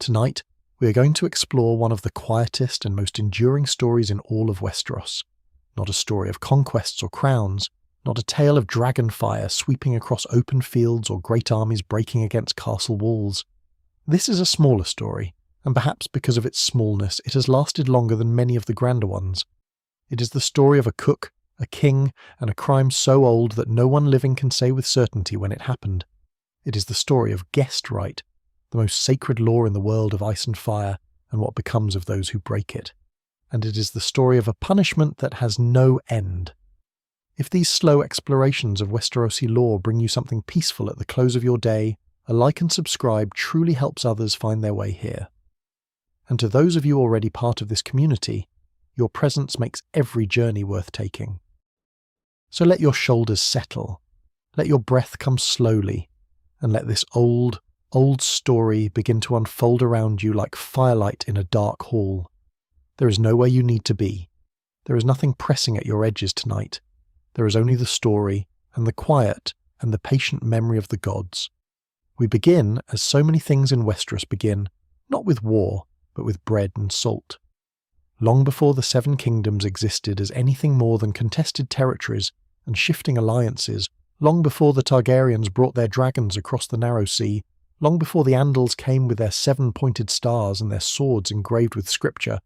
Tonight, we are going to explore one of the quietest and most enduring stories in all of Westeros. Not a story of conquests or crowns, not a tale of dragon fire sweeping across open fields or great armies breaking against castle walls. This is a smaller story, and perhaps because of its smallness it has lasted longer than many of the grander ones. It is the story of a cook, a king, and a crime so old that no one living can say with certainty when it happened. It is the story of guest right, the most sacred law in the world of ice and fire, and what becomes of those who break it. And it is the story of a punishment that has no end. If these slow explorations of Westerosi lore bring you something peaceful at the close of your day, a like and subscribe truly helps others find their way here. And to those of you already part of this community, your presence makes every journey worth taking. So let your shoulders settle, let your breath come slowly, and let this old story begin to unfold around you like firelight in a dark hall. There is nowhere you need to be. There is nothing pressing at your edges tonight. There is only the story, and the quiet, and the patient memory of the gods. We begin, as so many things in Westeros begin, not with war, but with bread and salt. Long before the Seven Kingdoms existed as anything more than contested territories and shifting alliances, long before the Targaryens brought their dragons across the narrow sea, long before the Andals came with their 7-pointed stars and their swords engraved with scripture,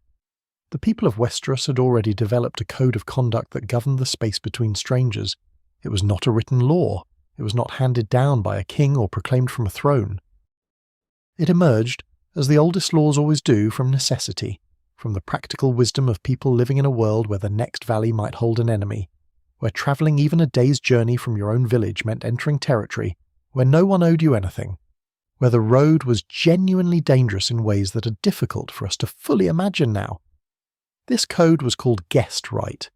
the people of Westeros had already developed a code of conduct that governed the space between strangers. It was not a written law. It was not handed down by a king or proclaimed from a throne. It emerged, as the oldest laws always do, from necessity, from the practical wisdom of people living in a world where the next valley might hold an enemy, where travelling even a day's journey from your own village meant entering territory, where no one owed you anything, where the road was genuinely dangerous in ways that are difficult for us to fully imagine now. This code was called guest right,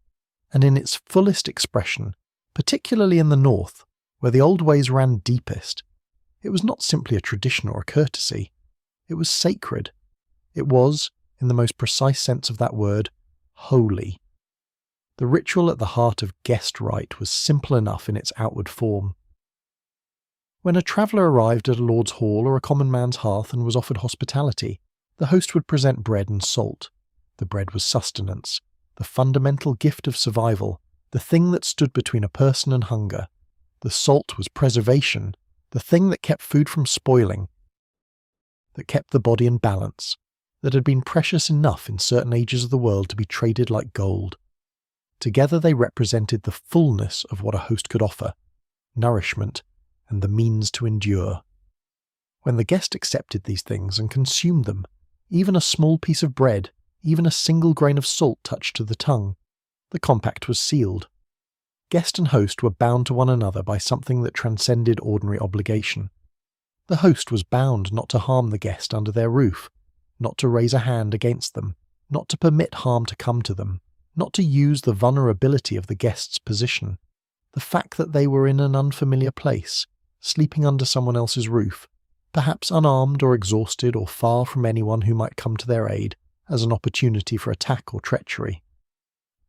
and in its fullest expression, particularly in the north, where the old ways ran deepest, it was not simply a tradition or a courtesy. It was sacred. It was, in the most precise sense of that word, holy. The ritual at the heart of guest right was simple enough in its outward form. When a traveller arrived at a lord's hall or a common man's hearth and was offered hospitality, the host would present bread and salt. The bread was sustenance, the fundamental gift of survival, the thing that stood between a person and hunger. The salt was preservation, the thing that kept food from spoiling, that kept the body in balance, that had been precious enough in certain ages of the world to be traded like gold. Together they represented the fullness of what a host could offer, nourishment, and the means to endure. When the guest accepted these things and consumed them, even a small piece of bread, even a single grain of salt touched to the tongue, the compact was sealed. Guest and host were bound to one another by something that transcended ordinary obligation. The host was bound not to harm the guest under their roof, not to raise a hand against them, not to permit harm to come to them, not to use the vulnerability of the guest's position, the fact that they were in an unfamiliar place, sleeping under someone else's roof, perhaps unarmed or exhausted or far from anyone who might come to their aid, as an opportunity for attack or treachery.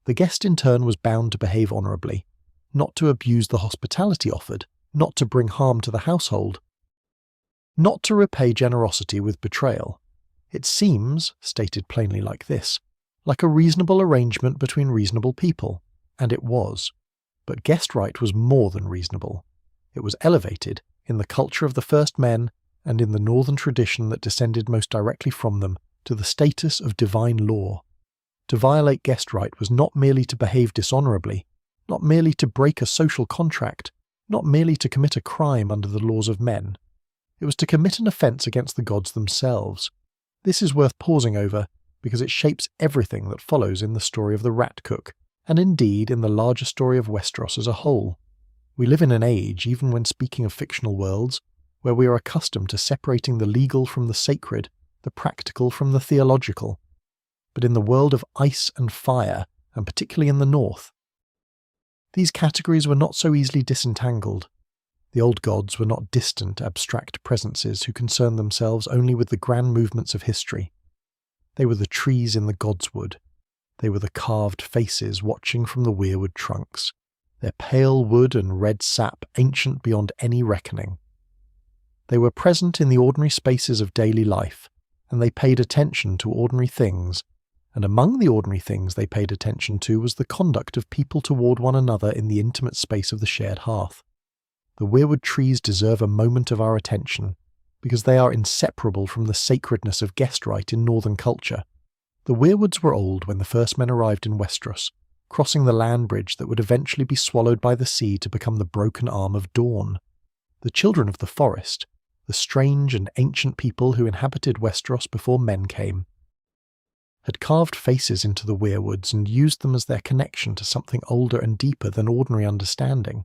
The guest in turn was bound to behave honourably, not to abuse the hospitality offered, not to bring harm to the household, not to repay generosity with betrayal. It seems, stated plainly like this, like a reasonable arrangement between reasonable people, and it was. But guest right was more than reasonable. It was elevated, in the culture of the first men, and in the northern tradition that descended most directly from them, to the status of divine law. To violate guest right was not merely to behave dishonourably, not merely to break a social contract, not merely to commit a crime under the laws of men. It was to commit an offence against the gods themselves. This is worth pausing over, because it shapes everything that follows in the story of the Rat Cook, and indeed in the larger story of Westeros as a whole. We live in an age, even when speaking of fictional worlds, where we are accustomed to separating the legal from the sacred, the practical from the theological. But in the world of ice and fire, and particularly in the north, these categories were not so easily disentangled. The old gods were not distant, abstract presences who concerned themselves only with the grand movements of history. They were the trees in the godswood. They were the carved faces watching from the weirwood trunks, their pale wood and red sap ancient beyond any reckoning. They were present in the ordinary spaces of daily life, and they paid attention to ordinary things, and among the ordinary things they paid attention to was the conduct of people toward one another in the intimate space of the shared hearth. The weirwood trees deserve a moment of our attention, because they are inseparable from the sacredness of guest right in northern culture. The Weirwoods were old when the first men arrived in Westeros, crossing the land bridge that would eventually be swallowed by the sea to become the broken arm of Dawn. The children of the forest, the strange and ancient people who inhabited Westeros before men came, had carved faces into the Weirwoods and used them as their connection to something older and deeper than ordinary understanding.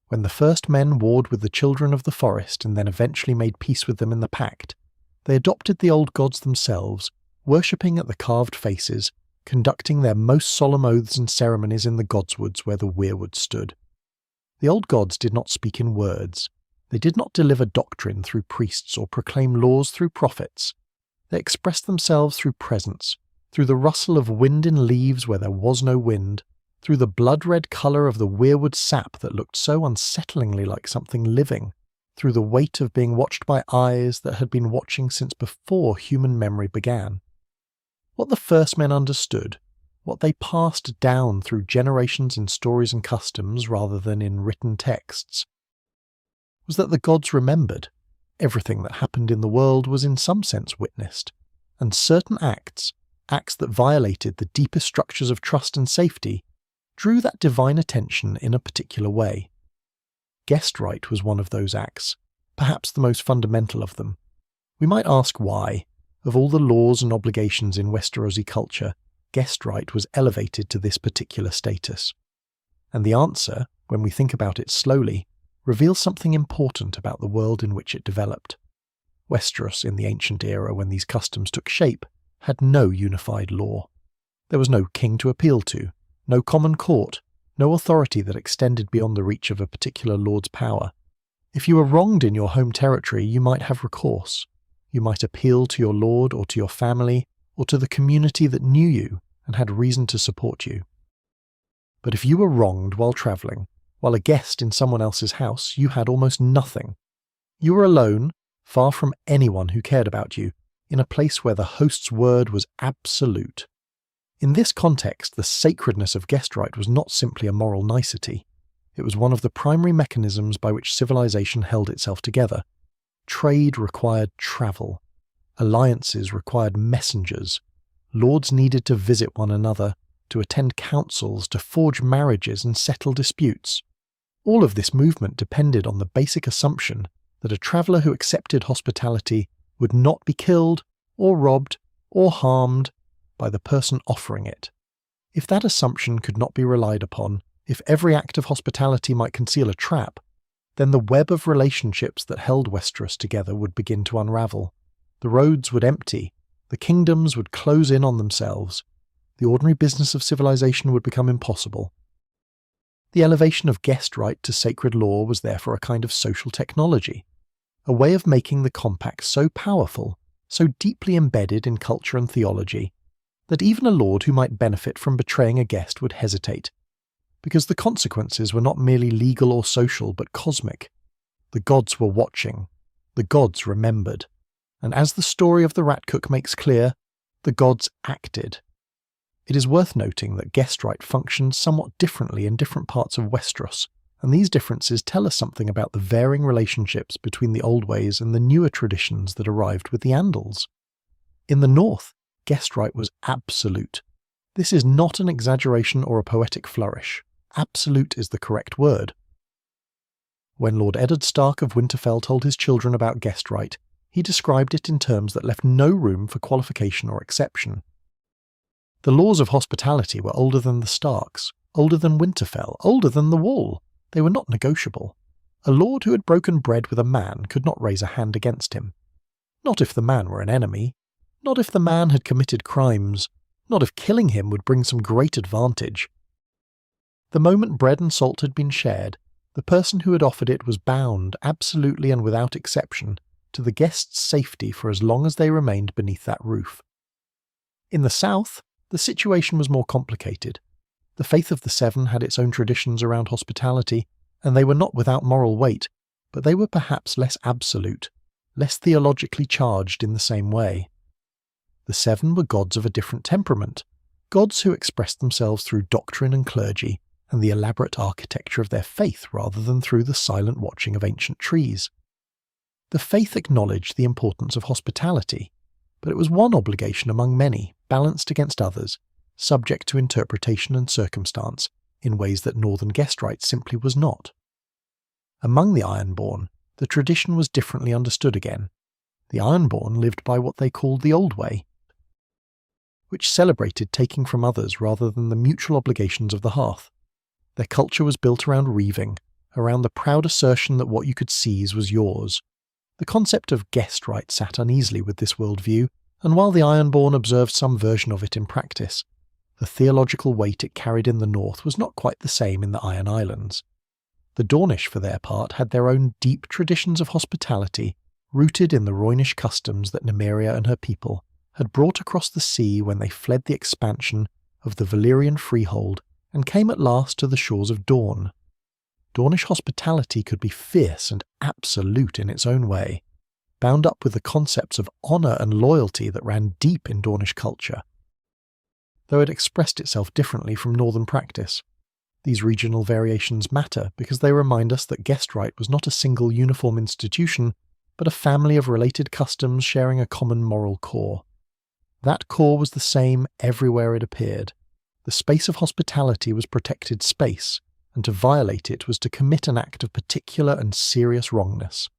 When the first men warred with the children of the forest and then eventually made peace with them in the pact, they adopted the old gods themselves, worshipping at the carved faces, conducting their most solemn oaths and ceremonies in the godswoods where the Weirwoods stood. The old gods did not speak in words. They did not deliver doctrine through priests or proclaim laws through prophets. They expressed themselves through presence, through the rustle of wind in leaves where there was no wind, through the blood-red colour of the weirwood sap that looked so unsettlingly like something living, through the weight of being watched by eyes that had been watching since before human memory began. What the first men understood, what they passed down through generations in stories and customs rather than in written texts, was that the gods remembered. Everything that happened in the world was in some sense witnessed, and certain acts that violated the deepest structures of trust and safety, drew that divine attention in a particular way. Guest right was one of those acts, perhaps the most fundamental of them. We might ask why, of all the laws and obligations in Westerosi culture, guest right was elevated to this particular status. And the answer, when we think about it slowly, reveals something important about the world in which it developed. Westeros, in the ancient era when these customs took shape, had no unified law. There was no king to appeal to, no common court, no authority that extended beyond the reach of a particular lord's power. If you were wronged in your home territory, you might have recourse. You might appeal to your lord or to your family or to the community that knew you and had reason to support you. But if you were wronged while travelling, while a guest in someone else's house, you had almost nothing. You were alone, far from anyone who cared about you, in a place where the host's word was absolute. In this context, the sacredness of guest right was not simply a moral nicety. It was one of the primary mechanisms by which civilization held itself together. Trade required travel. Alliances required messengers. Lords needed to visit one another, to attend councils, to forge marriages and settle disputes. All of this movement depended on the basic assumption that a traveller who accepted hospitality would not be killed, or robbed, or harmed by the person offering it. If that assumption could not be relied upon, if every act of hospitality might conceal a trap, then the web of relationships that held Westeros together would begin to unravel. The roads would empty, the kingdoms would close in on themselves, the ordinary business of civilization would become impossible. The elevation of guest right to sacred law was therefore a kind of social technology, a way of making the compact so powerful, so deeply embedded in culture and theology, that even a lord who might benefit from betraying a guest would hesitate, because the consequences were not merely legal or social but cosmic. The gods were watching, the gods remembered, and as the story of the rat cook makes clear, the gods acted. It is worth noting that guest right functioned somewhat differently in different parts of Westeros, and these differences tell us something about the varying relationships between the old ways and the newer traditions that arrived with the Andals. In the north, guest right was absolute. This is not an exaggeration or a poetic flourish. Absolute is the correct word. When Lord Eddard Stark of Winterfell told his children about guest right, he described it in terms that left no room for qualification or exception. The laws of hospitality were older than the Starks, older than Winterfell, older than the Wall. They were not negotiable. A lord who had broken bread with a man could not raise a hand against him. Not if the man were an enemy. Not if the man had committed crimes. Not if killing him would bring some great advantage. The moment bread and salt had been shared, the person who had offered it was bound, absolutely and without exception, to the guest's safety for as long as they remained beneath that roof. In the south, the situation was more complicated. The faith of the Seven had its own traditions around hospitality, and they were not without moral weight, but they were perhaps less absolute, less theologically charged in the same way. The seven were gods of a different temperament, gods who expressed themselves through doctrine and clergy and the elaborate architecture of their faith rather than through the silent watching of ancient trees. The faith acknowledged the importance of hospitality, but it was one obligation among many, balanced against others, subject to interpretation and circumstance, in ways that northern guest rights simply was not. Among the Ironborn, the tradition was differently understood again. The Ironborn lived by what they called the Old Way, which celebrated taking from others rather than the mutual obligations of the hearth. Their culture was built around reaving, around the proud assertion that what you could seize was yours. The concept of guest right sat uneasily with this worldview, and while the Ironborn observed some version of it in practice, the theological weight it carried in the north was not quite the same in the Iron Islands. The Dornish, for their part, had their own deep traditions of hospitality, rooted in the Rhoynish customs that Nymeria and her people had brought across the sea when they fled the expansion of the Valyrian freehold and came at last to the shores of Dorne. Dornish hospitality could be fierce and absolute in its own way, bound up with the concepts of honour and loyalty that ran deep in Dornish culture, though it expressed itself differently from northern practice. These regional variations matter because they remind us that guest right was not a single uniform institution, but a family of related customs sharing a common moral core. That core was the same everywhere it appeared. The space of hospitality was protected space, and to violate it was to commit an act of particular and serious wrongness.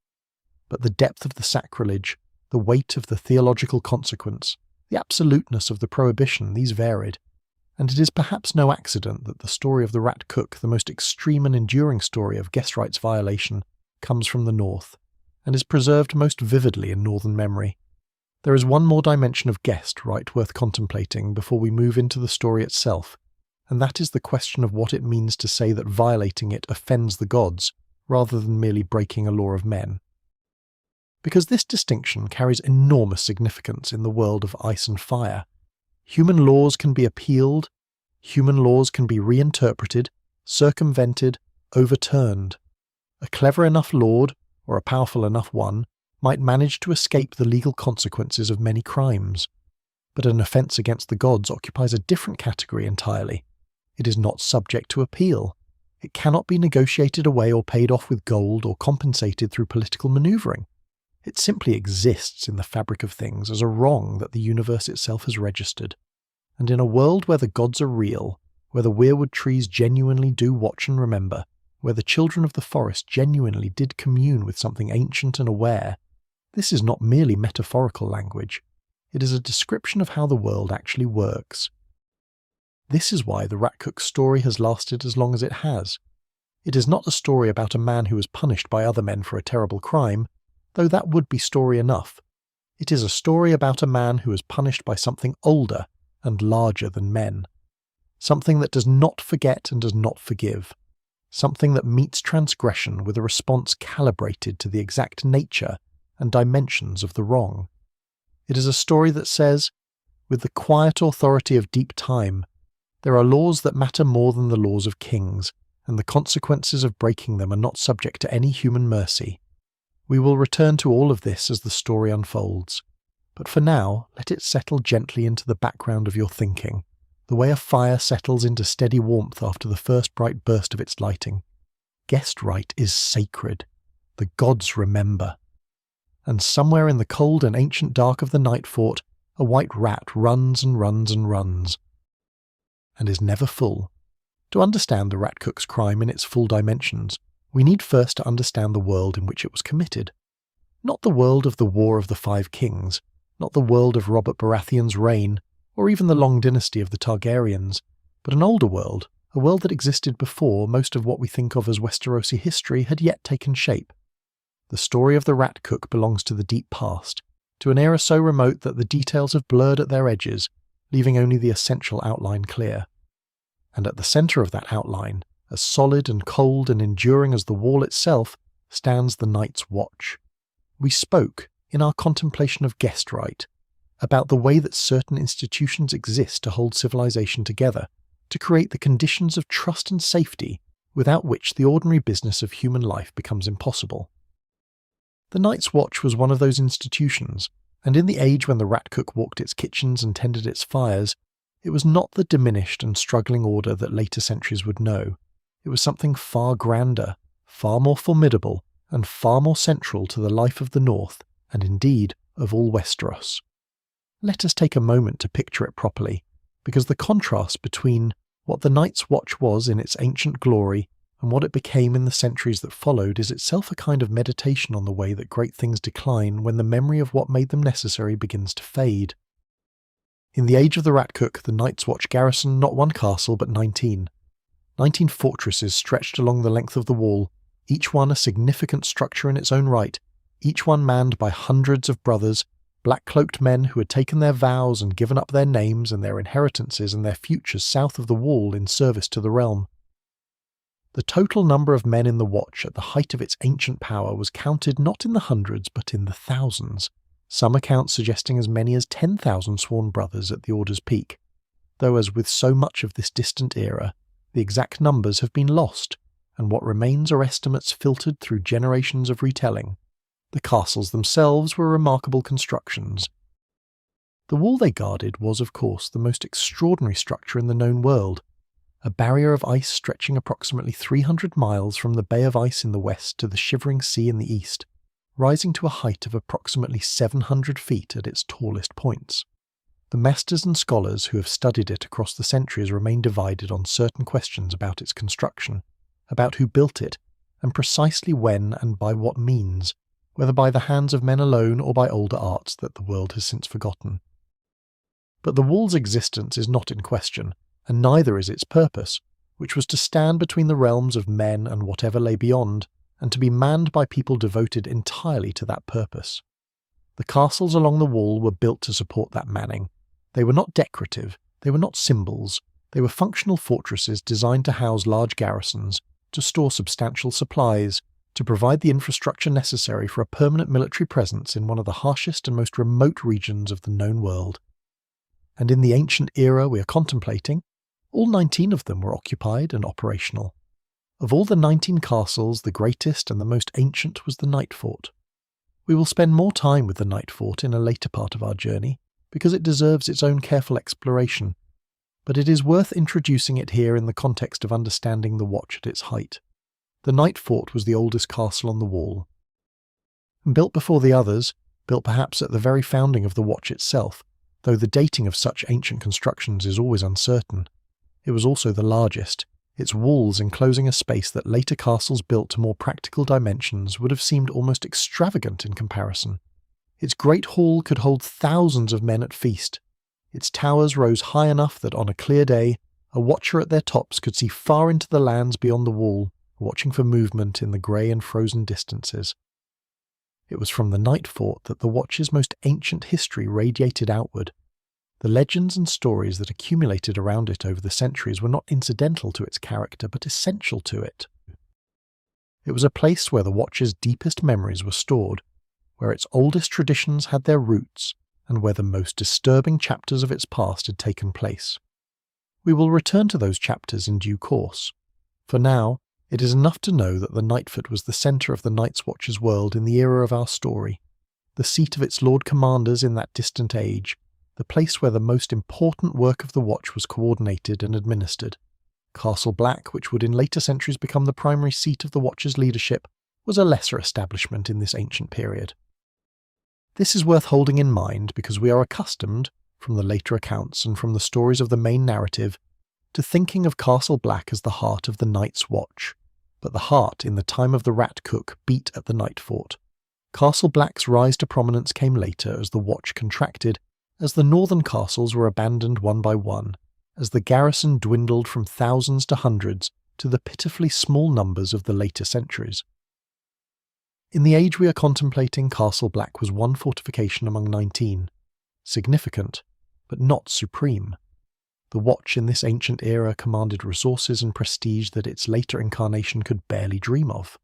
But the depth of the sacrilege, the weight of the theological consequence, the absoluteness of the prohibition, these varied, and it is perhaps no accident that the story of the Rat Cook, the most extreme and enduring story of guest rights violation, comes from the north, and is preserved most vividly in northern memory. There is one more dimension of guest right worth contemplating before we move into the story itself, and that is the question of what it means to say that violating it offends the gods, rather than merely breaking a law of men. Because this distinction carries enormous significance in the world of ice and fire. Human laws can be appealed, human laws can be reinterpreted, circumvented, overturned. A clever enough lord, or a powerful enough one, might manage to escape the legal consequences of many crimes. But an offence against the gods occupies a different category entirely. It is not subject to appeal. It cannot be negotiated away or paid off with gold or compensated through political manoeuvring. It simply exists in the fabric of things as a wrong that the universe itself has registered. And in a world where the gods are real, where the weirwood trees genuinely do watch and remember, where the children of the forest genuinely did commune with something ancient and aware, this is not merely metaphorical language. It is a description of how the world actually works. This is why the Rat Cook story has lasted as long as it has. It is not a story about a man who was punished by other men for a terrible crime, though that would be story enough. It is a story about a man who is punished by something older and larger than men. Something that does not forget and does not forgive. Something that meets transgression with a response calibrated to the exact nature and dimensions of the wrong. It is a story that says, with the quiet authority of deep time, there are laws that matter more than the laws of kings, and the consequences of breaking them are not subject to any human mercy. We will return to all of this as the story unfolds, but for now, let it settle gently into the background of your thinking, the way a fire settles into steady warmth after the first bright burst of its lighting. Guest right is sacred. The gods remember. And somewhere in the cold and ancient dark of the Nightfort, a white rat runs and runs and runs, and is never full. To understand the Rat Cook's crime in its full dimensions, we need first to understand the world in which it was committed. Not the world of the War of the Five Kings, not the world of Robert Baratheon's reign, or even the long dynasty of the Targaryens, but an older world, a world that existed before most of what we think of as Westerosi history had yet taken shape. The story of the Rat Cook belongs to the deep past, to an era so remote that the details have blurred at their edges, leaving only the essential outline clear. And at the centre of that outline, as solid and cold and enduring as the wall itself, stands the Night's Watch. We spoke, in our contemplation of guest right, about the way that certain institutions exist to hold civilization together, to create the conditions of trust and safety without which the ordinary business of human life becomes impossible. The Night's Watch was one of those institutions, And in the age when the rat cook walked its kitchens and tended its fires, it was not the diminished and struggling order that later centuries would know. It was something far grander, far more formidable, and far more central to the life of the North, and indeed of all Westeros. Let us take a moment to picture it properly, because the contrast between what the Night's Watch was in its ancient glory and what it became in the centuries that followed is itself a kind of meditation on the way that great things decline when the memory of what made them necessary begins to fade. In the age of the Rat Cook, the Night's Watch garrisoned not one castle but 19. 19 fortresses stretched along the length of the wall, each one a significant structure in its own right, each one manned by hundreds of brothers, black-cloaked men who had taken their vows and given up their names and their inheritances and their futures south of the wall in service to the realm. The total number of men in the Watch at the height of its ancient power was counted not in the hundreds but in the thousands, some accounts suggesting as many as 10,000 sworn brothers at the Order's peak, though as with so much of this distant era, the exact numbers have been lost, and what remains are estimates filtered through generations of retelling. The castles themselves were remarkable constructions. The wall they guarded was, of course, the most extraordinary structure in the known world, a barrier of ice stretching approximately 300 miles from the Bay of Ice in the west to the Shivering Sea in the east, rising to a height of approximately 700 feet at its tallest points. The masters and scholars who have studied it across the centuries remain divided on certain questions about its construction, about who built it, and precisely when and by what means, whether by the hands of men alone or by older arts that the world has since forgotten. But the wall's existence is not in question, and neither is its purpose, which was to stand between the realms of men and whatever lay beyond, and to be manned by people devoted entirely to that purpose. The castles along the wall were built to support that manning. They were not decorative, they were not symbols, they were functional fortresses designed to house large garrisons, to store substantial supplies, to provide the infrastructure necessary for a permanent military presence in one of the harshest and most remote regions of the known world. And in the ancient era we are contemplating, all 19 of them were occupied and operational. Of all the 19 castles, the greatest and the most ancient was the Nightfort. We will spend more time with the Nightfort in a later part of our journey, because it deserves its own careful exploration, but it is worth introducing it here in the context of understanding the Watch at its height. The Nightfort was the oldest castle on the wall. Built before the others, built perhaps at the very founding of the Watch itself, though the dating of such ancient constructions is always uncertain. It was also the largest, its walls enclosing a space that later castles built to more practical dimensions would have seemed almost extravagant in comparison. Its great hall could hold thousands of men at feast. Its towers rose high enough that on a clear day, a watcher at their tops could see far into the lands beyond the wall, watching for movement in the grey and frozen distances. It was from the Nightfort that the Watch's most ancient history radiated outward. The legends and stories that accumulated around it over the centuries were not incidental to its character, but essential to it. It was a place where the Watcher's deepest memories were stored, where its oldest traditions had their roots, and where the most disturbing chapters of its past had taken place. We will return to those chapters in due course. For now, it is enough to know that the Nightfort was the centre of the Night's Watch's world in the era of our story, the seat of its Lord Commanders in that distant age, the place where the most important work of the Watch was coordinated and administered. Castle Black, which would in later centuries become the primary seat of the Watch's leadership, was a lesser establishment in this ancient period. This is worth holding in mind because we are accustomed, from the later accounts and from the stories of the main narrative, to thinking of Castle Black as the heart of the Night's Watch, but the heart in the time of the Rat Cook beat at the Nightfort. Castle Black's rise to prominence came later as the Watch contracted, as the northern castles were abandoned one by one, as the garrison dwindled from thousands to hundreds to the pitifully small numbers of the later centuries. In the age we are contemplating, Castle Black was one fortification among 19, significant, but not supreme. The Watch in this ancient era commanded resources and prestige that its later incarnation could barely dream of.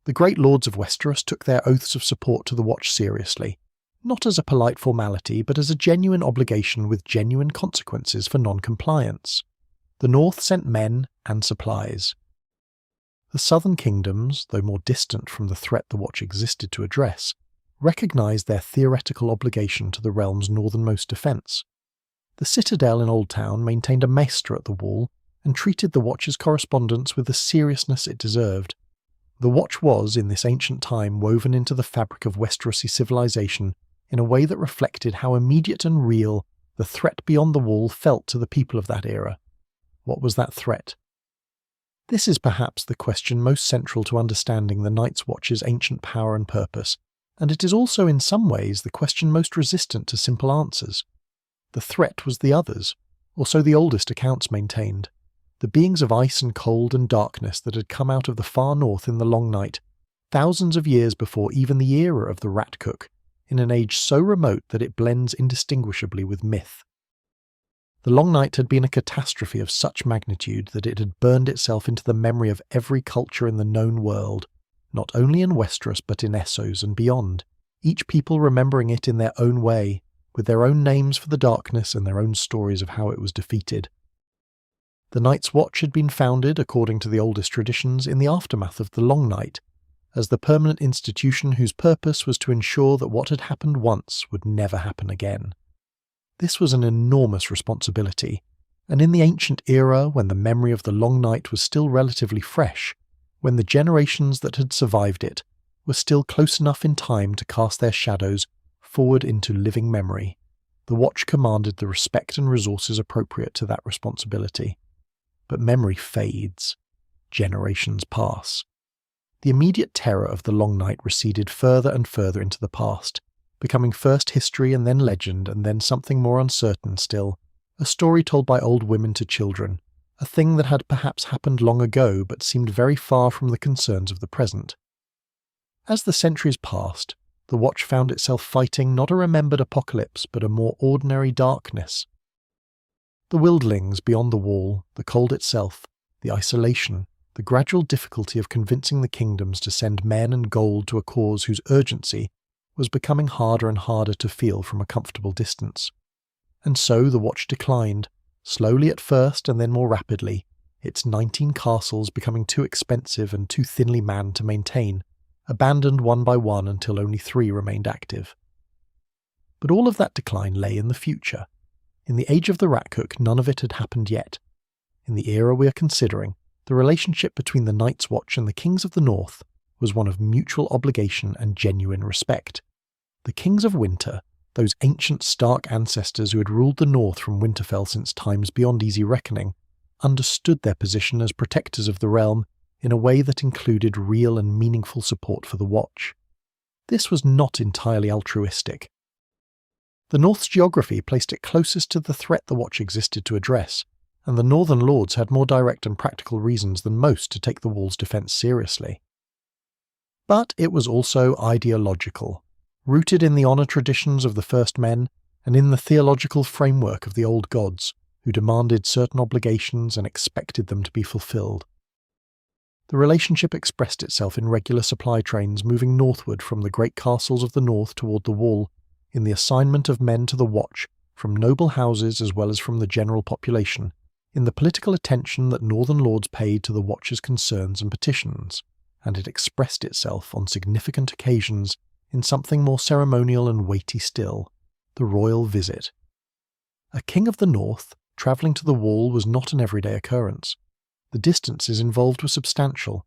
The great lords of Westeros took their oaths of support to the Watch seriously, not as a polite formality, but as a genuine obligation with genuine consequences for non-compliance. The North sent men and supplies. The southern kingdoms, though more distant from the threat the Watch existed to address, recognised their theoretical obligation to the realm's northernmost defence. The citadel in Old Town maintained a maester at the wall and treated the Watch's correspondence with the seriousness it deserved. The Watch was, in this ancient time, woven into the fabric of Westerosi civilization in a way that reflected how immediate and real the threat beyond the wall felt to the people of that era. What was that threat? This is perhaps the question most central to understanding the Night's Watch's ancient power and purpose, and it is also in some ways the question most resistant to simple answers. The threat was the others, or so the oldest accounts maintained. The beings of ice and cold and darkness that had come out of the far north in the long night, thousands of years before even the era of the Rat Cook, in an age so remote that it blends indistinguishably with myth. The long night had been a catastrophe of such magnitude that it had burned itself into the memory of every culture in the known world, not only in Westeros but in Essos and beyond, each people remembering it in their own way, with their own names for the darkness and their own stories of how it was defeated. The Night's Watch had been founded, according to the oldest traditions, in the aftermath of the Long Night, as the permanent institution whose purpose was to ensure that what had happened once would never happen again. This was an enormous responsibility, and in the ancient era, when the memory of the Long Night was still relatively fresh, when the generations that had survived it were still close enough in time to cast their shadows forward into living memory, the Watch commanded the respect and resources appropriate to that responsibility. But memory fades. Generations pass. The immediate terror of the Long Night receded further and further into the past, becoming first history and then legend and then something more uncertain still, a story told by old women to children, a thing that had perhaps happened long ago but seemed very far from the concerns of the present. As the centuries passed, the Watch found itself fighting not a remembered apocalypse but a more ordinary darkness. The wildlings beyond the wall, the cold itself, the isolation, the gradual difficulty of convincing the kingdoms to send men and gold to a cause whose urgency was becoming harder and harder to feel from a comfortable distance. And so the Watch declined, slowly at first and then more rapidly, its 19 castles becoming too expensive and too thinly manned to maintain, abandoned one by one until only 3 remained active. But all of that decline lay in the future. In the age of the Rat Cook, none of it had happened yet. In the era we are considering, the relationship between the Night's Watch and the Kings of the North was one of mutual obligation and genuine respect. The Kings of Winter, those ancient Stark ancestors who had ruled the North from Winterfell since times beyond easy reckoning, understood their position as protectors of the realm in a way that included real and meaningful support for the Watch. This was not entirely altruistic. The North's geography placed it closest to the threat the Watch existed to address, and the Northern Lords had more direct and practical reasons than most to take the wall's defence seriously. But it was also ideological, rooted in the honour traditions of the First Men and in the theological framework of the old gods, who demanded certain obligations and expected them to be fulfilled. The relationship expressed itself in regular supply trains moving northward from the great castles of the north toward the wall, in the assignment of men to the Watch from noble houses as well as from the general population, in the political attention that northern lords paid to the Watch's concerns and petitions, and it expressed itself on significant occasions in something more ceremonial and weighty still, the royal visit. A king of the north travelling to the wall was not an everyday occurrence. The distances involved were substantial,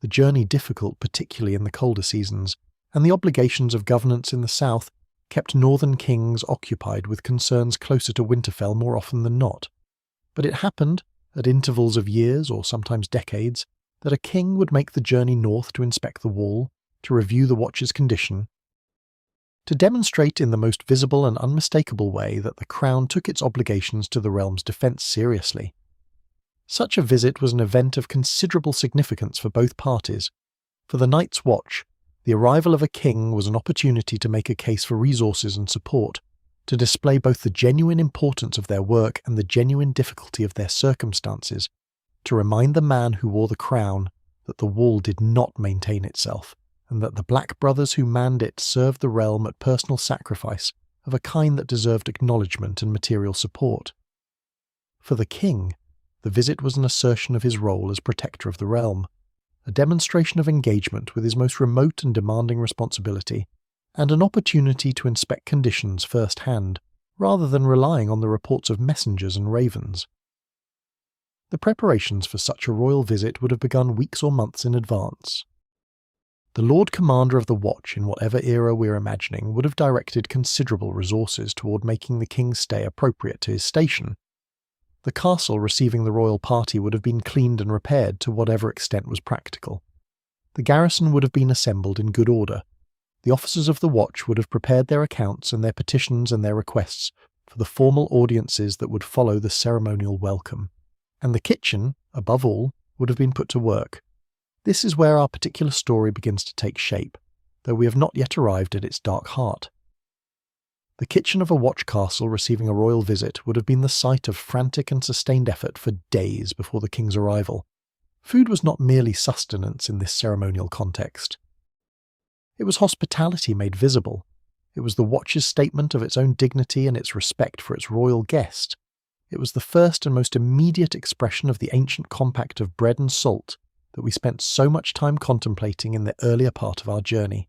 the journey difficult particularly in the colder seasons, and the obligations of governance in the south kept northern kings occupied with concerns closer to Winterfell more often than not. But it happened, at intervals of years or sometimes decades, that a king would make the journey north to inspect the wall, to review the Watch's condition, to demonstrate in the most visible and unmistakable way that the crown took its obligations to the realm's defence seriously. Such a visit was an event of considerable significance for both parties. For the Night's Watch, the arrival of a king was an opportunity to make a case for resources and support, to display both the genuine importance of their work and the genuine difficulty of their circumstances, to remind the man who wore the crown that the wall did not maintain itself, and that the Black Brothers who manned it served the realm at personal sacrifice of a kind that deserved acknowledgement and material support. For the king, the visit was an assertion of his role as protector of the realm, a demonstration of engagement with his most remote and demanding responsibility, and an opportunity to inspect conditions firsthand, rather than relying on the reports of messengers and ravens. The preparations for such a royal visit would have begun weeks or months in advance. The Lord Commander of the Watch, in whatever era we're imagining, would have directed considerable resources toward making the king's stay appropriate to his station. The castle receiving the royal party would have been cleaned and repaired to whatever extent was practical. The garrison would have been assembled in good order. The officers of the watch would have prepared their accounts and their petitions and their requests for the formal audiences that would follow the ceremonial welcome. And the kitchen, above all, would have been put to work. This is where our particular story begins to take shape, though we have not yet arrived at its dark heart. The kitchen of a watch castle receiving a royal visit would have been the site of frantic and sustained effort for days before the king's arrival. Food was not merely sustenance in this ceremonial context. It was hospitality made visible. It was the watch's statement of its own dignity and its respect for its royal guest. It was the first and most immediate expression of the ancient compact of bread and salt that we spent so much time contemplating in the earlier part of our journey.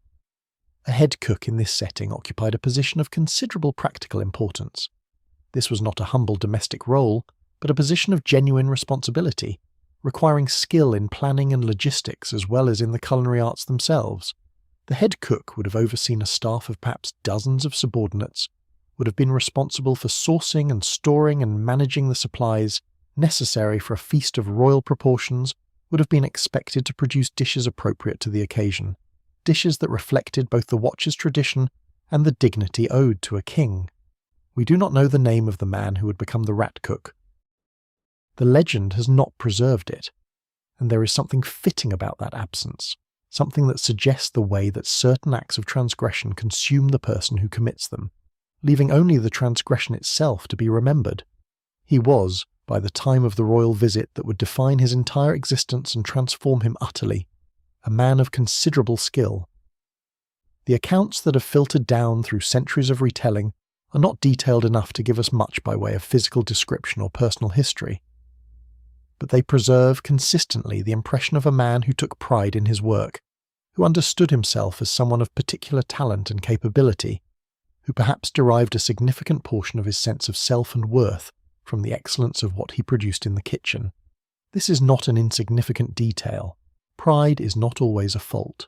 A head cook in this setting occupied a position of considerable practical importance. This was not a humble domestic role, but a position of genuine responsibility, requiring skill in planning and logistics as well as in the culinary arts themselves. The head cook would have overseen a staff of perhaps dozens of subordinates, would have been responsible for sourcing and storing and managing the supplies necessary for a feast of royal proportions, would have been expected to produce dishes appropriate to the occasion, dishes that reflected both the watch's tradition and the dignity owed to a king. We do not know the name of the man who would become the rat cook. The legend has not preserved it, and there is something fitting about that absence, something that suggests the way that certain acts of transgression consume the person who commits them, leaving only the transgression itself to be remembered. He was, by the time of the royal visit that would define his entire existence and transform him utterly, a man of considerable skill. The accounts that have filtered down through centuries of retelling are not detailed enough to give us much by way of physical description or personal history, but they preserve consistently the impression of a man who took pride in his work, who understood himself as someone of particular talent and capability, who perhaps derived a significant portion of his sense of self and worth from the excellence of what he produced in the kitchen. This is not an insignificant detail. Pride is not always a fault.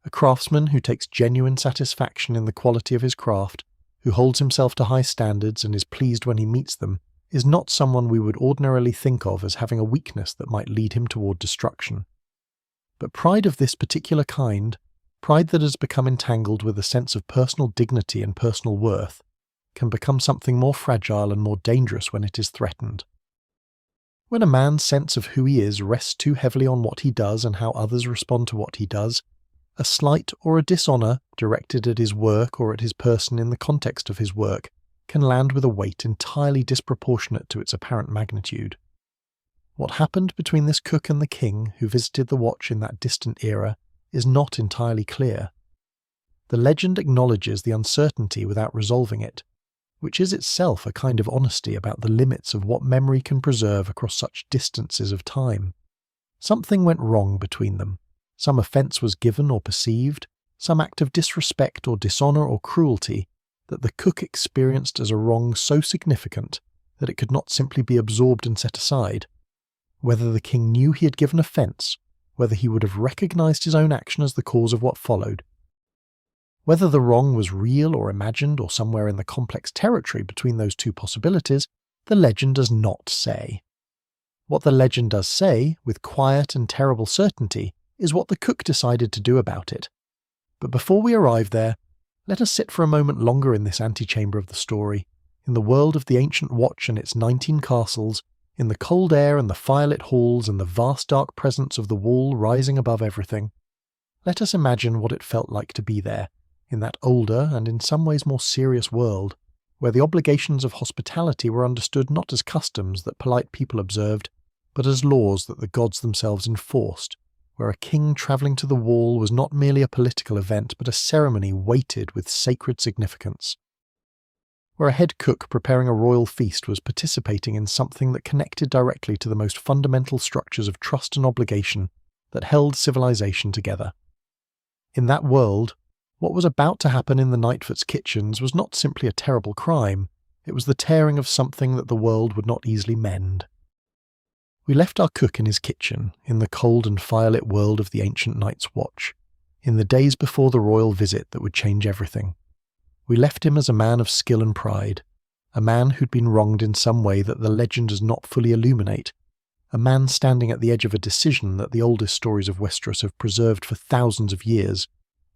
A craftsman who takes genuine satisfaction in the quality of his craft, who holds himself to high standards and is pleased when he meets them, is not someone we would ordinarily think of as having a weakness that might lead him toward destruction. But pride of this particular kind, pride that has become entangled with a sense of personal dignity and personal worth, can become something more fragile and more dangerous when it is threatened. When a man's sense of who he is rests too heavily on what he does and how others respond to what he does, a slight or a dishonour directed at his work or at his person in the context of his work can land with a weight entirely disproportionate to its apparent magnitude. What happened between this cook and the king who visited the watch in that distant era is not entirely clear. The legend acknowledges the uncertainty without resolving it, which is itself a kind of honesty about the limits of what memory can preserve across such distances of time. Something went wrong between them. Some offence was given or perceived, some act of disrespect or dishonour or cruelty that the cook experienced as a wrong so significant that it could not simply be absorbed and set aside. Whether the king knew he had given offence, whether he would have recognised his own action as the cause of what followed, whether the wrong was real or imagined or somewhere in the complex territory between those two possibilities, the legend does not say. What the legend does say, with quiet and terrible certainty, is what the cook decided to do about it. But before we arrive there, let us sit for a moment longer in this antechamber of the story, in the world of the ancient watch and its 19 castles, in the cold air and the firelit halls and the vast dark presence of the wall rising above everything. Let us imagine what it felt like to be there, in that older and in some ways more serious world, where the obligations of hospitality were understood not as customs that polite people observed, but as laws that the gods themselves enforced, where a king travelling to the wall was not merely a political event but a ceremony weighted with sacred significance, where a head cook preparing a royal feast was participating in something that connected directly to the most fundamental structures of trust and obligation that held civilization together. In that world, What was about to happen in the Nightfort's kitchens was not simply a terrible crime, it was the tearing of something that the world would not easily mend. We left our cook in his kitchen, in the cold and firelit world of the ancient Night's Watch, in the days before the royal visit that would change everything. We left him as a man of skill and pride, a man who'd been wronged in some way that the legend does not fully illuminate, a man standing at the edge of a decision that the oldest stories of Westeros have preserved for thousands of years,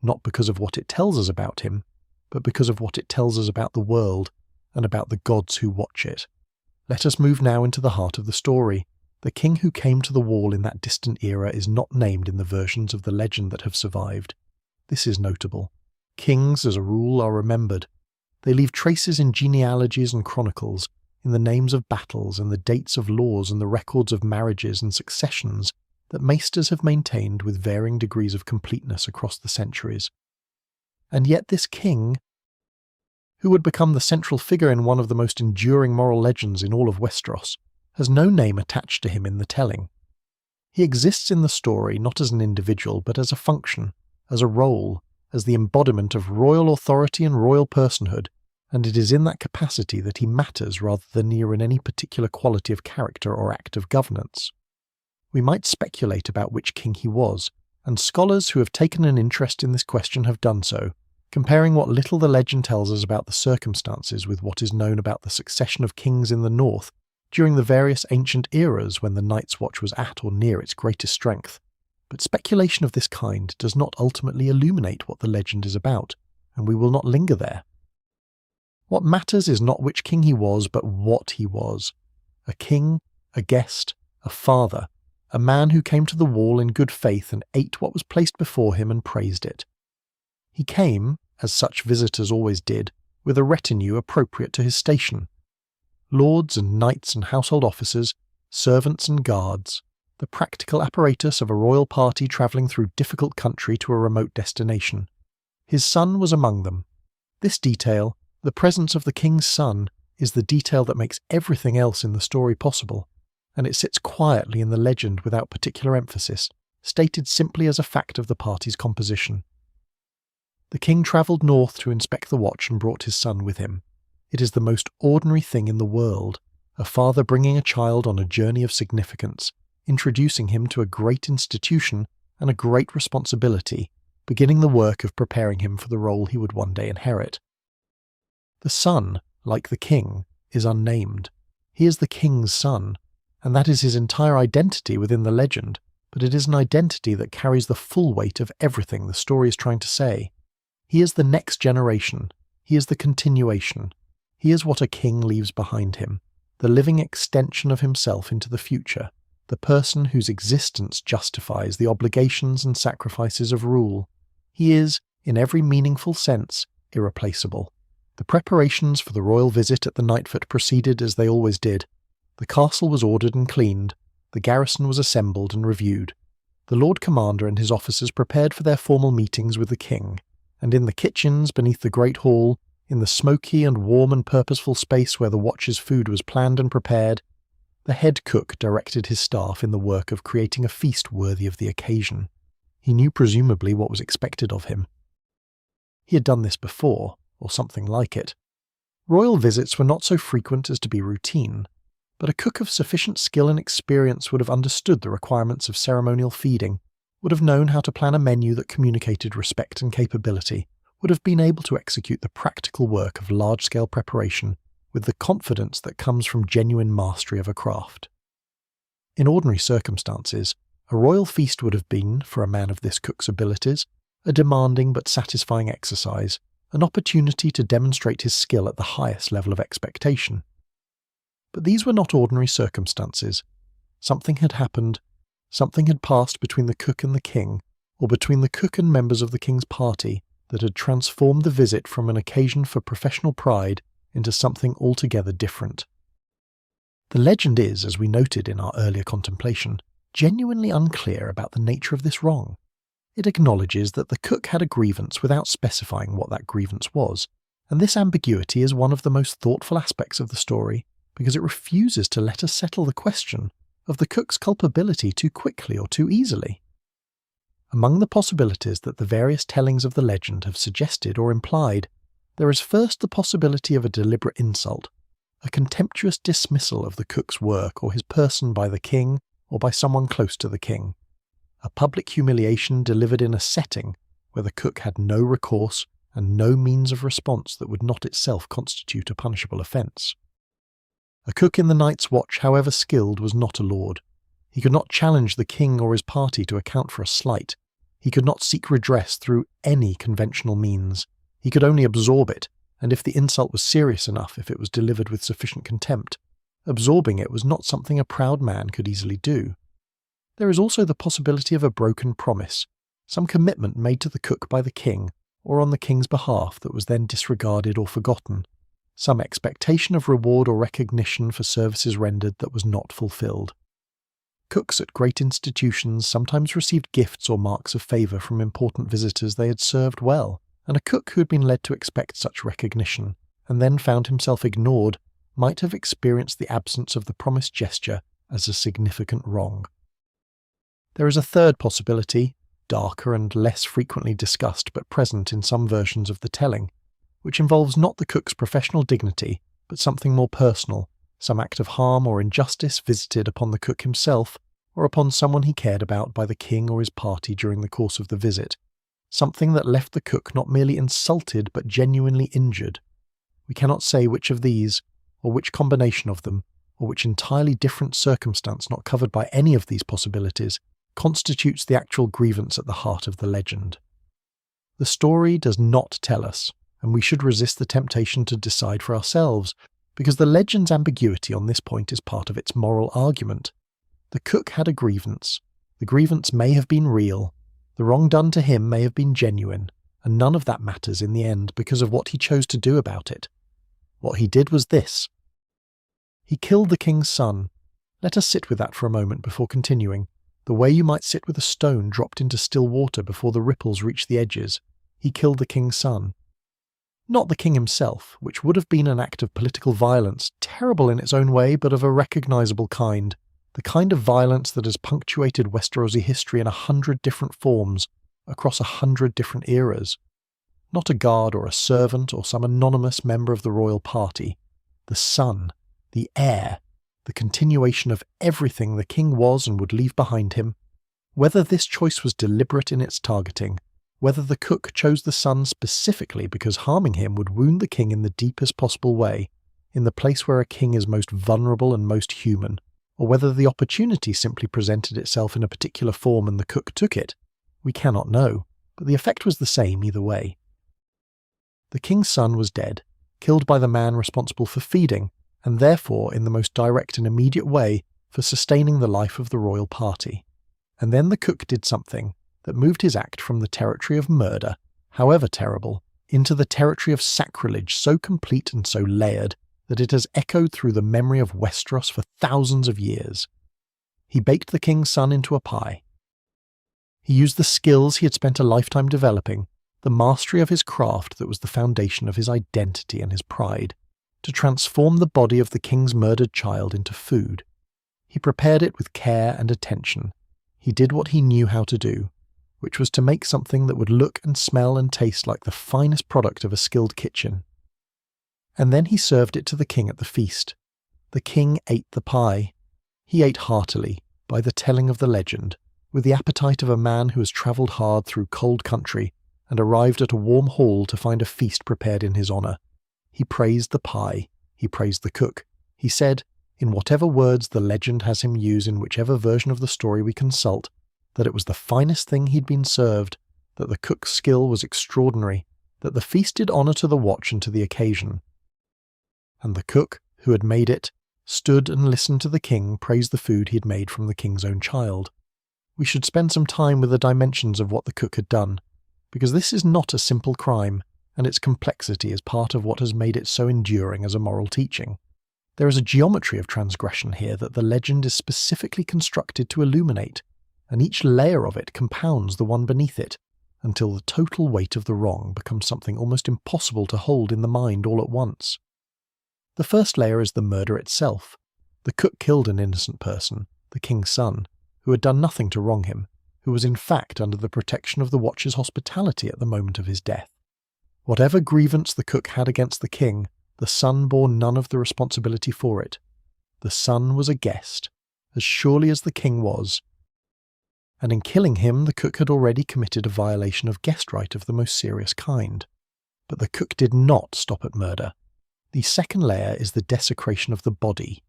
not because of what it tells us about him, but because of what it tells us about the world and about the gods who watch it. Let us move now into the heart of the story. The king who came to the wall in that distant era is not named in the versions of the legend that have survived. This is notable. Kings, as a rule, are remembered. They leave traces in genealogies and chronicles, in the names of battles and the dates of laws and the records of marriages and successions that maesters have maintained with varying degrees of completeness across the centuries. And yet this king, who would become the central figure in one of the most enduring moral legends in all of Westeros, has no name attached to him in the telling. He exists in the story not as an individual but as a function, as a role, as the embodiment of royal authority and royal personhood, and it is in that capacity that he matters rather than near in any particular quality of character or act of governance. We might speculate about which king he was, and scholars who have taken an interest in this question have done so, comparing what little the legend tells us about the circumstances with what is known about the succession of kings in the north during the various ancient eras when the Night's Watch was at or near its greatest strength. But speculation of this kind does not ultimately illuminate what the legend is about, and we will not linger there. What matters is not which king he was, but what he was. A king, a guest, a father, a man who came to the wall in good faith and ate what was placed before him and praised it. He came, as such visitors always did, with a retinue appropriate to his station. Lords and knights and household officers, servants and guards, the practical apparatus of a royal party travelling through difficult country to a remote destination. His son was among them. This detail, the presence of the king's son, is the detail that makes everything else in the story possible, and it sits quietly in the legend without particular emphasis, stated simply as a fact of the party's composition. The king travelled north to inspect the watch and brought his son with him. It is the most ordinary thing in the world, a father bringing a child on a journey of significance, introducing him to a great institution and a great responsibility, beginning the work of preparing him for the role he would one day inherit. The son, like the king, is unnamed. He is the king's son, and that is his entire identity within the legend, but it is an identity that carries the full weight of everything the story is trying to say. He is the next generation. He is the continuation. He is what a king leaves behind him, the living extension of himself into the future, the person whose existence justifies the obligations and sacrifices of rule. He is, in every meaningful sense, irreplaceable. The preparations for the royal visit at the Nightfort proceeded as they always did. The castle was ordered and cleaned, the garrison was assembled and reviewed. The Lord Commander and his officers prepared for their formal meetings with the king, and in the kitchens beneath the Great Hall, in the smoky and warm and purposeful space where the watch's food was planned and prepared, the head cook directed his staff in the work of creating a feast worthy of the occasion. He knew presumably what was expected of him. He had done this before, or something like it. Royal visits were not so frequent as to be routine, but a cook of sufficient skill and experience would have understood the requirements of ceremonial feeding, would have known how to plan a menu that communicated respect and capability, would have been able to execute the practical work of large-scale preparation with the confidence that comes from genuine mastery of a craft. In ordinary circumstances, a royal feast would have been, for a man of this cook's abilities, a demanding but satisfying exercise, an opportunity to demonstrate his skill at the highest level of expectation. But these were not ordinary circumstances. Something had happened, something had passed between the cook and the king, or between the cook and members of the king's party, that had transformed the visit from an occasion for professional pride into something altogether different. The legend is, as we noted in our earlier contemplation, genuinely unclear about the nature of this wrong. It acknowledges that the cook had a grievance without specifying what that grievance was, and this ambiguity is one of the most thoughtful aspects of the story because it refuses to let us settle the question of the cook's culpability too quickly or too easily. Among the possibilities that the various tellings of the legend have suggested or implied, there is first the possibility of a deliberate insult, a contemptuous dismissal of the cook's work or his person by the king or by someone close to the king, a public humiliation delivered in a setting where the cook had no recourse and no means of response that would not itself constitute a punishable offence. A cook in the Night's Watch, however skilled, was not a lord. He could not challenge the king or his party to account for a slight. He could not seek redress through any conventional means. He could only absorb it, and if the insult was serious enough, if it was delivered with sufficient contempt, absorbing it was not something a proud man could easily do. There is also the possibility of a broken promise, some commitment made to the cook by the king or on the king's behalf that was then disregarded or forgotten, some expectation of reward or recognition for services rendered that was not fulfilled. Cooks at great institutions sometimes received gifts or marks of favour from important visitors they had served well, and a cook who had been led to expect such recognition, and then found himself ignored, might have experienced the absence of the promised gesture as a significant wrong. There is a third possibility, darker and less frequently discussed but present in some versions of the telling, which involves not the cook's professional dignity, but something more personal, some act of harm or injustice visited upon the cook himself or upon someone he cared about by the king or his party during the course of the visit, something that left the cook not merely insulted but genuinely injured. We cannot say which of these, or which combination of them, or which entirely different circumstance not covered by any of these possibilities, constitutes the actual grievance at the heart of the legend. The story does not tell us, and we should resist the temptation to decide for ourselves, because the legend's ambiguity on this point is part of its moral argument. The cook had a grievance. The grievance may have been real. The wrong done to him may have been genuine, and none of that matters in the end because of what he chose to do about it. What he did was this. He killed the king's son. Let us sit with that for a moment before continuing, the way you might sit with a stone dropped into still water before the ripples reach the edges. He killed the king's son. Not the king himself, which would have been an act of political violence, terrible in its own way but of a recognisable kind, the kind of violence that has punctuated Westerosi history in 100 different forms, across 100 different eras. Not a guard or a servant or some anonymous member of the royal party. The son, the heir, the continuation of everything the king was and would leave behind him. Whether this choice was deliberate in its targeting, whether the cook chose the son specifically because harming him would wound the king in the deepest possible way, in the place where a king is most vulnerable and most human, or whether the opportunity simply presented itself in a particular form and the cook took it, we cannot know, but the effect was the same either way. The king's son was dead, killed by the man responsible for feeding, and therefore in the most direct and immediate way for sustaining the life of the royal party. And then the cook did something that moved his act from the territory of murder, however terrible, into the territory of sacrilege so complete and so layered that it has echoed through the memory of Westeros for thousands of years. He baked the king's son into a pie. He used the skills he had spent a lifetime developing, the mastery of his craft that was the foundation of his identity and his pride, to transform the body of the king's murdered child into food. He prepared it with care and attention. He did what he knew how to do, which was to make something that would look and smell and taste like the finest product of a skilled kitchen. And then he served it to the king at the feast. The king ate the pie. He ate heartily, by the telling of the legend, with the appetite of a man who has travelled hard through cold country and arrived at a warm hall to find a feast prepared in his honour. He praised the pie. He praised the cook. He said, in whatever words the legend has him use in whichever version of the story we consult, that it was the finest thing he'd been served, that the cook's skill was extraordinary, that the feast did honour to the watch and to the occasion. And the cook, who had made it, stood and listened to the king praise the food he had made from the king's own child. We should spend some time with the dimensions of what the cook had done, because this is not a simple crime, and its complexity is part of what has made it so enduring as a moral teaching. There is a geometry of transgression here that the legend is specifically constructed to illuminate, and each layer of it compounds the one beneath it, until the total weight of the wrong becomes something almost impossible to hold in the mind all at once. The first layer is the murder itself. The cook killed an innocent person, the king's son, who had done nothing to wrong him, who was in fact under the protection of the Watcher's hospitality at the moment of his death. Whatever grievance the cook had against the king, the son bore none of the responsibility for it. The son was a guest, as surely as the king was, and in killing him the cook had already committed a violation of guest right of the most serious kind. But the cook did not stop at murder. The second layer is the desecration of the body.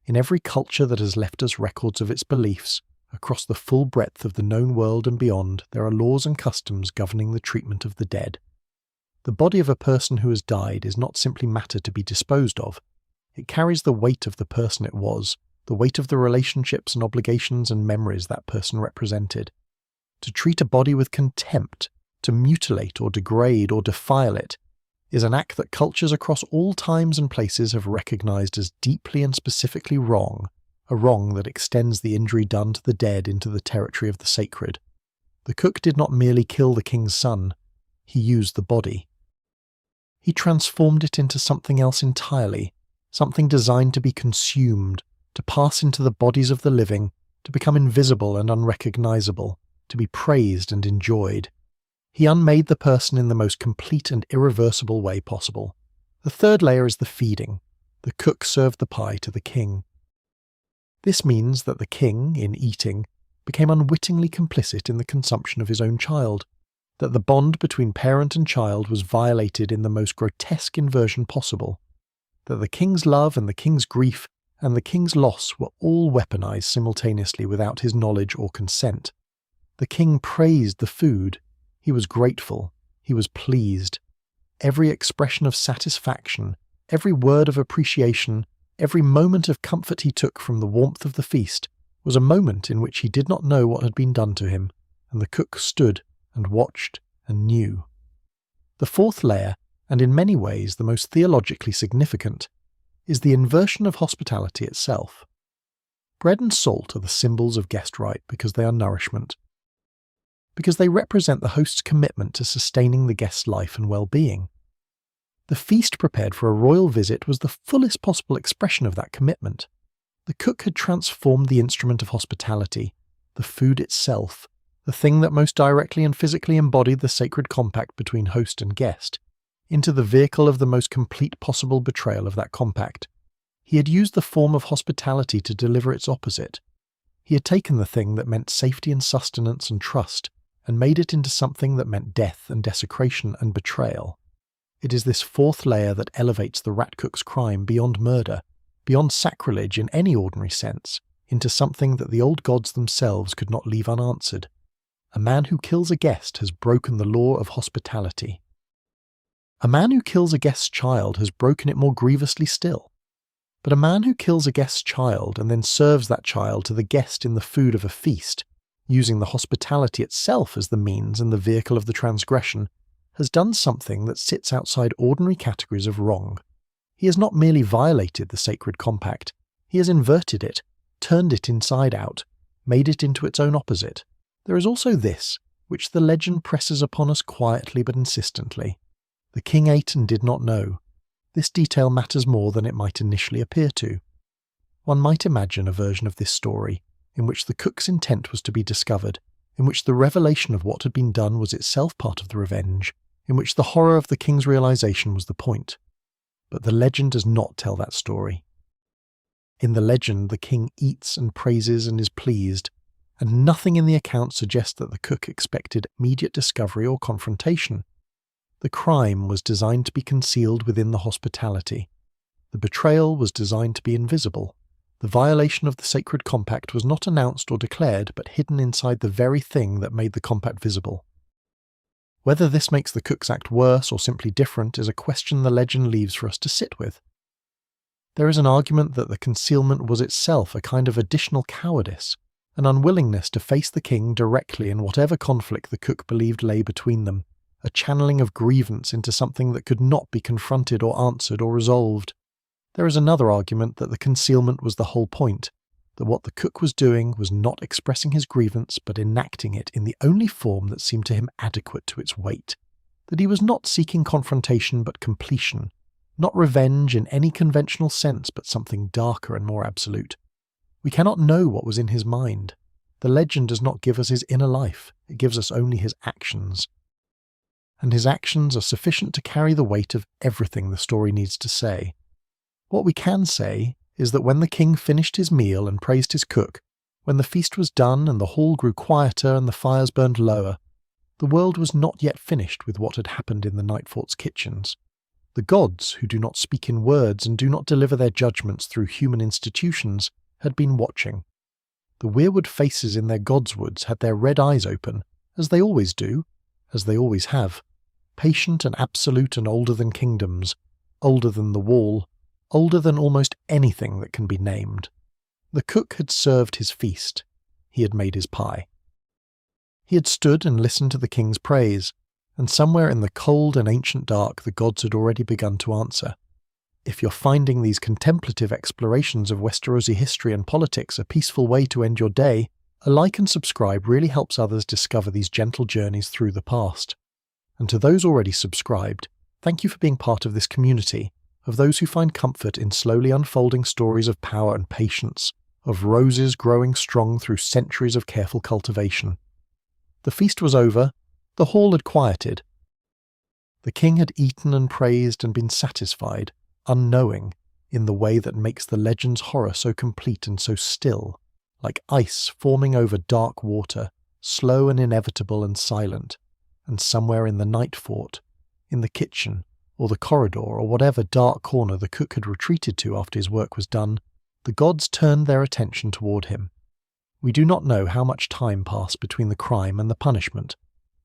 In every culture that has left us records of its beliefs, across the full breadth of the known world and beyond, there are laws and customs governing the treatment of the dead. The body of a person who has died is not simply matter to be disposed of. It carries the weight of the person it was, the weight of the relationships and obligations and memories that person represented. To treat a body with contempt, to mutilate or degrade or defile it, is an act that cultures across all times and places have recognized as deeply and specifically wrong, a wrong that extends the injury done to the dead into the territory of the sacred. The cook did not merely kill the king's son, he used the body. He transformed it into something else entirely, something designed to be consumed, to pass into the bodies of the living, to become invisible and unrecognizable, to be praised and enjoyed. He unmade the person in the most complete and irreversible way possible. The third layer is the feeding. The cook served the pie to the king. This means that the king, in eating, became unwittingly complicit in the consumption of his own child, that the bond between parent and child was violated in the most grotesque inversion possible, that the king's love and the king's grief and the king's loss were all weaponized simultaneously without his knowledge or consent. The king praised the food. He was grateful. He was pleased. Every expression of satisfaction, every word of appreciation, every moment of comfort he took from the warmth of the feast was a moment in which he did not know what had been done to him, and the cook stood and watched and knew. The fourth layer, and in many ways the most theologically significant, is the inversion of hospitality itself. Bread and salt are the symbols of guest right because they are nourishment, because they represent the host's commitment to sustaining the guest's life and well-being. The feast prepared for a royal visit was the fullest possible expression of that commitment. The cook had transformed the instrument of hospitality, the food itself, the thing that most directly and physically embodied the sacred compact between host and guest, into the vehicle of the most complete possible betrayal of that compact. He had used the form of hospitality to deliver its opposite. He had taken the thing that meant safety and sustenance and trust, and made it into something that meant death and desecration and betrayal. It is this fourth layer that elevates the rat cook's crime beyond murder, beyond sacrilege in any ordinary sense, into something that the old gods themselves could not leave unanswered. A man who kills a guest has broken the law of hospitality. A man who kills a guest's child has broken it more grievously still. But a man who kills a guest's child and then serves that child to the guest in the food of a feast, using the hospitality itself as the means and the vehicle of the transgression, has done something that sits outside ordinary categories of wrong. He has not merely violated the sacred compact, he has inverted it, turned it inside out, made it into its own opposite. There is also this, which the legend presses upon us quietly but insistently. The king ate and did not know. This detail matters more than it might initially appear to. One might imagine a version of this story, in which the cook's intent was to be discovered, in which the revelation of what had been done was itself part of the revenge, in which the horror of the king's realization was the point. But the legend does not tell that story. In the legend, the king eats and praises and is pleased, and nothing in the account suggests that the cook expected immediate discovery or confrontation. The crime was designed to be concealed within the hospitality. The betrayal was designed to be invisible. The violation of the sacred compact was not announced or declared, but hidden inside the very thing that made the compact visible. Whether this makes the cook's act worse or simply different is a question the legend leaves for us to sit with. There is an argument that the concealment was itself a kind of additional cowardice, an unwillingness to face the king directly in whatever conflict the cook believed lay between them, a channeling of grievance into something that could not be confronted or answered or resolved. There is another argument that the concealment was the whole point, that what the cook was doing was not expressing his grievance but enacting it in the only form that seemed to him adequate to its weight, that he was not seeking confrontation but completion, not revenge in any conventional sense but something darker and more absolute. We cannot know what was in his mind. The legend does not give us his inner life, it gives us only his actions. And his actions are sufficient to carry the weight of everything the story needs to say. What we can say is that when the king finished his meal and praised his cook, when the feast was done and the hall grew quieter and the fires burned lower, the world was not yet finished with what had happened in the Nightfort's kitchens. The gods, who do not speak in words and do not deliver their judgments through human institutions, had been watching. The Weirwood faces in their godswoods had their red eyes open, as they always do, as they always have, patient and absolute and older than kingdoms, older than the wall, older than almost anything that can be named. The cook had served his feast. He had made his pie. He had stood and listened to the king's praise, and somewhere in the cold and ancient dark the gods had already begun to answer. If you're finding these contemplative explorations of Westerosi history and politics a peaceful way to end your day, a like and subscribe really helps others discover these gentle journeys through the past. And to those already subscribed, thank you for being part of this community, of those who find comfort in slowly unfolding stories of power and patience, of roses growing strong through centuries of careful cultivation. The feast was over, the hall had quieted. The king had eaten and praised and been satisfied, unknowing, in the way that makes the legend's horror so complete and so still, like ice forming over dark water, slow and inevitable and silent, and somewhere in the Nightfort, in the kitchen, or the corridor, or whatever dark corner the cook had retreated to after his work was done, the gods turned their attention toward him. We do not know how much time passed between the crime and the punishment.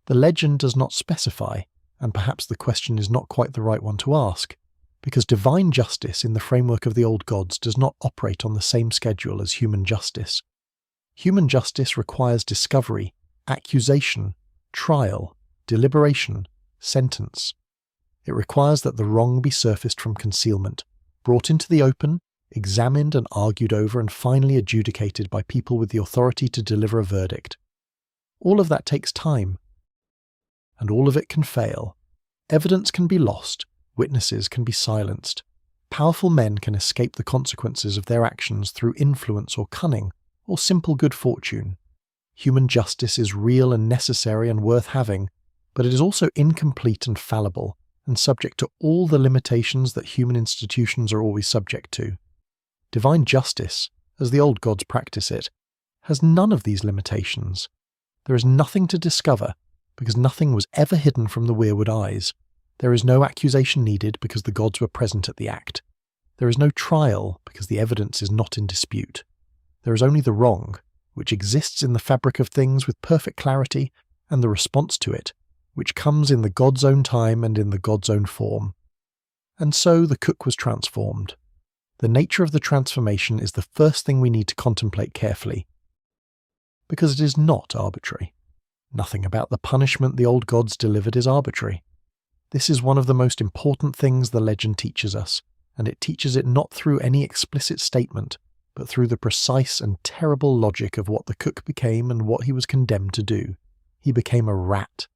The legend does not specify, and perhaps the question is not quite the right one to ask, because divine justice in the framework of the old gods does not operate on the same schedule as human justice. Human justice requires discovery, accusation, trial, deliberation, sentence. It requires that the wrong be surfaced from concealment, brought into the open, examined and argued over and finally adjudicated by people with the authority to deliver a verdict. All of that takes time. And all of it can fail. Evidence can be lost, witnesses can be silenced. Powerful men can escape the consequences of their actions through influence or cunning, or simple good fortune. Human justice is real and necessary and worth having, but it is also incomplete and fallible, and subject to all the limitations that human institutions are always subject to. Divine justice, as the old gods practice it, has none of these limitations. There is nothing to discover, because nothing was ever hidden from the Weirwood eyes. There is no accusation needed because the gods were present at the act. There is no trial because the evidence is not in dispute. There is only the wrong, which exists in the fabric of things with perfect clarity, and the response to it, which comes in the god's own time and in the god's own form. And so the cook was transformed. The nature of the transformation is the first thing we need to contemplate carefully, because it is not arbitrary. Nothing about the punishment the old gods delivered is arbitrary. This is one of the most important things the legend teaches us, and it teaches it not through any explicit statement, but through the precise and terrible logic of what the cook became and what he was condemned to do. He became a rat.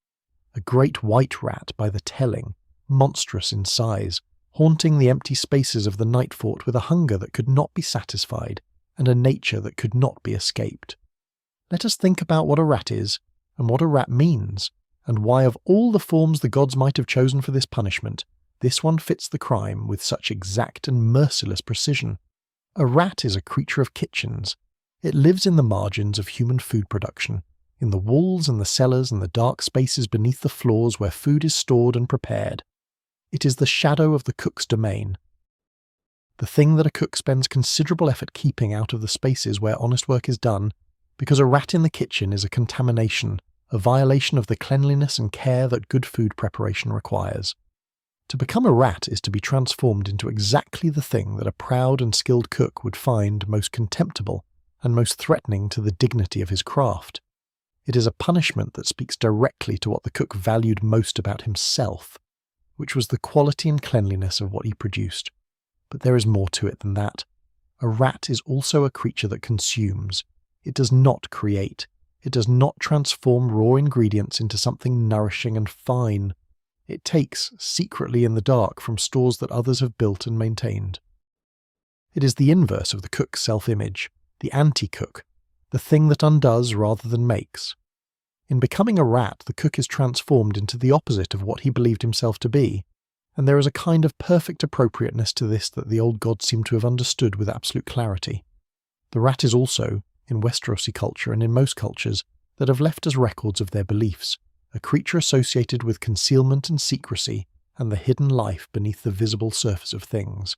A great white rat by the telling, monstrous in size, haunting the empty spaces of the Nightfort with a hunger that could not be satisfied, and a nature that could not be escaped. Let us think about what a rat is, and what a rat means, and why of all the forms the gods might have chosen for this punishment, this one fits the crime with such exact and merciless precision. A rat is a creature of kitchens. It lives in the margins of human food production, in the walls and the cellars and the dark spaces beneath the floors where food is stored and prepared. It is the shadow of the cook's domain. The thing that a cook spends considerable effort keeping out of the spaces where honest work is done, because a rat in the kitchen is a contamination, a violation of the cleanliness and care that good food preparation requires. To become a rat is to be transformed into exactly the thing that a proud and skilled cook would find most contemptible and most threatening to the dignity of his craft. It is a punishment that speaks directly to what the cook valued most about himself, which was the quality and cleanliness of what he produced. But there is more to it than that. A rat is also a creature that consumes. It does not create. It does not transform raw ingredients into something nourishing and fine. It takes, secretly in the dark, from stores that others have built and maintained. It is the inverse of the cook's self-image, the anti-cook, the thing that undoes rather than makes. In becoming a rat, the cook is transformed into the opposite of what he believed himself to be, and there is a kind of perfect appropriateness to this that the old gods seem to have understood with absolute clarity. The rat is also, in Westerosi culture and in most cultures that have left us records of their beliefs, a creature associated with concealment and secrecy and the hidden life beneath the visible surface of things.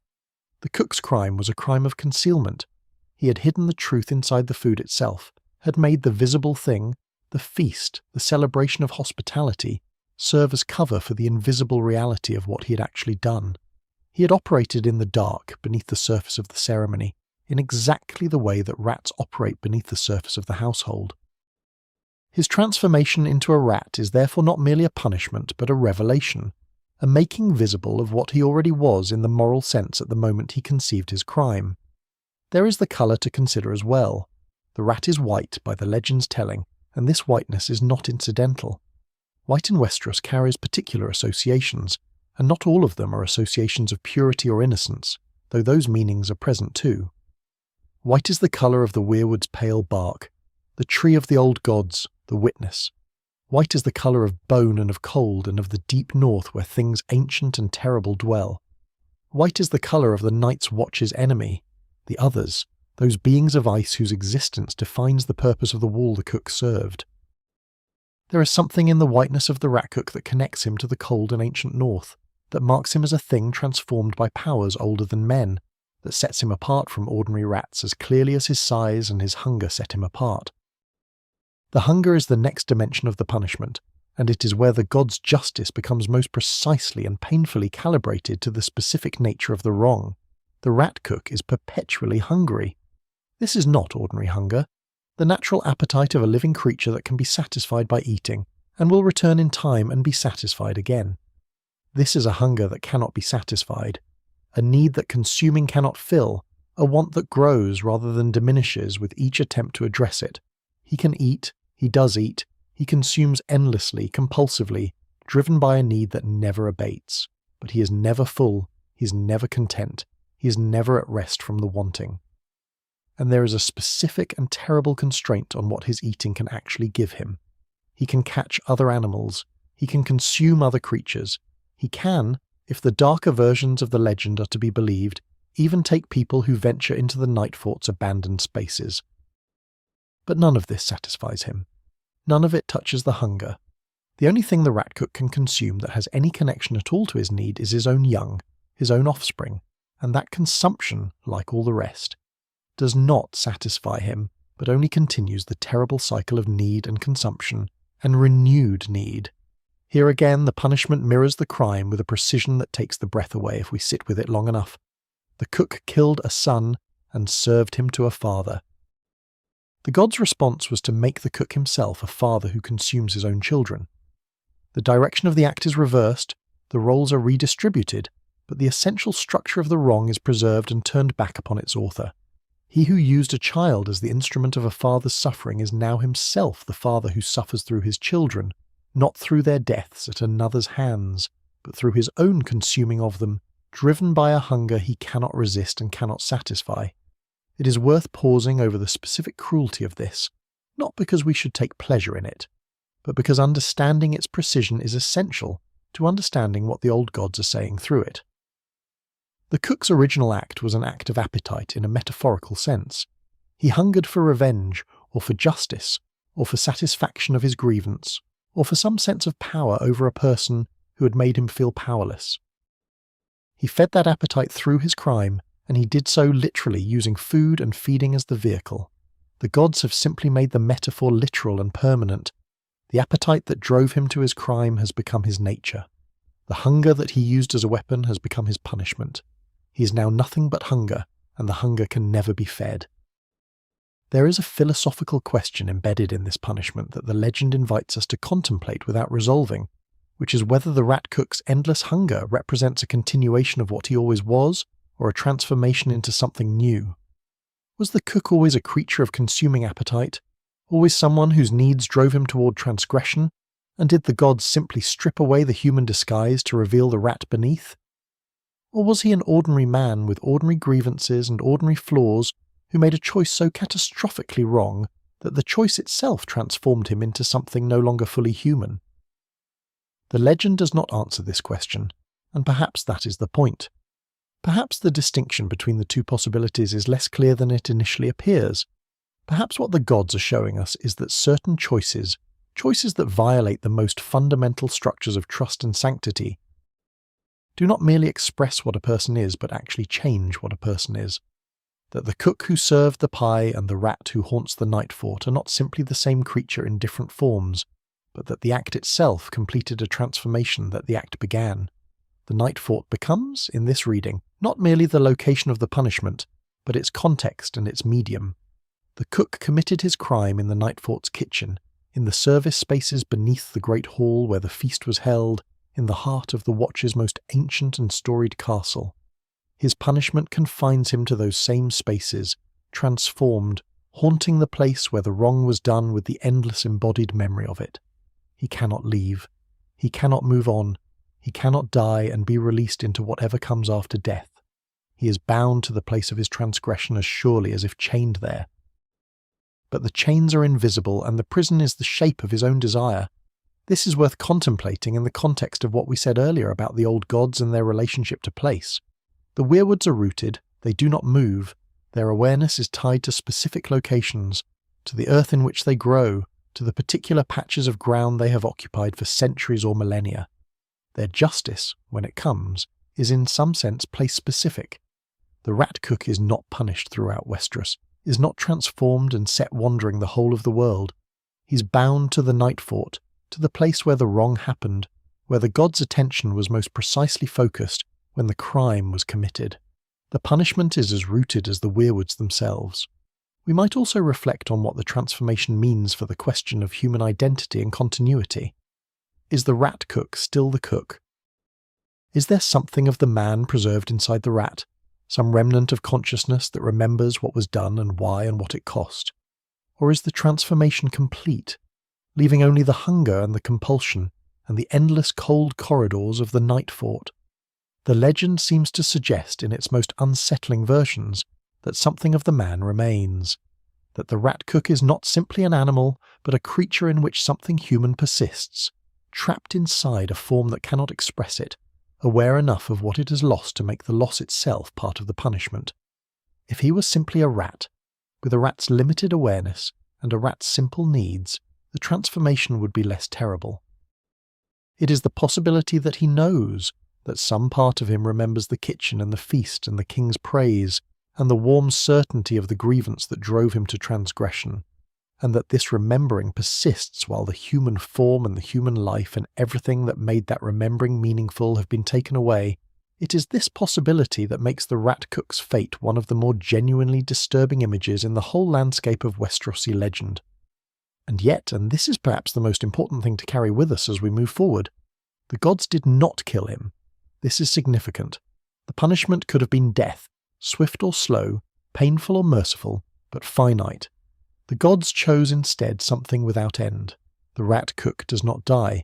The cook's crime was a crime of concealment. He had hidden the truth inside the food itself, had made the visible thing, the feast, the celebration of hospitality, serve as cover for the invisible reality of what he had actually done. He had operated in the dark beneath the surface of the ceremony, in exactly the way that rats operate beneath the surface of the household. His transformation into a rat is therefore not merely a punishment but a revelation, a making visible of what he already was in the moral sense at the moment he conceived his crime. There is the colour to consider as well. The rat is white by the legend's telling, and this whiteness is not incidental. White in Westeros carries particular associations, and not all of them are associations of purity or innocence, though those meanings are present too. White is the colour of the Weirwoods' pale bark, the tree of the old gods, the witness. White is the colour of bone and of cold and of the deep north where things ancient and terrible dwell. White is the colour of the Night's Watch's enemy, the others, those beings of ice whose existence defines the purpose of the wall the cook served. There is something in the whiteness of the rat cook that connects him to the cold and ancient north, that marks him as a thing transformed by powers older than men, that sets him apart from ordinary rats as clearly as his size and his hunger set him apart. The hunger is the next dimension of the punishment, and it is where the god's justice becomes most precisely and painfully calibrated to the specific nature of the wrong. The rat cook is perpetually hungry. This is not ordinary hunger, the natural appetite of a living creature that can be satisfied by eating, and will return in time and be satisfied again. This is a hunger that cannot be satisfied, a need that consuming cannot fill, a want that grows rather than diminishes with each attempt to address it. He can eat, he does eat, he consumes endlessly, compulsively, driven by a need that never abates, but he is never full, he is never content, he is never at rest from the wanting. And there is a specific and terrible constraint on what his eating can actually give him. He can catch other animals, he can consume other creatures, he can, if the darker versions of the legend are to be believed, even take people who venture into the Nightfort's abandoned spaces. But none of this satisfies him. None of it touches the hunger. The only thing the rat cook can consume that has any connection at all to his need is his own young, his own offspring, and that consumption, like all the rest, does not satisfy him, but only continues the terrible cycle of need and consumption, and renewed need. Here again the punishment mirrors the crime with a precision that takes the breath away if we sit with it long enough. The cook killed a son and served him to a father. The god's response was to make the cook himself a father who consumes his own children. The direction of the act is reversed, the roles are redistributed, but the essential structure of the wrong is preserved and turned back upon its author. He who used a child as the instrument of a father's suffering is now himself the father who suffers through his children, not through their deaths at another's hands, but through his own consuming of them, driven by a hunger he cannot resist and cannot satisfy. It is worth pausing over the specific cruelty of this, not because we should take pleasure in it, but because understanding its precision is essential to understanding what the old gods are saying through it. The cook's original act was an act of appetite in a metaphorical sense. He hungered for revenge, or for justice, or for satisfaction of his grievance, or for some sense of power over a person who had made him feel powerless. He fed that appetite through his crime, and he did so literally using food and feeding as the vehicle. The gods have simply made the metaphor literal and permanent. The appetite that drove him to his crime has become his nature. The hunger that he used as a weapon has become his punishment. He is now nothing but hunger, and the hunger can never be fed. There is a philosophical question embedded in this punishment that the legend invites us to contemplate without resolving, which is whether the rat cook's endless hunger represents a continuation of what he always was, or a transformation into something new. Was the cook always a creature of consuming appetite, always someone whose needs drove him toward transgression, and did the gods simply strip away the human disguise to reveal the rat beneath? Or was he an ordinary man with ordinary grievances and ordinary flaws who made a choice so catastrophically wrong that the choice itself transformed him into something no longer fully human? The legend does not answer this question, and perhaps that is the point. Perhaps the distinction between the two possibilities is less clear than it initially appears. Perhaps what the gods are showing us is that certain choices that violate the most fundamental structures of trust and sanctity, do not merely express what a person is, but actually change what a person is. That the cook who served the pie and the rat who haunts the Nightfort are not simply the same creature in different forms, but that the act itself completed a transformation that the act began. The Nightfort becomes, in this reading, not merely the location of the punishment, but its context and its medium. The cook committed his crime in the Nightfort's kitchen, in the service spaces beneath the great hall where the feast was held, in the heart of the Watcher's most ancient and storied castle. His punishment confines him to those same spaces, transformed, haunting the place where the wrong was done with the endless embodied memory of it. He cannot leave. He cannot move on. He cannot die and be released into whatever comes after death. He is bound to the place of his transgression as surely as if chained there. But the chains are invisible, and the prison is the shape of his own desire. This is worth contemplating in the context of what we said earlier about the old gods and their relationship to place. The Weirwoods are rooted, they do not move, their awareness is tied to specific locations, to the earth in which they grow, to the particular patches of ground they have occupied for centuries or millennia. Their justice, when it comes, is in some sense place-specific. The rat cook is not punished throughout Westeros, is not transformed and set wandering the whole of the world. He's bound to the Nightfort, to the place where the wrong happened, where the god's attention was most precisely focused, when the crime was committed. The punishment is as rooted as the Weirwoods themselves. We might also reflect on what the transformation means for the question of human identity and continuity. Is the rat cook still the cook? Is there something of the man preserved inside the rat, some remnant of consciousness that remembers what was done and why and what it cost? Or is the transformation complete, leaving only the hunger and the compulsion and the endless cold corridors of the Nightfort? The legend seems to suggest in its most unsettling versions that something of the man remains, that the rat cook is not simply an animal, but a creature in which something human persists, trapped inside a form that cannot express it, aware enough of what it has lost to make the loss itself part of the punishment. If he was simply a rat, with a rat's limited awareness and a rat's simple needs, the transformation would be less terrible. It is the possibility that he knows, that some part of him remembers the kitchen and the feast and the king's praise, and the warm certainty of the grievance that drove him to transgression, and that this remembering persists while the human form and the human life and everything that made that remembering meaningful have been taken away. It is this possibility that makes the rat cook's fate one of the more genuinely disturbing images in the whole landscape of Westerosi legend. And yet, and this is perhaps the most important thing to carry with us as we move forward, the gods did not kill him. This is significant. The punishment could have been death, swift or slow, painful or merciful, but finite. The gods chose instead something without end. The rat cook does not die.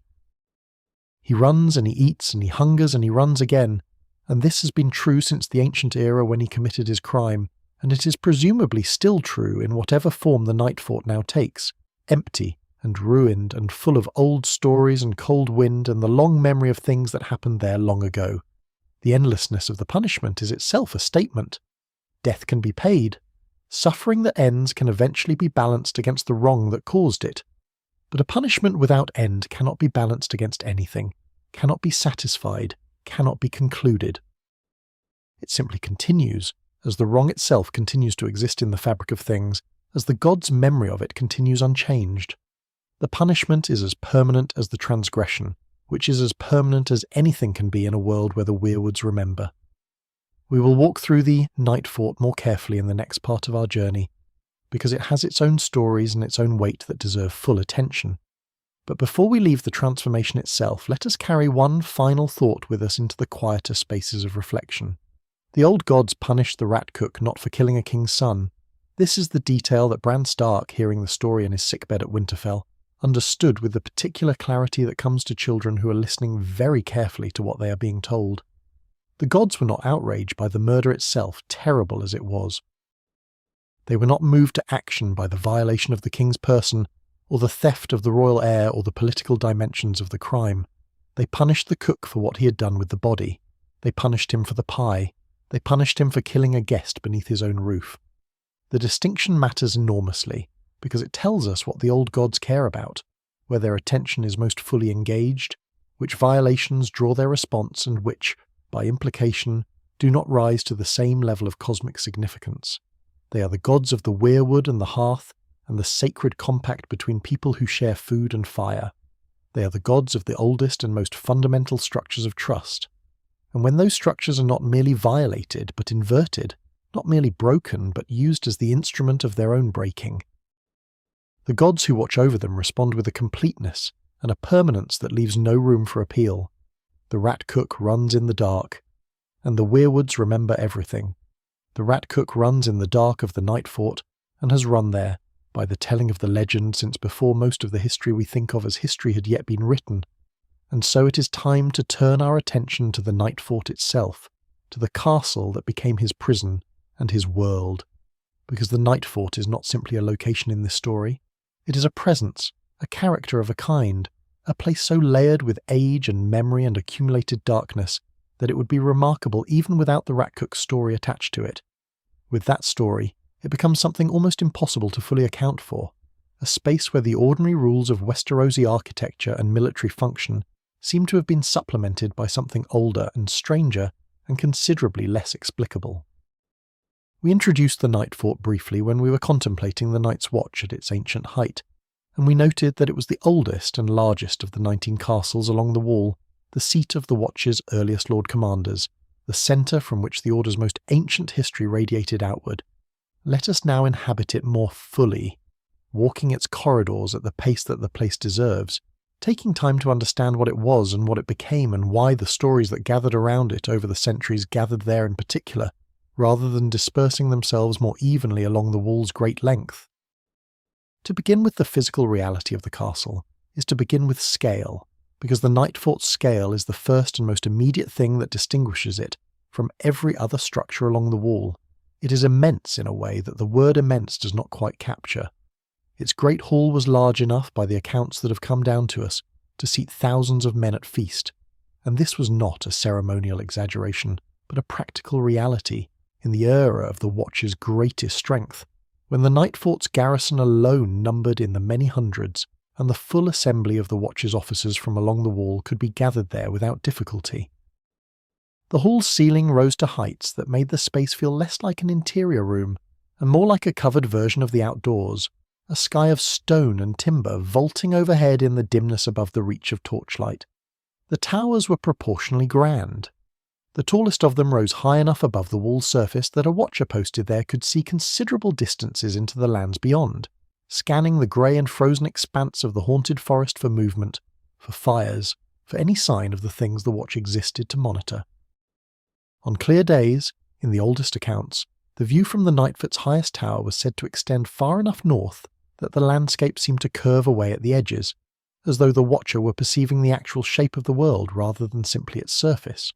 He runs and he eats and he hungers and he runs again, and this has been true since the ancient era when he committed his crime, and it is presumably still true in whatever form the Nightfort now takes, empty and ruined and full of old stories and cold wind and the long memory of things that happened there long ago. The endlessness of the punishment is itself a statement. Death can be paid. Suffering that ends can eventually be balanced against the wrong that caused it. But a punishment without end cannot be balanced against anything, cannot be satisfied, cannot be concluded. It simply continues, as the wrong itself continues to exist in the fabric of things, as the god's memory of it continues unchanged. The punishment is as permanent as the transgression, which is as permanent as anything can be in a world where the Weirwoods remember. We will walk through the Nightfort more carefully in the next part of our journey, because it has its own stories and its own weight that deserve full attention. But before we leave the transformation itself, let us carry one final thought with us into the quieter spaces of reflection. The old gods punished the rat cook not for killing a king's son. This is the detail that Bran Stark, hearing the story in his sickbed at Winterfell, understood with the particular clarity that comes to children who are listening very carefully to what they are being told. The gods were not outraged by the murder itself, terrible as it was. They were not moved to action by the violation of the king's person, or the theft of the royal heir, or the political dimensions of the crime. They punished the cook for what he had done with the body. They punished him for the pie. They punished him for killing a guest beneath his own roof. The distinction matters enormously, because it tells us what the old gods care about, where their attention is most fully engaged, which violations draw their response, and which, by implication, do not rise to the same level of cosmic significance. They are the gods of the weirwood and the hearth, and the sacred compact between people who share food and fire. They are the gods of the oldest and most fundamental structures of trust. And when those structures are not merely violated, but inverted, not merely broken, but used as the instrument of their own breaking, the gods who watch over them respond with a completeness and a permanence that leaves no room for appeal. The rat cook runs in the dark, and the weirwoods remember everything. The rat cook runs in the dark of the Nightfort, and has run there, by the telling of the legend since before most of the history we think of as history had yet been written. And so it is time to turn our attention to the Nightfort itself, to the castle that became his prison and his world. Because the Nightfort is not simply a location in this story. It is a presence, a character of a kind, a place so layered with age and memory and accumulated darkness that it would be remarkable even without the rat cook's story attached to it. With that story, it becomes something almost impossible to fully account for, a space where the ordinary rules of Westerosi architecture and military function seem to have been supplemented by something older and stranger and considerably less explicable. We introduced the Nightfort briefly when we were contemplating the Night's Watch at its ancient height, and we noted that it was the oldest and largest of the 19 castles along the wall, the seat of the Watch's earliest Lord Commanders, the centre from which the Order's most ancient history radiated outward. Let us now inhabit it more fully, walking its corridors at the pace that the place deserves, taking time to understand what it was and what it became and why the stories that gathered around it over the centuries gathered there in particular, rather than dispersing themselves more evenly along the wall's great length. To begin with the physical reality of the castle is to begin with scale, because the Nightfort's scale is the first and most immediate thing that distinguishes it from every other structure along the wall. It is immense in a way that the word immense does not quite capture. Its great hall was large enough, by the accounts that have come down to us, to seat thousands of men at feast, and this was not a ceremonial exaggeration, but a practical reality in the era of the Watch's greatest strength, when the Nightfort's garrison alone numbered in the many hundreds, and the full assembly of the Watch's officers from along the wall could be gathered there without difficulty. The hall's ceiling rose to heights that made the space feel less like an interior room, and more like a covered version of the outdoors, a sky of stone and timber vaulting overhead in the dimness above the reach of torchlight. The towers were proportionally grand. The tallest of them rose high enough above the wall's surface that a watcher posted there could see considerable distances into the lands beyond, scanning the grey and frozen expanse of the haunted forest for movement, for fires, for any sign of the things the watch existed to monitor. On clear days, in the oldest accounts, the view from the Nightfort's highest tower was said to extend far enough north that the landscape seemed to curve away at the edges, as though the watcher were perceiving the actual shape of the world rather than simply its surface.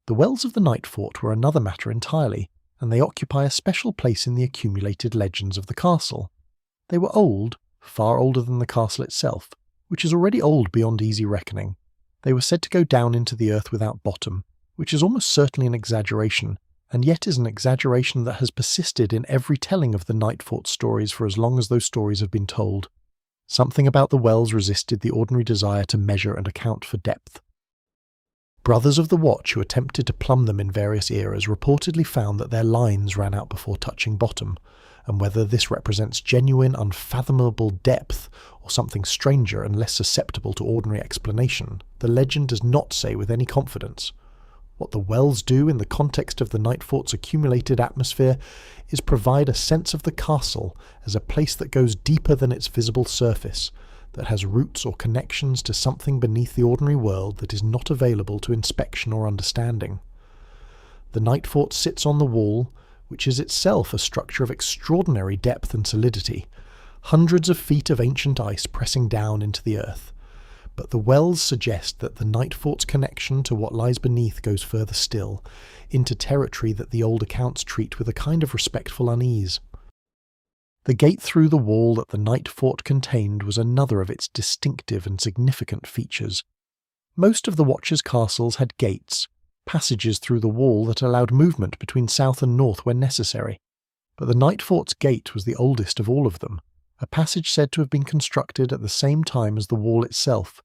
The wells of the Nightfort were another matter entirely, and they occupy a special place in the accumulated legends of the castle. They were old, far older than the castle itself, which is already old beyond easy reckoning. They were said to go down into the earth without bottom, which is almost certainly an exaggeration, and yet is an exaggeration that has persisted in every telling of the Nightfort stories for as long as those stories have been told. Something about the wells resisted the ordinary desire to measure and account for depth. Brothers of the Watch who attempted to plumb them in various eras reportedly found that their lines ran out before touching bottom, and whether this represents genuine, unfathomable depth or something stranger and less susceptible to ordinary explanation, the legend does not say with any confidence. What the wells do in the context of the Nightfort's accumulated atmosphere is provide a sense of the castle as a place that goes deeper than its visible surface, that has roots or connections to something beneath the ordinary world that is not available to inspection or understanding. The Nightfort sits on the wall, which is itself a structure of extraordinary depth and solidity, hundreds of feet of ancient ice pressing down into the earth. But the wells suggest that the Nightfort's connection to what lies beneath goes further still, into territory that the old accounts treat with a kind of respectful unease. The gate through the wall that the Nightfort contained was another of its distinctive and significant features. Most of the Watchers' castles had gates, passages through the wall that allowed movement between south and north when necessary, but the Nightfort's gate was the oldest of all of them, a passage said to have been constructed at the same time as the wall itself,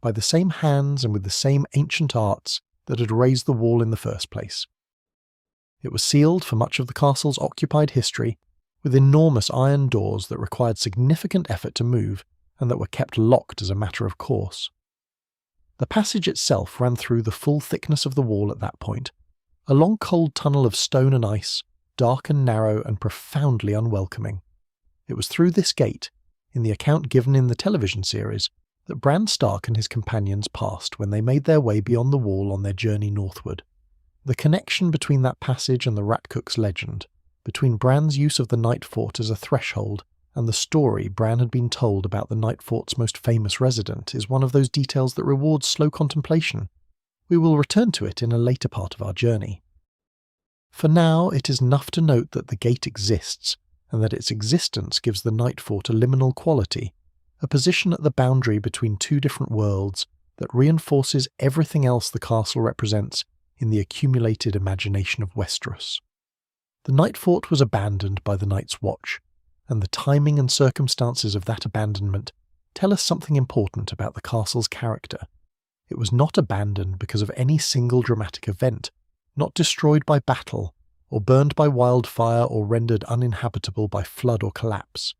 by the same hands and with the same ancient arts that had raised the wall in the first place. It was sealed for much of the castle's occupied history, with enormous iron doors that required significant effort to move and that were kept locked as a matter of course. The passage itself ran through the full thickness of the wall at that point, a long cold tunnel of stone and ice, dark and narrow and profoundly unwelcoming. It was through this gate, in the account given in the television series, that Bran Stark and his companions passed when they made their way beyond the wall on their journey northward. The connection between that passage and the Rat Cook's legend, between Bran's use of the Nightfort as a threshold and the story Bran had been told about the Nightfort's most famous resident, is one of those details that rewards slow contemplation. We will return to it in a later part of our journey. For now, it is enough to note that the gate exists, and that its existence gives the Nightfort a liminal quality, a position at the boundary between two different worlds that reinforces everything else the castle represents in the accumulated imagination of Westeros. The Nightfort was abandoned by the Night's Watch, and the timing and circumstances of that abandonment tell us something important about the castle's character. It was not abandoned because of any single dramatic event, not destroyed by battle, or burned by wildfire or rendered uninhabitable by flood or collapse.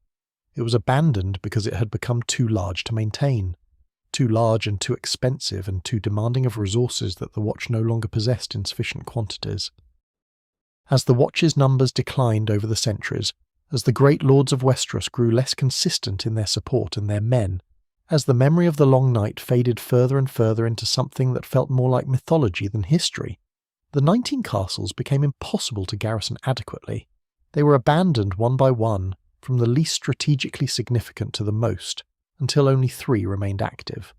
It was abandoned because it had become too large to maintain, too large and too expensive and too demanding of resources that the Watch no longer possessed in sufficient quantities. As the Watch's numbers declined over the centuries, as the great lords of Westeros grew less consistent in their support and their men, as the memory of the Long Night faded further and further into something that felt more like mythology than history, the 19 castles became impossible to garrison adequately. They were abandoned one by one, from the least strategically significant to the most, until only 3 remained active.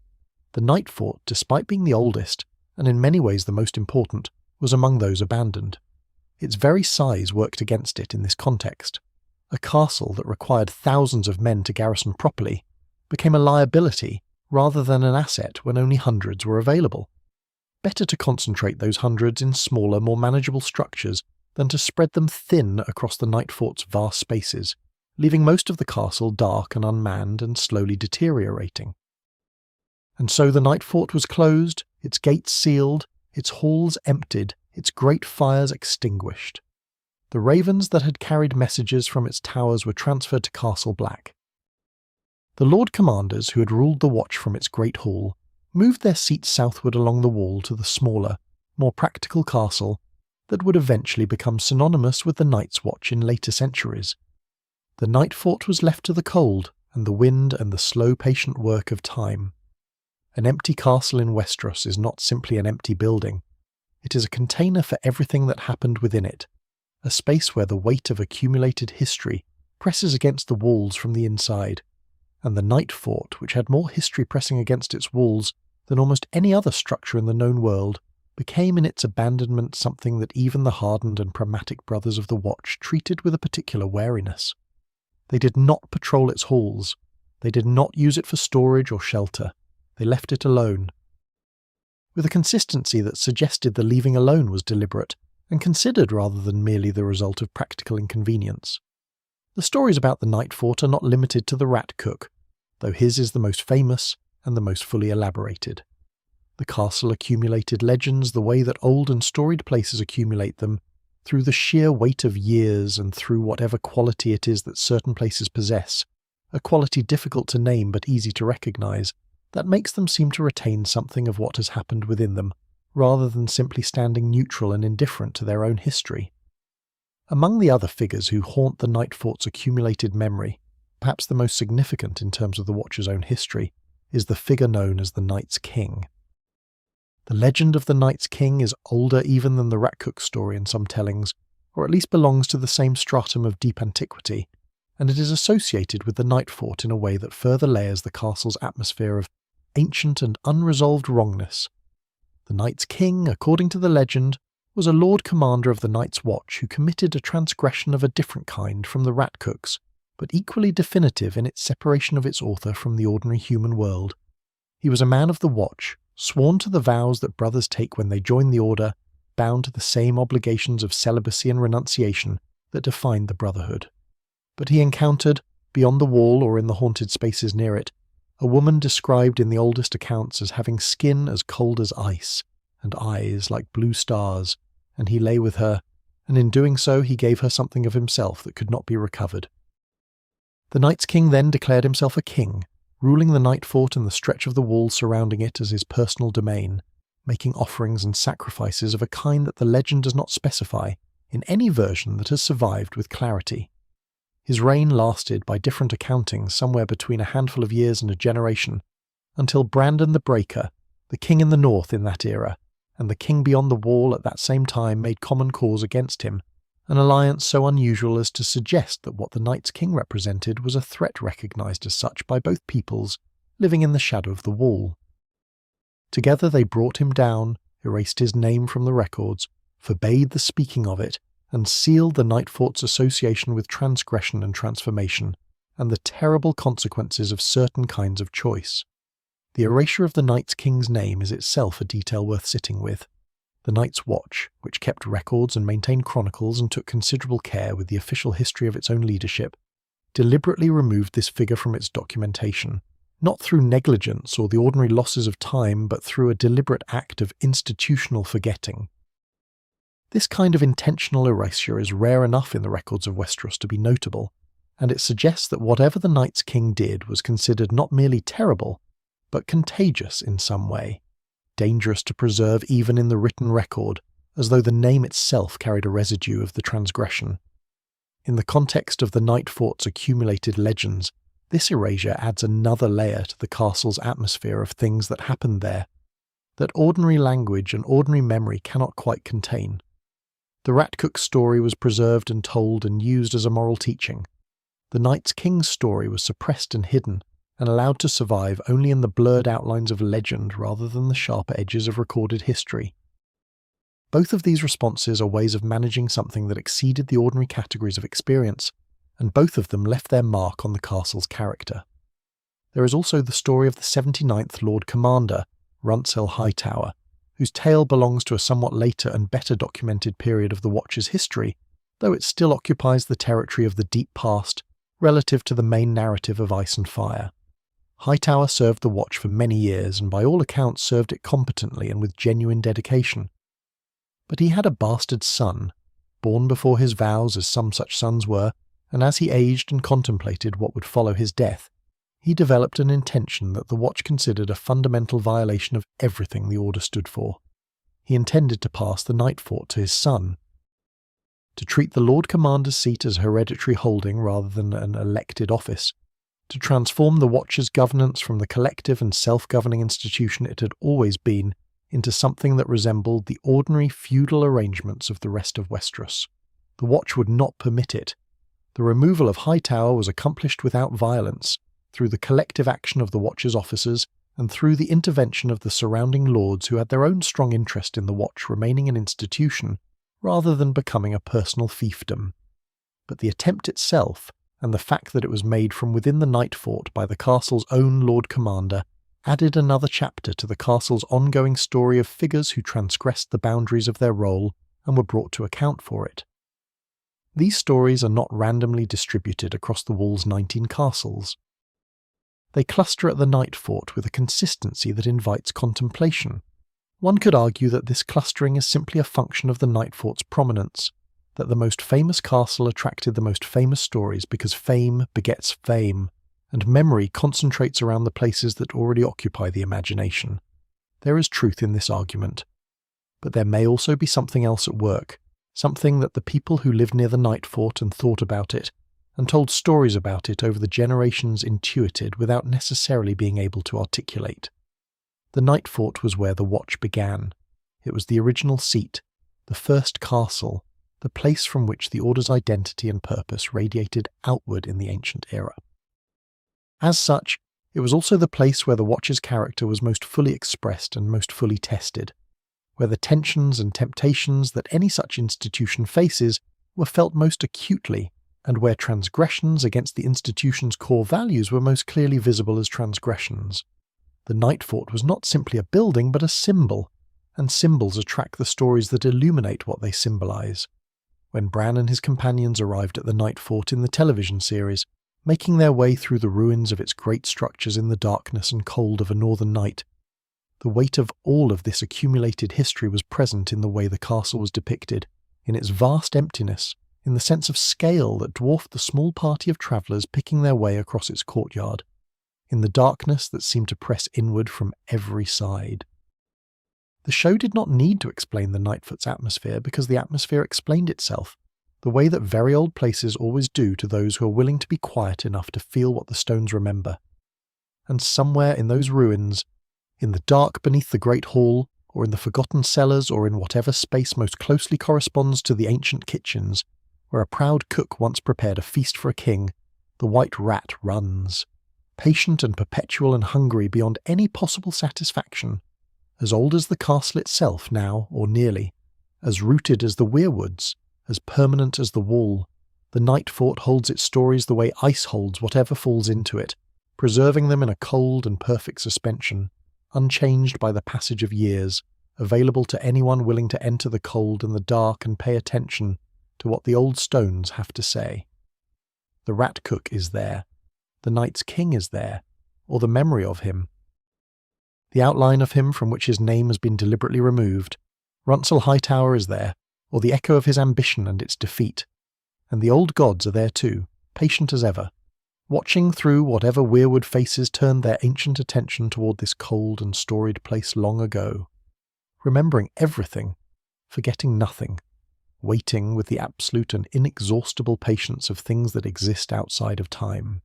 The Nightfort, despite being the oldest, and in many ways the most important, was among those abandoned. Its very size worked against it in this context. A castle that required thousands of men to garrison properly became a liability rather than an asset when only hundreds were available. Better to concentrate those hundreds in smaller, more manageable structures than to spread them thin across the Nightfort's vast spaces, leaving most of the castle dark and unmanned and slowly deteriorating. And so the Nightfort was closed, its gates sealed, its halls emptied, its great fires extinguished. The ravens that had carried messages from its towers were transferred to Castle Black. The Lord Commanders who had ruled the Watch from its great hall moved their seats southward along the wall to the smaller, more practical castle that would eventually become synonymous with the Night's Watch in later centuries. The Nightfort was left to the cold and the wind and the slow, patient work of time. An empty castle in Westeros is not simply an empty building. It is a container for everything that happened within it, a space where the weight of accumulated history presses against the walls from the inside, and the Nightfort, which had more history pressing against its walls than almost any other structure in the known world, became in its abandonment something that even the hardened and pragmatic brothers of the Watch treated with a particular wariness. They did not patrol its halls. They did not use it for storage or shelter. They left it alone, with a consistency that suggested the leaving alone was deliberate and considered rather than merely the result of practical inconvenience. The stories about the Nightfort are not limited to the Rat Cook, though his is the most famous and the most fully elaborated. The castle accumulated legends the way that old and storied places accumulate them, through the sheer weight of years and through whatever quality it is that certain places possess, a quality difficult to name but easy to recognize, that makes them seem to retain something of what has happened within them, rather than simply standing neutral and indifferent to their own history. Among the other figures who haunt the Nightfort's accumulated memory, perhaps the most significant in terms of the Watcher's own history, is the figure known as the Night's King. The legend of the Night's King is older even than the Rat Cook story in some tellings, or at least belongs to the same stratum of deep antiquity, and it is associated with the Nightfort in a way that further layers the castle's atmosphere of ancient and unresolved wrongness. The Night's King, according to the legend, was a Lord Commander of the Night's Watch who committed a transgression of a different kind from the Rat Cook's, but equally definitive in its separation of its author from the ordinary human world. He was a man of the Watch, sworn to the vows that brothers take when they join the Order, bound to the same obligations of celibacy and renunciation that defined the Brotherhood. But he encountered, beyond the wall or in the haunted spaces near it, a woman described in the oldest accounts as having skin as cold as ice, and eyes like blue stars, and he lay with her, and in doing so he gave her something of himself that could not be recovered. The Night's King then declared himself a king, ruling the Nightfort and the stretch of the wall surrounding it as his personal domain, making offerings and sacrifices of a kind that the legend does not specify in any version that has survived with clarity. His reign lasted, by different accountings, somewhere between a handful of years and a generation, until Brandon the Breaker, the king in the north in that era, and the king beyond the wall at that same time made common cause against him, an alliance so unusual as to suggest that what the Night's King represented was a threat recognised as such by both peoples living in the shadow of the wall. Together they brought him down, erased his name from the records, forbade the speaking of it, and sealed the Nightfort's association with transgression and transformation, and the terrible consequences of certain kinds of choice. The erasure of the Night's King's name is itself a detail worth sitting with. The Night's Watch, which kept records and maintained chronicles and took considerable care with the official history of its own leadership, deliberately removed this figure from its documentation, not through negligence or the ordinary losses of time, but through a deliberate act of institutional forgetting. This kind of intentional erasure is rare enough in the records of Westeros to be notable, and it suggests that whatever the Night's King did was considered not merely terrible, but contagious in some way, dangerous to preserve even in the written record, as though the name itself carried a residue of the transgression. In the context of the Nightfort's accumulated legends, this erasure adds another layer to the castle's atmosphere of things that happened there, that ordinary language and ordinary memory cannot quite contain. The Rat Cook's story was preserved and told and used as a moral teaching. The Night's King's story was suppressed and hidden, and allowed to survive only in the blurred outlines of legend rather than the sharper edges of recorded history. Both of these responses are ways of managing something that exceeded the ordinary categories of experience, and both of them left their mark on the castle's character. There is also the story of the 79th Lord Commander, Runcel Hightower, whose tale belongs to a somewhat later and better documented period of the Watch's history, though it still occupies the territory of the deep past relative to the main narrative of Ice and Fire. Hightower served the Watch for many years and by all accounts served it competently and with genuine dedication. But he had a bastard son, born before his vows as some such sons were, and as he aged and contemplated what would follow his death, he developed an intention that the Watch considered a fundamental violation of everything the Order stood for. He intended to pass the Nightfort to his son, to treat the Lord Commander's seat as a hereditary holding rather than an elected office, to transform the Watch's governance from the collective and self-governing institution it had always been into something that resembled the ordinary feudal arrangements of the rest of Westeros. The Watch would not permit it. The removal of Hightower was accomplished without violence, through the collective action of the Watch's officers and through the intervention of the surrounding lords who had their own strong interest in the Watch remaining an institution rather than becoming a personal fiefdom. But the attempt itself, and the fact that it was made from within the Nightfort by the castle's own Lord Commander, added another chapter to the castle's ongoing story of figures who transgressed the boundaries of their role and were brought to account for it. These stories are not randomly distributed across the wall's 19 castles. They cluster at the Nightfort with a consistency that invites contemplation. One could argue that this clustering is simply a function of the Nightfort's prominence, that the most famous castle attracted the most famous stories because fame begets fame, and memory concentrates around the places that already occupy the imagination. There is truth in this argument. But there may also be something else at work, something that the people who lived near the Nightfort and thought about it, and told stories about it over the generations intuited without necessarily being able to articulate. The Nightfort was where the Watch began. It was the original seat, the first castle, the place from which the Order's identity and purpose radiated outward in the ancient era. As such, it was also the place where the Watch's character was most fully expressed and most fully tested, where the tensions and temptations that any such institution faces were felt most acutely and where transgressions against the institution's core values were most clearly visible as transgressions. The Nightfort was not simply a building but a symbol, and symbols attract the stories that illuminate what they symbolize. When Bran and his companions arrived at the Nightfort in the television series, making their way through the ruins of its great structures in the darkness and cold of a northern night, the weight of all of this accumulated history was present in the way the castle was depicted, in its vast emptiness, in the sense of scale that dwarfed the small party of travellers picking their way across its courtyard, in the darkness that seemed to press inward from every side. The show did not need to explain the Nightfort's atmosphere because the atmosphere explained itself, the way that very old places always do to those who are willing to be quiet enough to feel what the stones remember. And somewhere in those ruins, in the dark beneath the great hall, or in the forgotten cellars, or in whatever space most closely corresponds to the ancient kitchens, where a proud cook once prepared a feast for a king, the White Rat runs, patient and perpetual and hungry beyond any possible satisfaction, as old as the castle itself now, or nearly, as rooted as the Weirwoods, as permanent as the wall. The Nightfort holds its stories the way ice holds whatever falls into it, preserving them in a cold and perfect suspension, unchanged by the passage of years, available to anyone willing to enter the cold and the dark and pay attention to what the old stones have to say. The Rat Cook is there, the Night's King is there, or the memory of him. The outline of him from which his name has been deliberately removed. Runsel Hightower is there, or the echo of his ambition and its defeat. And the old gods are there too, patient as ever, watching through whatever Weirwood faces turned their ancient attention toward this cold and storied place long ago, remembering everything, forgetting nothing, waiting with the absolute and inexhaustible patience of things that exist outside of time.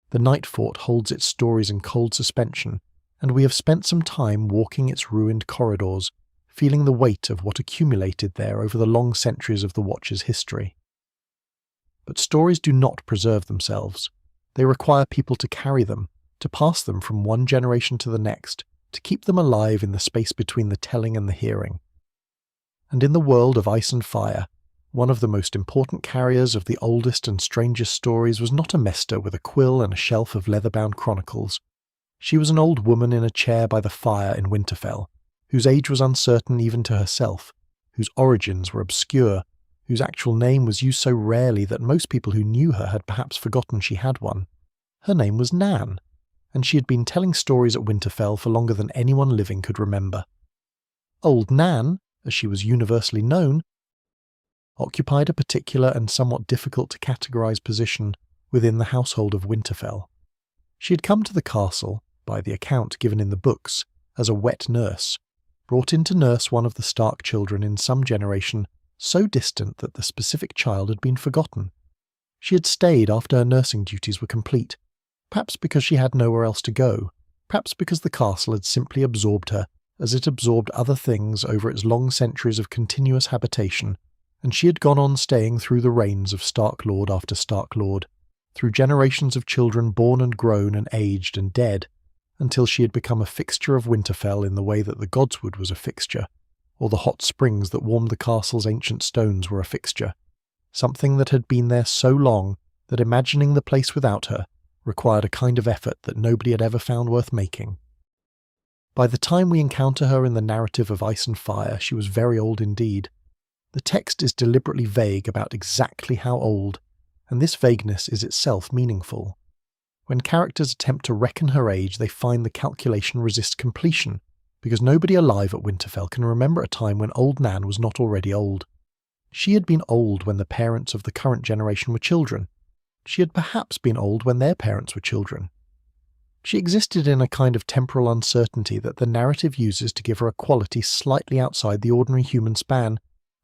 The Nightfort holds its stories in cold suspension, and we have spent some time walking its ruined corridors, feeling the weight of what accumulated there over the long centuries of the Watcher's history. But stories do not preserve themselves. They require people to carry them, to pass them from one generation to the next, to keep them alive in the space between the telling and the hearing. And in the world of ice and fire, one of the most important carriers of the oldest and strangest stories was not a Mester with a quill and a shelf of leather-bound chronicles. She was an old woman in a chair by the fire in Winterfell, whose age was uncertain even to herself, whose origins were obscure, whose actual name was used so rarely that most people who knew her had perhaps forgotten she had one. Her name was Nan, and she had been telling stories at Winterfell for longer than anyone living could remember. Old Nan, as she was universally known, occupied a particular and somewhat difficult to categorize position within the household of Winterfell. She had come to the castle, by the account given in the books, as a wet nurse, brought in to nurse one of the Stark children in some generation so distant that the specific child had been forgotten. She had stayed after her nursing duties were complete, perhaps because she had nowhere else to go, perhaps because the castle had simply absorbed her, as it absorbed other things over its long centuries of continuous habitation, and she had gone on staying through the reigns of Stark Lord after Stark Lord, through generations of children born and grown and aged and dead, until she had become a fixture of Winterfell in the way that the Godswood was a fixture, or the hot springs that warmed the castle's ancient stones were a fixture, something that had been there so long that imagining the place without her required a kind of effort that nobody had ever found worth making. By the time we encounter her in the narrative of Ice and Fire, she was very old indeed. The text is deliberately vague about exactly how old, and this vagueness is itself meaningful. When characters attempt to reckon her age, they find the calculation resists completion, because nobody alive at Winterfell can remember a time when old Nan was not already old. She had been old when the parents of the current generation were children. She had perhaps been old when their parents were children. She existed in a kind of temporal uncertainty that the narrative uses to give her a quality slightly outside the ordinary human span,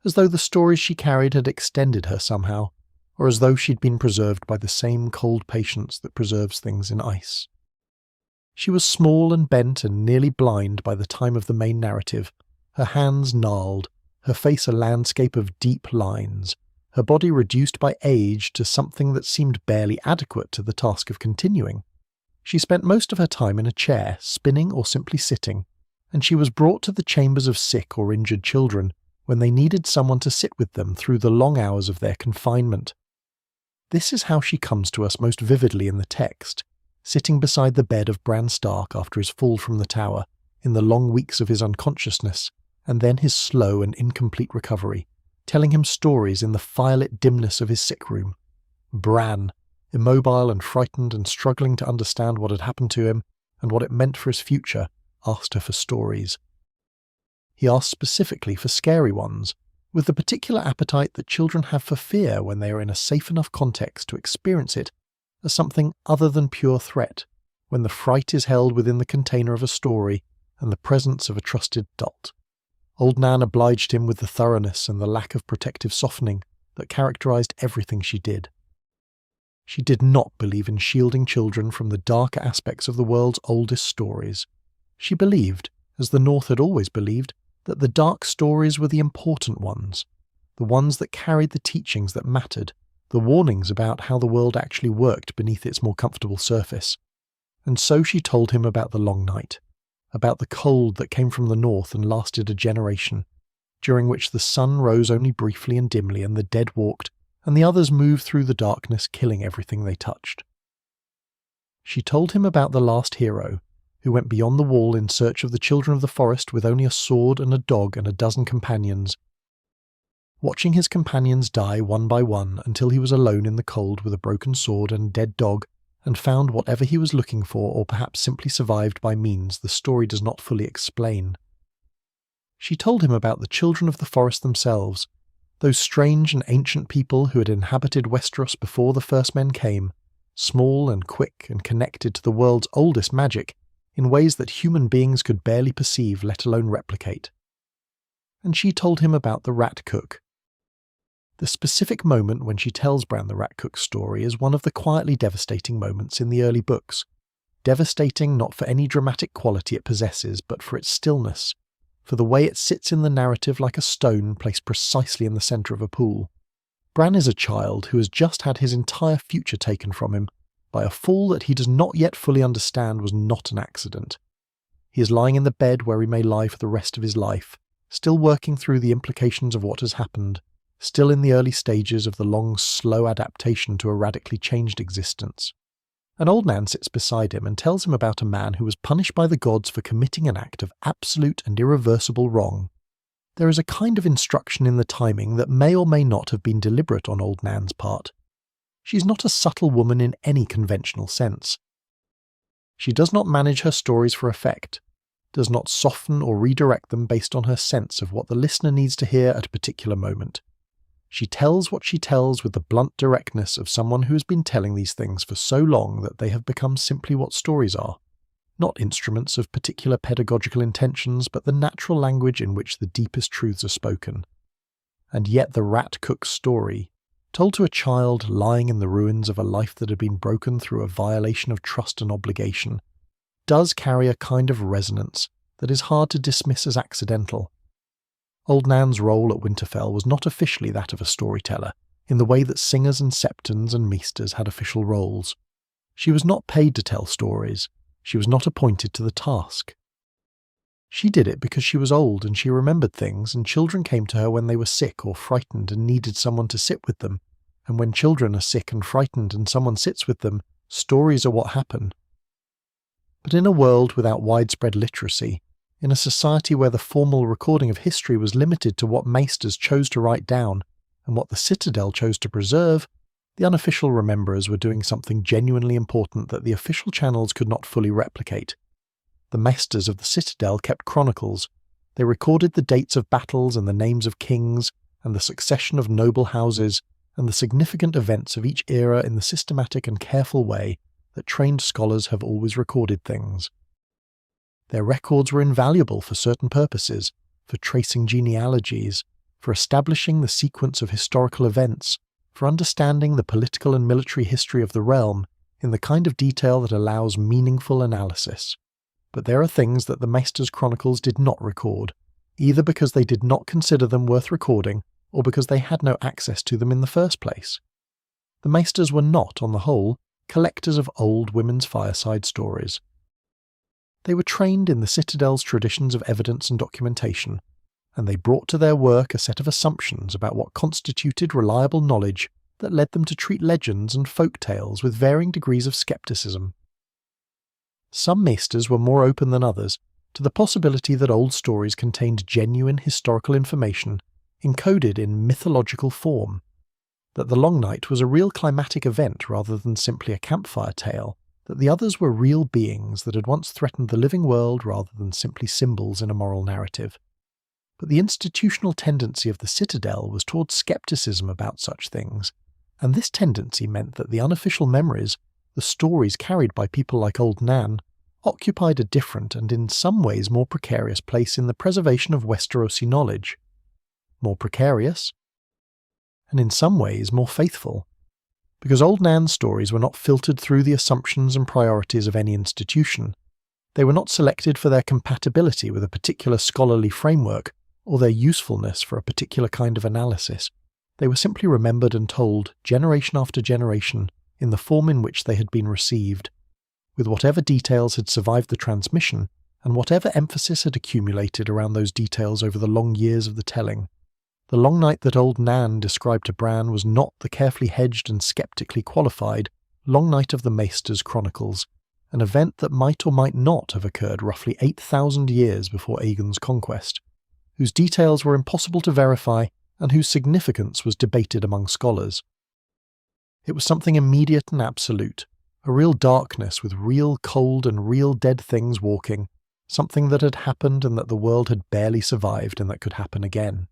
as though the stories she carried had extended her somehow, or as though she'd been preserved by the same cold patience that preserves things in ice. She was small and bent and nearly blind by the time of the main narrative, her hands gnarled, her face a landscape of deep lines, her body reduced by age to something that seemed barely adequate to the task of continuing. She spent most of her time in a chair, spinning or simply sitting, and she was brought to the chambers of sick or injured children when they needed someone to sit with them through the long hours of their confinement. This is how she comes to us most vividly in the text, sitting beside the bed of Bran Stark after his fall from the tower, in the long weeks of his unconsciousness, and then his slow and incomplete recovery, telling him stories in the firelit dimness of his sick room. Bran, immobile and frightened and struggling to understand what had happened to him and what it meant for his future, asked her for stories. He asked specifically for scary ones, with the particular appetite that children have for fear when they are in a safe enough context to experience it as something other than pure threat, when the fright is held within the container of a story and the presence of a trusted adult. Old Nan obliged him with the thoroughness and the lack of protective softening that characterized everything she did. She did not believe in shielding children from the darker aspects of the world's oldest stories. She believed, as the North had always believed, that the dark stories were the important ones, the ones that carried the teachings that mattered, the warnings about how the world actually worked beneath its more comfortable surface. And so she told him about the long night, about the cold that came from the north and lasted a generation, during which the sun rose only briefly and dimly and the dead walked, and the others moved through the darkness, killing everything they touched. She told him about the last hero, who went beyond the wall in search of the children of the forest with only a sword and a dog and a dozen companions, watching his companions die one by one until he was alone in the cold with a broken sword and a dead dog, and found whatever he was looking for, or perhaps simply survived by means the story does not fully explain. She told him about the children of the forest themselves, those strange and ancient people who had inhabited Westeros before the first men came, small and quick and connected to the world's oldest magic, in ways that human beings could barely perceive, let alone replicate. And she told him about the rat cook. The specific moment when she tells Bran the rat cook's story is one of the quietly devastating moments in the early books. Devastating not for any dramatic quality it possesses, but for its stillness, for the way it sits in the narrative like a stone placed precisely in the centre of a pool. Bran is a child who has just had his entire future taken from him by a fall that he does not yet fully understand was not an accident. He is lying in the bed where he may lie for the rest of his life, still working through the implications of what has happened, still in the early stages of the long, slow adaptation to a radically changed existence. And Old Nan sits beside him and tells him about a man who was punished by the gods for committing an act of absolute and irreversible wrong. There is a kind of instruction in the timing that may or may not have been deliberate on Old Nan's part. She is not a subtle woman in any conventional sense. She does not manage her stories for effect, does not soften or redirect them based on her sense of what the listener needs to hear at a particular moment. She tells what she tells with the blunt directness of someone who has been telling these things for so long that they have become simply what stories are, not instruments of particular pedagogical intentions, but the natural language in which the deepest truths are spoken. And yet the rat cook's story, told to a child lying in the ruins of a life that had been broken through a violation of trust and obligation, does carry a kind of resonance that is hard to dismiss as accidental. Old Nan's role at Winterfell was not officially that of a storyteller, in the way that singers and septons and maesters had official roles. She was not paid to tell stories. She was not appointed to the task. She did it because she was old and she remembered things, and children came to her when they were sick or frightened and needed someone to sit with them. And when children are sick and frightened and someone sits with them, stories are what happen. But in a world without widespread literacy, in a society where the formal recording of history was limited to what maesters chose to write down and what the Citadel chose to preserve, the unofficial rememberers were doing something genuinely important that the official channels could not fully replicate. The maesters of the Citadel kept chronicles. They recorded the dates of battles and the names of kings and the succession of noble houses and the significant events of each era in the systematic and careful way that trained scholars have always recorded things. Their records were invaluable for certain purposes, for tracing genealogies, for establishing the sequence of historical events, for understanding the political and military history of the realm in the kind of detail that allows meaningful analysis. But there are things that the Maesters' chronicles did not record, either because they did not consider them worth recording or because they had no access to them in the first place. The Maesters were not, on the whole, collectors of old women's fireside stories. They were trained in the Citadel's traditions of evidence and documentation, and they brought to their work a set of assumptions about what constituted reliable knowledge that led them to treat legends and folk tales with varying degrees of skepticism. Some maesters were more open than others to the possibility that old stories contained genuine historical information encoded in mythological form, that the Long Night was a real climatic event rather than simply a campfire tale, that the others were real beings that had once threatened the living world rather than simply symbols in a moral narrative. But the institutional tendency of the Citadel was towards skepticism about such things, and this tendency meant that the unofficial memories, the stories carried by people like Old Nan, occupied a different and in some ways more precarious place in the preservation of Westerosi knowledge. More precarious, and in some ways more faithful, because Old Nan's stories were not filtered through the assumptions and priorities of any institution. They were not selected for their compatibility with a particular scholarly framework or their usefulness for a particular kind of analysis. They were simply remembered and told, generation after generation, in the form in which they had been received, with whatever details had survived the transmission and whatever emphasis had accumulated around those details over the long years of the telling. The Long Night that Old Nan described to Bran was not the carefully hedged and skeptically qualified Long Night of the Maester's Chronicles, an event that might or might not have occurred roughly 8,000 years before Aegon's conquest, whose details were impossible to verify and whose significance was debated among scholars. It was something immediate and absolute, a real darkness with real cold and real dead things walking, something that had happened and that the world had barely survived and that could happen again.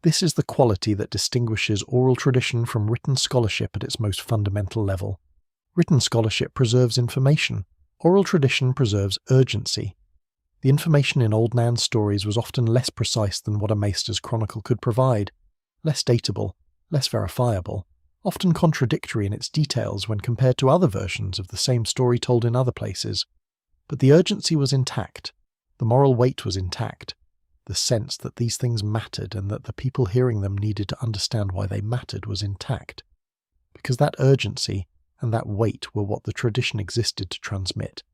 This is the quality that distinguishes oral tradition from written scholarship at its most fundamental level. Written scholarship preserves information. Oral tradition preserves urgency. The information in Old Nan's stories was often less precise than what a maester's chronicle could provide, less datable, less verifiable, often contradictory in its details when compared to other versions of the same story told in other places. But the urgency was intact. The moral weight was intact. The sense that these things mattered and that the people hearing them needed to understand why they mattered was intact, because that urgency and that weight were what the tradition existed to transmit.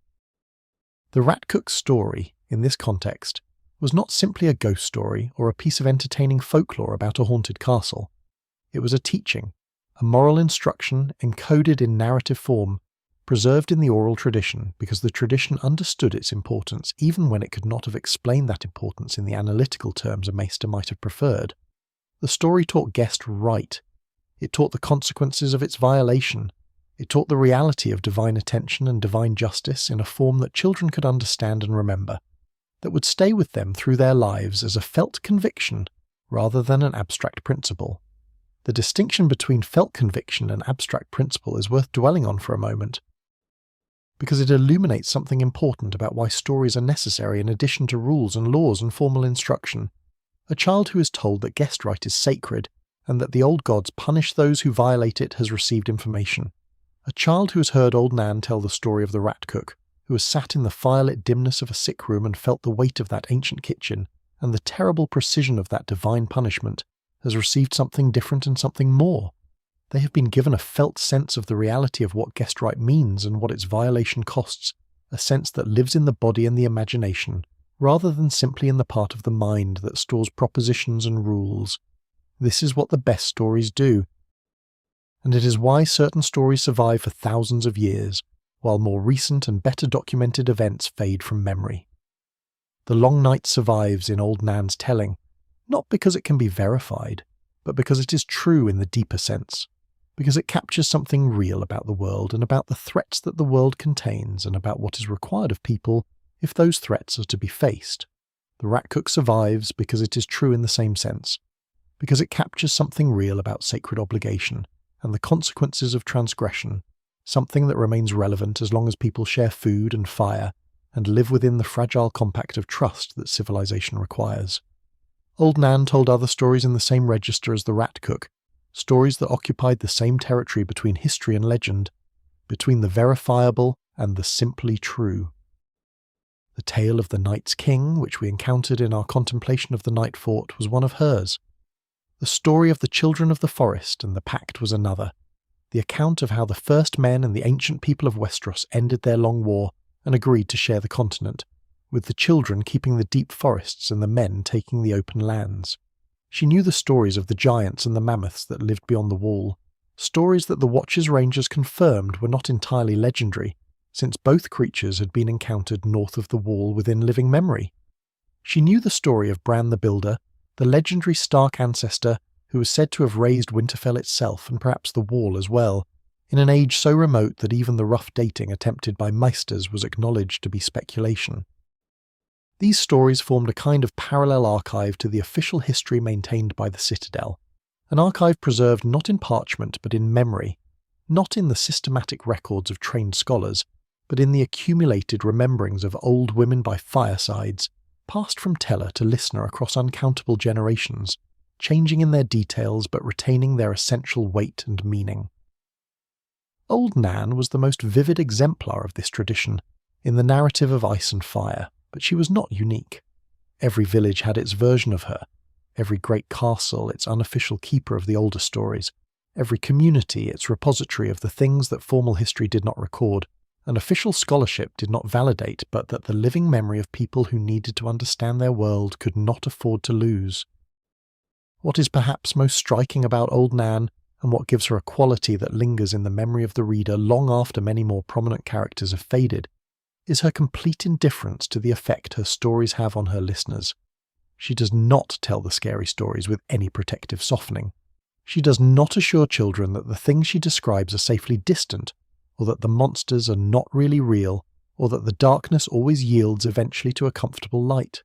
The Rat Cook's story, in this context, was not simply a ghost story or a piece of entertaining folklore about a haunted castle. It was a teaching, a moral instruction encoded in narrative form, preserved in the oral tradition because the tradition understood its importance even when it could not have explained that importance in the analytical terms a maester might have preferred. The story taught guest right. It taught the consequences of its violation. It taught the reality of divine attention and divine justice in a form that children could understand and remember, that would stay with them through their lives as a felt conviction rather than an abstract principle. The distinction between felt conviction and abstract principle is worth dwelling on for a moment, because it illuminates something important about why stories are necessary in addition to rules and laws and formal instruction. A child who is told that guest right is sacred and that the old gods punish those who violate it has received information. A child who has heard Old Nan tell the story of the rat cook, who has sat in the firelit dimness of a sick room and felt the weight of that ancient kitchen and the terrible precision of that divine punishment, has received something different and something more. They have been given a felt sense of the reality of what guest right means and what its violation costs, a sense that lives in the body and the imagination, rather than simply in the part of the mind that stores propositions and rules. This is what the best stories do, and it is why certain stories survive for thousands of years, while more recent and better documented events fade from memory. The Long Night survives in Old Nan's telling, not because it can be verified, but because it is true in the deeper sense, because it captures something real about the world and about the threats that the world contains and about what is required of people if those threats are to be faced. The Rat Cook survives because it is true in the same sense, because it captures something real about sacred obligation and the consequences of transgression, something that remains relevant as long as people share food and fire and live within the fragile compact of trust that civilization requires. Old Nan told other stories in the same register as the Rat Cook, stories that occupied the same territory between history and legend, between the verifiable and the simply true. The tale of the Night's King, which we encountered in our contemplation of the Nightfort, was one of hers. The story of the children of the forest and the pact was another, the account of how the first men and the ancient people of Westeros ended their long war and agreed to share the continent, with the children keeping the deep forests and the men taking the open lands. She knew the stories of the giants and the mammoths that lived beyond the wall, stories that the Watcher's Rangers confirmed were not entirely legendary, since both creatures had been encountered north of the Wall within living memory. She knew the story of Bran the Builder, the legendary Stark ancestor who was said to have raised Winterfell itself and perhaps the Wall as well, in an age so remote that even the rough dating attempted by Maesters was acknowledged to be speculation. These stories formed a kind of parallel archive to the official history maintained by the Citadel, an archive preserved not in parchment but in memory, not in the systematic records of trained scholars, but in the accumulated rememberings of old women by firesides, passed from teller to listener across uncountable generations, changing in their details but retaining their essential weight and meaning. Old Nan was the most vivid exemplar of this tradition in the narrative of Ice and Fire, but she was not unique. Every village had its version of her, every great castle its unofficial keeper of the older stories, every community its repository of the things that formal history did not record, and official scholarship did not validate, but that the living memory of people who needed to understand their world could not afford to lose. What is perhaps most striking about Old Nan, and what gives her a quality that lingers in the memory of the reader long after many more prominent characters have faded, is her complete indifference to the effect her stories have on her listeners. She does not tell the scary stories with any protective softening. She does not assure children that the things she describes are safely distant, or that the monsters are not really real, or that the darkness always yields eventually to a comfortable light.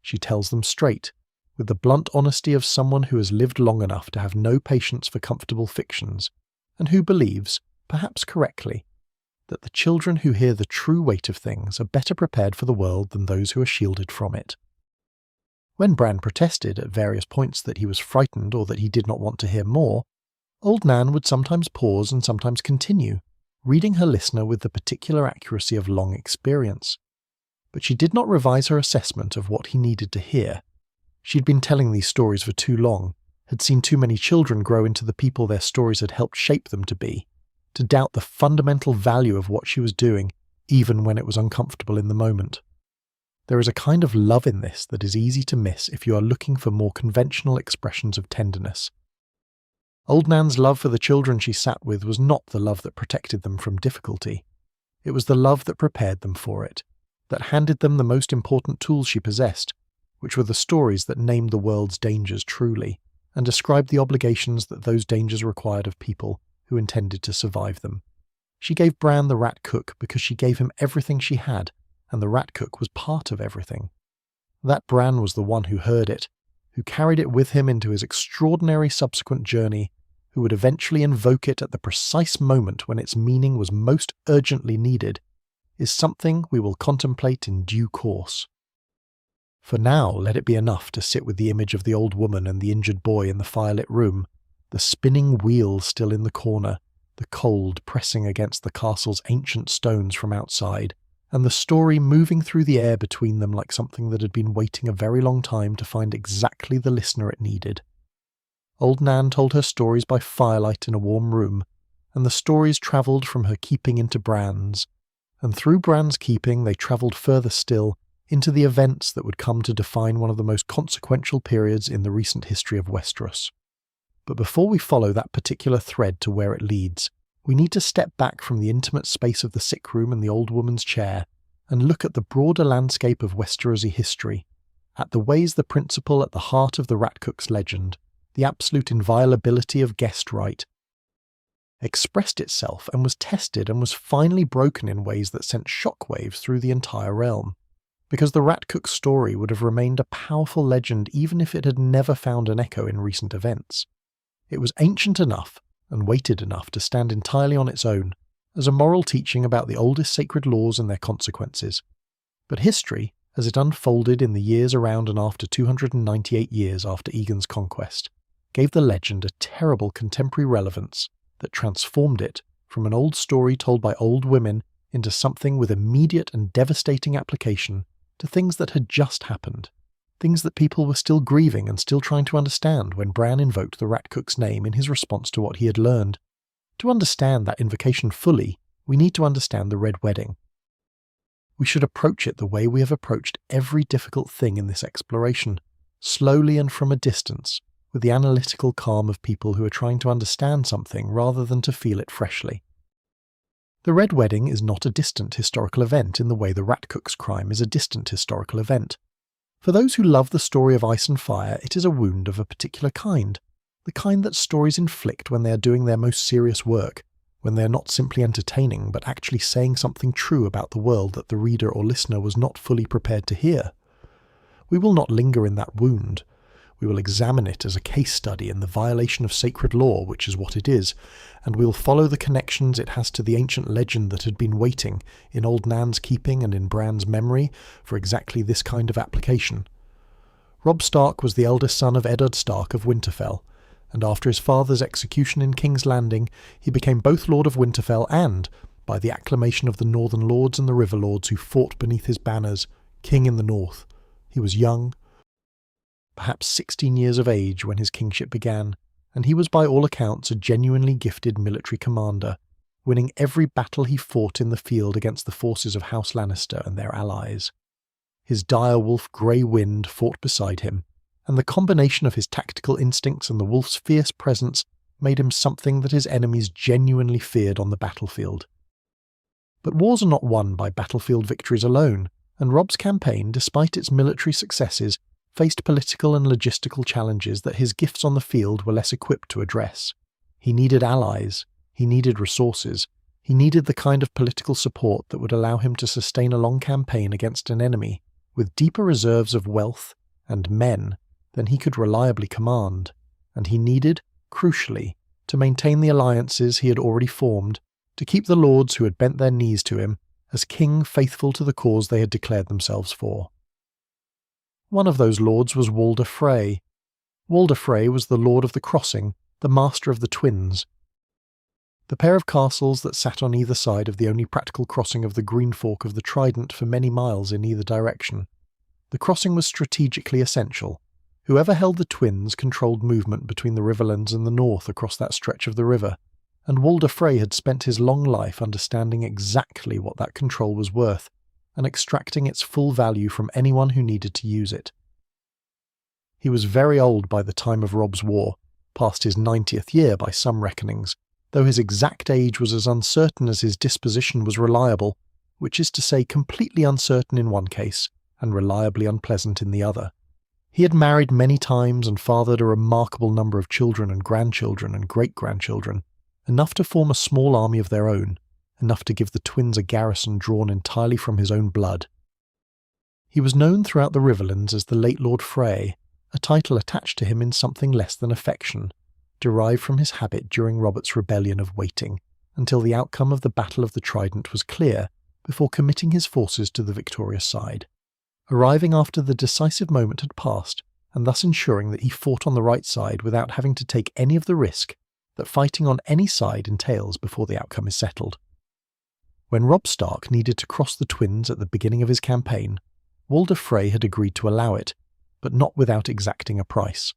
She tells them straight, with the blunt honesty of someone who has lived long enough to have no patience for comfortable fictions, and who believes, perhaps correctly, that the children who hear the true weight of things are better prepared for the world than those who are shielded from it. When Bran protested at various points that he was frightened or that he did not want to hear more, Old Nan would sometimes pause and sometimes continue, reading her listener with the particular accuracy of long experience. But she did not revise her assessment of what he needed to hear. She had been telling these stories for too long, had seen too many children grow into the people their stories had helped shape them to be, to doubt the fundamental value of what she was doing, even when it was uncomfortable in the moment. There is a kind of love in this that is easy to miss if you are looking for more conventional expressions of tenderness. Old Nan's love for the children she sat with was not the love that protected them from difficulty. It was the love that prepared them for it, that handed them the most important tools she possessed, which were the stories that named the world's dangers truly, and described the obligations that those dangers required of people who intended to survive them. She gave Bran the rat cook because she gave him everything she had, and the rat cook was part of everything. That Bran was the one who heard it, who carried it with him into his extraordinary subsequent journey, who would eventually invoke it at the precise moment when its meaning was most urgently needed, is something we will contemplate in due course. For now, let it be enough to sit with the image of the old woman and the injured boy in the firelit room, the spinning wheel still in the corner, the cold pressing against the castle's ancient stones from outside, and the story moving through the air between them like something that had been waiting a very long time to find exactly the listener it needed. Old Nan told her stories by firelight in a warm room, and the stories travelled from her keeping into Bran's, and through Bran's keeping they travelled further still, into the events that would come to define one of the most consequential periods in the recent history of Westeros. But before we follow that particular thread to where it leads, we need to step back from the intimate space of the sick room and the old woman's chair, and look at the broader landscape of Westerosi history, at the ways the principle at the heart of the Rat Cook's legend, the absolute inviolability of guest right, expressed itself and was tested and was finally broken in ways that sent shockwaves through the entire realm. Because the Rat Cook's story would have remained a powerful legend even if it had never found an echo in recent events. It was ancient enough and weighted enough to stand entirely on its own, as a moral teaching about the oldest sacred laws and their consequences. But history, as it unfolded in the years around and after 298 years after Aegon's conquest, gave the legend a terrible contemporary relevance that transformed it from an old story told by old women into something with immediate and devastating application to things that had just happened, things that people were still grieving and still trying to understand when Bran invoked the Rat Cook's name in his response to what he had learned. To understand that invocation fully, we need to understand the Red Wedding. We should approach it the way we have approached every difficult thing in this exploration, slowly and from a distance, with the analytical calm of people who are trying to understand something rather than to feel it freshly. The Red Wedding is not a distant historical event in the way the Rat Cook's crime is a distant historical event. For those who love the story of ice and fire, it is a wound of a particular kind, the kind that stories inflict when they are doing their most serious work, when they are not simply entertaining but actually saying something true about the world that the reader or listener was not fully prepared to hear. We will not linger in that wound. We will examine it as a case study in the violation of sacred law, which is what it is, and we will follow the connections it has to the ancient legend that had been waiting, in old Nan's keeping and in Bran's memory, for exactly this kind of application. Robb Stark was the eldest son of Eddard Stark of Winterfell, and after his father's execution in King's Landing, he became both Lord of Winterfell and, by the acclamation of the Northern Lords and the River Lords who fought beneath his banners, King in the North. He was young, perhaps 16 years of age when his kingship began, and he was by all accounts a genuinely gifted military commander, winning every battle he fought in the field against the forces of House Lannister and their allies. His direwolf Grey Wind fought beside him, and the combination of his tactical instincts and the wolf's fierce presence made him something that his enemies genuinely feared on the battlefield. But wars are not won by battlefield victories alone, and Robb's campaign, despite its military successes, faced political and logistical challenges that his gifts on the field were less equipped to address. He needed allies, he needed resources, he needed the kind of political support that would allow him to sustain a long campaign against an enemy with deeper reserves of wealth and men than he could reliably command, and he needed, crucially, to maintain the alliances he had already formed, to keep the lords who had bent their knees to him as king faithful to the cause they had declared themselves for. One of those lords was Walder Frey. Walder Frey was the Lord of the Crossing, the master of the Twins, the pair of castles that sat on either side of the only practical crossing of the Green Fork of the Trident for many miles in either direction. The crossing was strategically essential. Whoever held the Twins controlled movement between the Riverlands and the north across that stretch of the river, and Walder Frey had spent his long life understanding exactly what that control was worth, and extracting its full value from anyone who needed to use it. He was very old by the time of Robb's war, past his 90th year by some reckonings, though his exact age was as uncertain as his disposition was reliable, which is to say completely uncertain in one case, and reliably unpleasant in the other. He had married many times and fathered a remarkable number of children and grandchildren and great-grandchildren, enough to form a small army of their own, enough to give the Twins a garrison drawn entirely from his own blood. He was known throughout the Riverlands as the late Lord Frey, a title attached to him in something less than affection, derived from his habit during Robert's rebellion of waiting until the outcome of the Battle of the Trident was clear before committing his forces to the victorious side, arriving after the decisive moment had passed and thus ensuring that he fought on the right side without having to take any of the risk that fighting on any side entails before the outcome is settled. When Robb Stark needed to cross the Twins at the beginning of his campaign, Walder Frey had agreed to allow it, but not without exacting a price.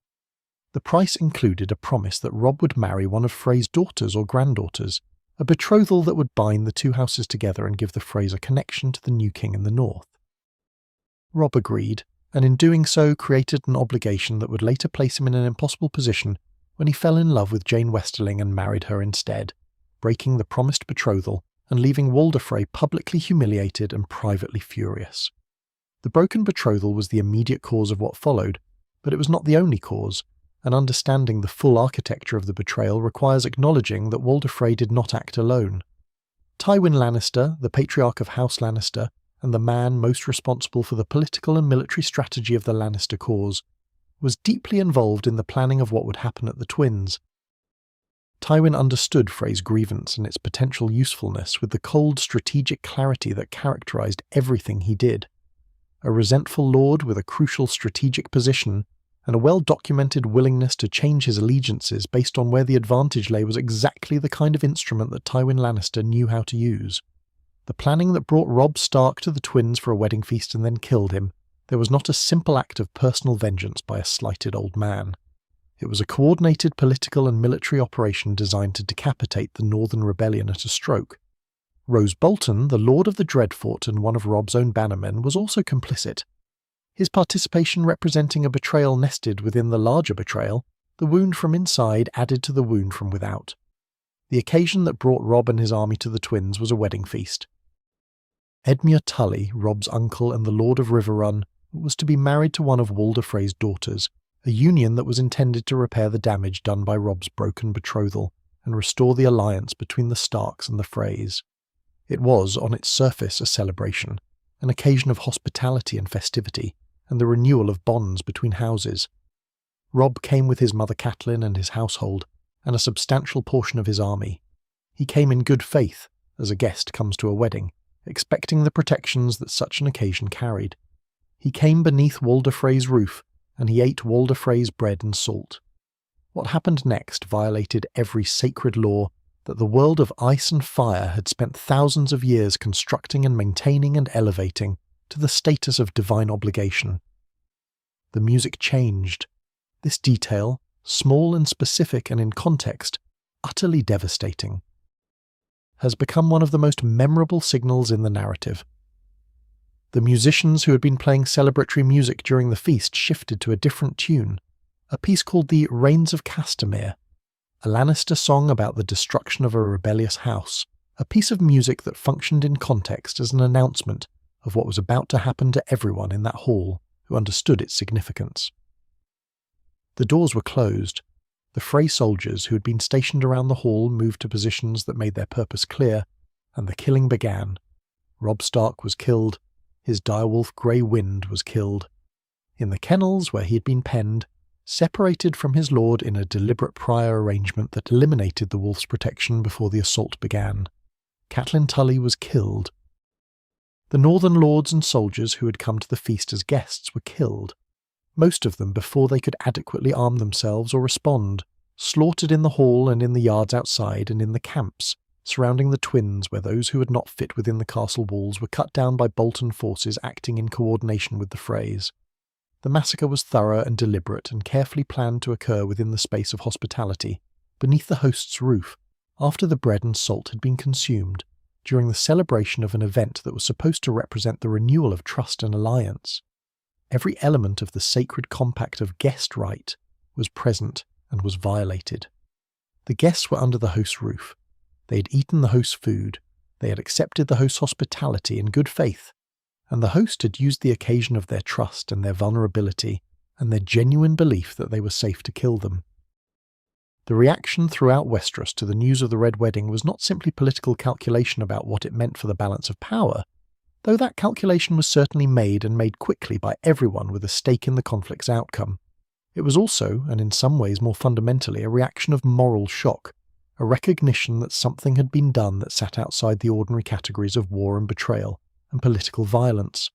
The price included a promise that Robb would marry one of Frey's daughters or granddaughters, a betrothal that would bind the two houses together and give the Freys a connection to the new king in the north. Robb agreed, and in doing so created an obligation that would later place him in an impossible position when he fell in love with Jane Westerling and married her instead, breaking the promised betrothal and leaving Walder Frey publicly humiliated and privately furious. The broken betrothal was the immediate cause of what followed, but it was not the only cause, and understanding the full architecture of the betrayal requires acknowledging that Walder Frey did not act alone. Tywin Lannister, the patriarch of House Lannister, and the man most responsible for the political and military strategy of the Lannister cause, was deeply involved in the planning of what would happen at the Twins. Tywin understood Frey's grievance and its potential usefulness with the cold strategic clarity that characterized everything he did. A resentful lord with a crucial strategic position and a well-documented willingness to change his allegiances based on where the advantage lay was exactly the kind of instrument that Tywin Lannister knew how to use. The planning that brought Robb Stark to the Twins for a wedding feast and then killed him, there was not a simple act of personal vengeance by a slighted old man. It was a coordinated political and military operation designed to decapitate the Northern Rebellion at a stroke. Roose Bolton, the Lord of the Dreadfort and one of Robb's own bannermen, was also complicit. His participation representing a betrayal nested within the larger betrayal, The wound from inside added to the wound from without. The occasion that brought Robb and his army to the Twins was a wedding feast. Edmure Tully, Robb's uncle and the Lord of Riverrun, was to be married to one of Walder Frey's daughters, a union that was intended to repair the damage done by Robb's broken betrothal and restore the alliance between the Starks and the Freys. It was, on its surface, a celebration, an occasion of hospitality and festivity, and the renewal of bonds between houses. Robb came with his mother Catelyn and his household, and a substantial portion of his army. He came in good faith, as a guest comes to a wedding, expecting the protections that such an occasion carried. He came beneath Walder Frey's roof, and he ate Walder Frey's bread and salt. What happened next violated every sacred law that the world of ice and fire had spent thousands of years constructing and maintaining and elevating to the status of divine obligation. The music changed. This detail, small and specific and in context, utterly devastating, has become one of the most memorable signals in the narrative. The musicians who had been playing celebratory music during the feast shifted to a different tune, a piece called the Rains of Castamere, a Lannister song about the destruction of a rebellious house, a piece of music that functioned in context as an announcement of what was about to happen to everyone in that hall who understood its significance. The doors were closed. The Frey soldiers who had been stationed around the hall moved to positions that made their purpose clear, and the killing began. Robb Stark was killed. His direwolf Grey Wind was killed. In the kennels where he had been penned, separated from his lord in a deliberate prior arrangement that eliminated the wolf's protection before the assault began, Catelyn Tully was killed. The northern lords and soldiers who had come to the feast as guests were killed, most of them before they could adequately arm themselves or respond, slaughtered in the hall and in the yards outside and in the camps surrounding the Twins where those who had not fit within the castle walls were cut down by Bolton forces acting in coordination with the Freys. The massacre was thorough and deliberate and carefully planned to occur within the space of hospitality, beneath the host's roof, after the bread and salt had been consumed, during the celebration of an event that was supposed to represent the renewal of trust and alliance. Every element of the sacred compact of guest right was present and was violated. The guests were under the host's roof. They had eaten the host's food. They had accepted the host's hospitality in good faith, and the host had used the occasion of their trust and their vulnerability and their genuine belief that they were safe to kill them. The reaction throughout Westeros to the news of the Red Wedding was not simply political calculation about what it meant for the balance of power, though that calculation was certainly made and made quickly by everyone with a stake in the conflict's outcome. It was also, and in some ways more fundamentally, a reaction of moral shock, a recognition that something had been done that sat outside the ordinary categories of war and betrayal and political violence.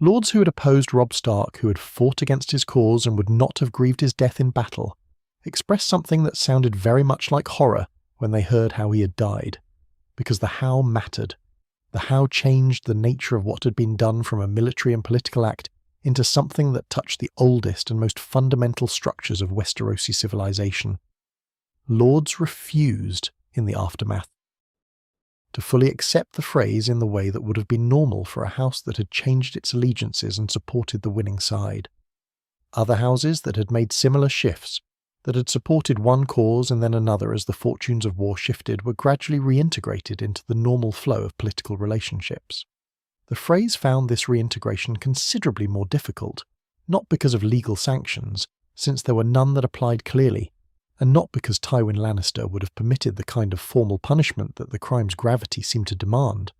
Lords who had opposed Robb Stark, who had fought against his cause and would not have grieved his death in battle, expressed something that sounded very much like horror when they heard how he had died, because the how mattered. The how changed the nature of what had been done from a military and political act into something that touched the oldest and most fundamental structures of Westerosi civilization. Lords refused, in the aftermath, to fully accept the Freys in the way that would have been normal for a house that had changed its allegiances and supported the winning side. Other houses that had made similar shifts, that had supported one cause and then another as the fortunes of war shifted, were gradually reintegrated into the normal flow of political relationships. The Freys found this reintegration considerably more difficult, not because of legal sanctions, since there were none that applied clearly, and not because Tywin Lannister would have permitted the kind of formal punishment that the crime's gravity seemed to demand,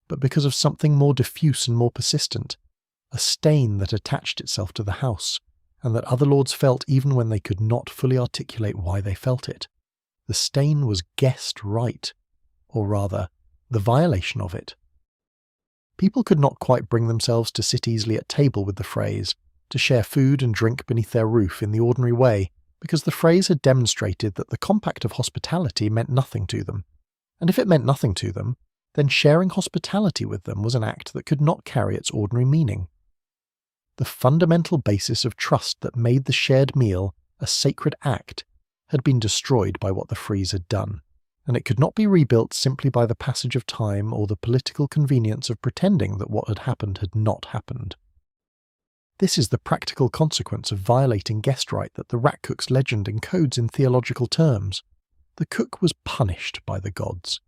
but because of something more diffuse and more persistent, a stain that attached itself to the house, and that other lords felt even when they could not fully articulate why they felt it. The stain was guest right, or rather, the violation of it. People could not quite bring themselves to sit easily at table with the Freys, to share food and drink beneath their roof in the ordinary way, because the Freys had demonstrated that the compact of hospitality meant nothing to them. And if it meant nothing to them, then sharing hospitality with them was an act that could not carry its ordinary meaning. The fundamental basis of trust that made the shared meal a sacred act had been destroyed by what the Freys had done, and it could not be rebuilt simply by the passage of time or the political convenience of pretending that what had happened had not happened. This is the practical consequence of violating guest right that the rat cook's legend encodes in theological terms. The cook was punished by the gods.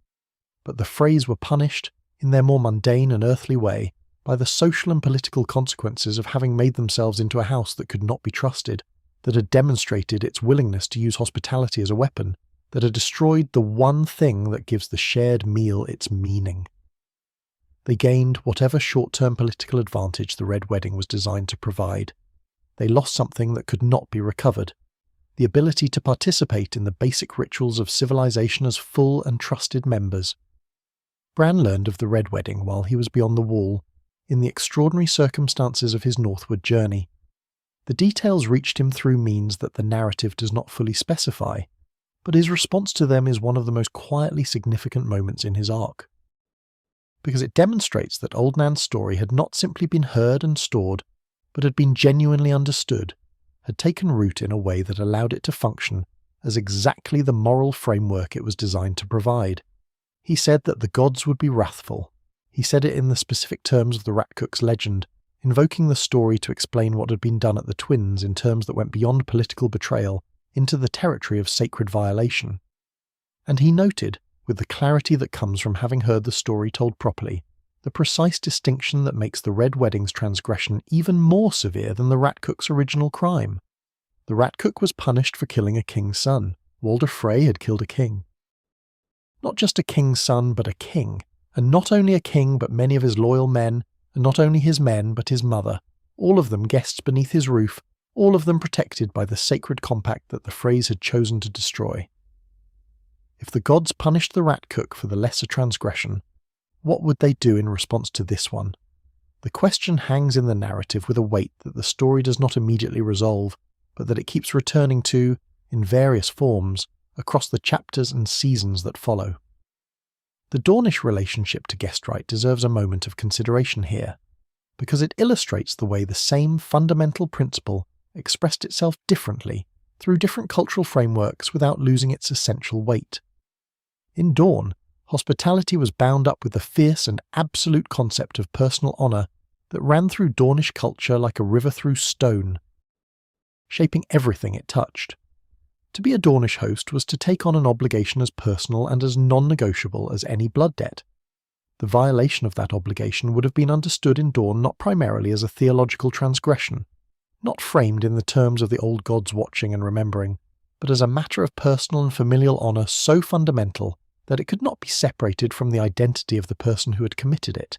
But the Freys were punished, in their more mundane and earthly way, by the social and political consequences of having made themselves into a house that could not be trusted, that had demonstrated its willingness to use hospitality as a weapon, that had destroyed the one thing that gives the shared meal its meaning. They gained whatever short-term political advantage the Red Wedding was designed to provide. They lost something that could not be recovered, the ability to participate in the basic rituals of civilization as full and trusted members. Bran learned of the Red Wedding while he was beyond the Wall, in the extraordinary circumstances of his northward journey. The details reached him through means that the narrative does not fully specify, but his response to them is one of the most quietly significant moments in his arc. Because it demonstrates that Old Nan's story had not simply been heard and stored, but had been genuinely understood, had taken root in a way that allowed it to function as exactly the moral framework it was designed to provide. He said that the gods would be wrathful. He said it in the specific terms of the Rat Cook's legend, invoking the story to explain what had been done at the Twins in terms that went beyond political betrayal into the territory of sacred violation. And he noted, with the clarity that comes from having heard the story told properly, the precise distinction that makes the Red Wedding's transgression even more severe than the Rat Cook's original crime. The Rat Cook was punished for killing a king's son. Walder Frey had killed a king. Not just a king's son, but a king. And not only a king, but many of his loyal men, and not only his men, but his mother, all of them guests beneath his roof, all of them protected by the sacred compact that the Freys had chosen to destroy. If the gods punished the Rat Cook for the lesser transgression, what would they do in response to this one? The question hangs in the narrative with a weight that the story does not immediately resolve, but that it keeps returning to, in various forms, across the chapters and seasons that follow. The Dornish relationship to guest right deserves a moment of consideration here, because it illustrates the way the same fundamental principle expressed itself differently through different cultural frameworks without losing its essential weight. In Dorne, hospitality was bound up with the fierce and absolute concept of personal honour that ran through Dornish culture like a river through stone, shaping everything it touched. To be a Dornish host was to take on an obligation as personal and as non-negotiable as any blood debt. The violation of that obligation would have been understood in Dorne not primarily as a theological transgression, not framed in the terms of the old gods watching and remembering, but as a matter of personal and familial honour so fundamental that it could not be separated from the identity of the person who had committed it.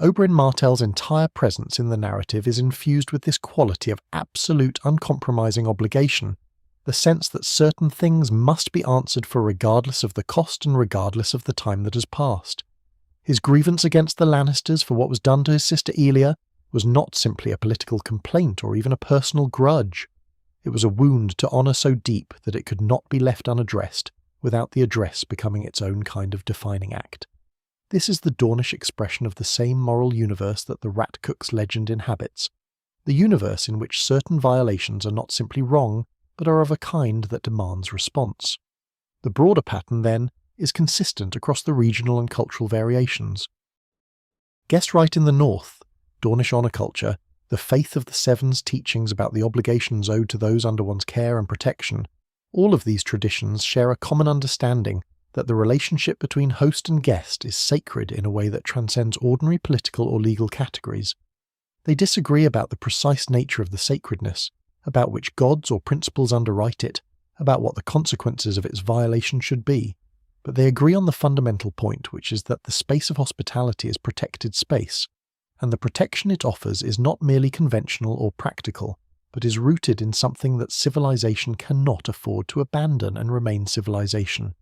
Oberyn Martell's entire presence in the narrative is infused with this quality of absolute uncompromising obligation, the sense that certain things must be answered for regardless of the cost and regardless of the time that has passed. His grievance against the Lannisters for what was done to his sister Elia was not simply a political complaint or even a personal grudge. It was a wound to honour so deep that it could not be left unaddressed without the address becoming its own kind of defining act. This is the Dornish expression of the same moral universe that the Rat Cook's legend inhabits, the universe in which certain violations are not simply wrong, but are of a kind that demands response. The broader pattern, then, is consistent across the regional and cultural variations. Guest right in the north, Dornish honour culture, the faith of the Seven's teachings about the obligations owed to those under one's care and protection, all of these traditions share a common understanding that the relationship between host and guest is sacred in a way that transcends ordinary political or legal categories. They disagree about the precise nature of the sacredness, about which gods or principles underwrite it, about what the consequences of its violation should be, but they agree on the fundamental point, which is that the space of hospitality is protected space, and the protection it offers is not merely conventional or practical, but is rooted in something that civilization cannot afford to abandon and remain civilization.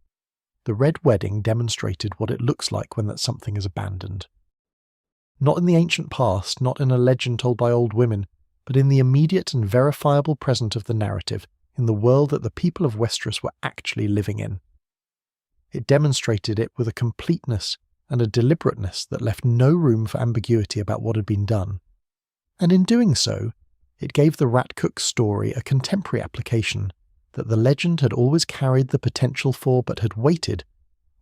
The Red Wedding demonstrated what it looks like when that something is abandoned. Not in the ancient past, not in a legend told by old women, but in the immediate and verifiable present of the narrative, in the world that the people of Westeros were actually living in. It demonstrated it with a completeness and a deliberateness that left no room for ambiguity about what had been done. And in doing so, it gave the Rat Cook's story a contemporary application that the legend had always carried the potential for but had waited,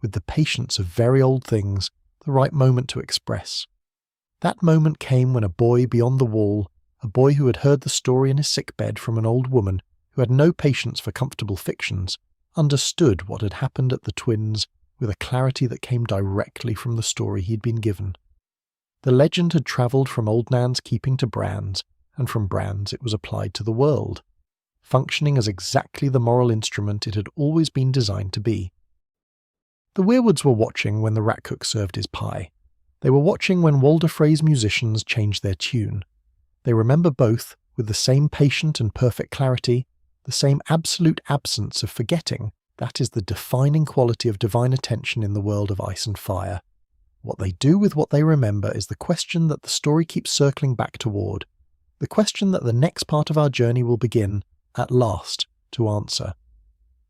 with the patience of very old things, the right moment to express. That moment came when a boy beyond the wall, a boy who had heard the story in his sickbed from an old woman who had no patience for comfortable fictions, understood what had happened at the twins with a clarity that came directly from the story he'd been given. The legend had travelled from Old Nan's keeping to Bran's, and from Bran's it was applied to the world, functioning as exactly the moral instrument it had always been designed to be. The Weirwoods were watching when the rat cook served his pie. They were watching when Walder Frey's musicians changed their tune. They remember both with the same patient and perfect clarity, the same absolute absence of forgetting. That is the defining quality of divine attention in the world of ice and fire. What they do with what they remember is the question that the story keeps circling back toward, the question that the next part of our journey will begin, at last, to answer.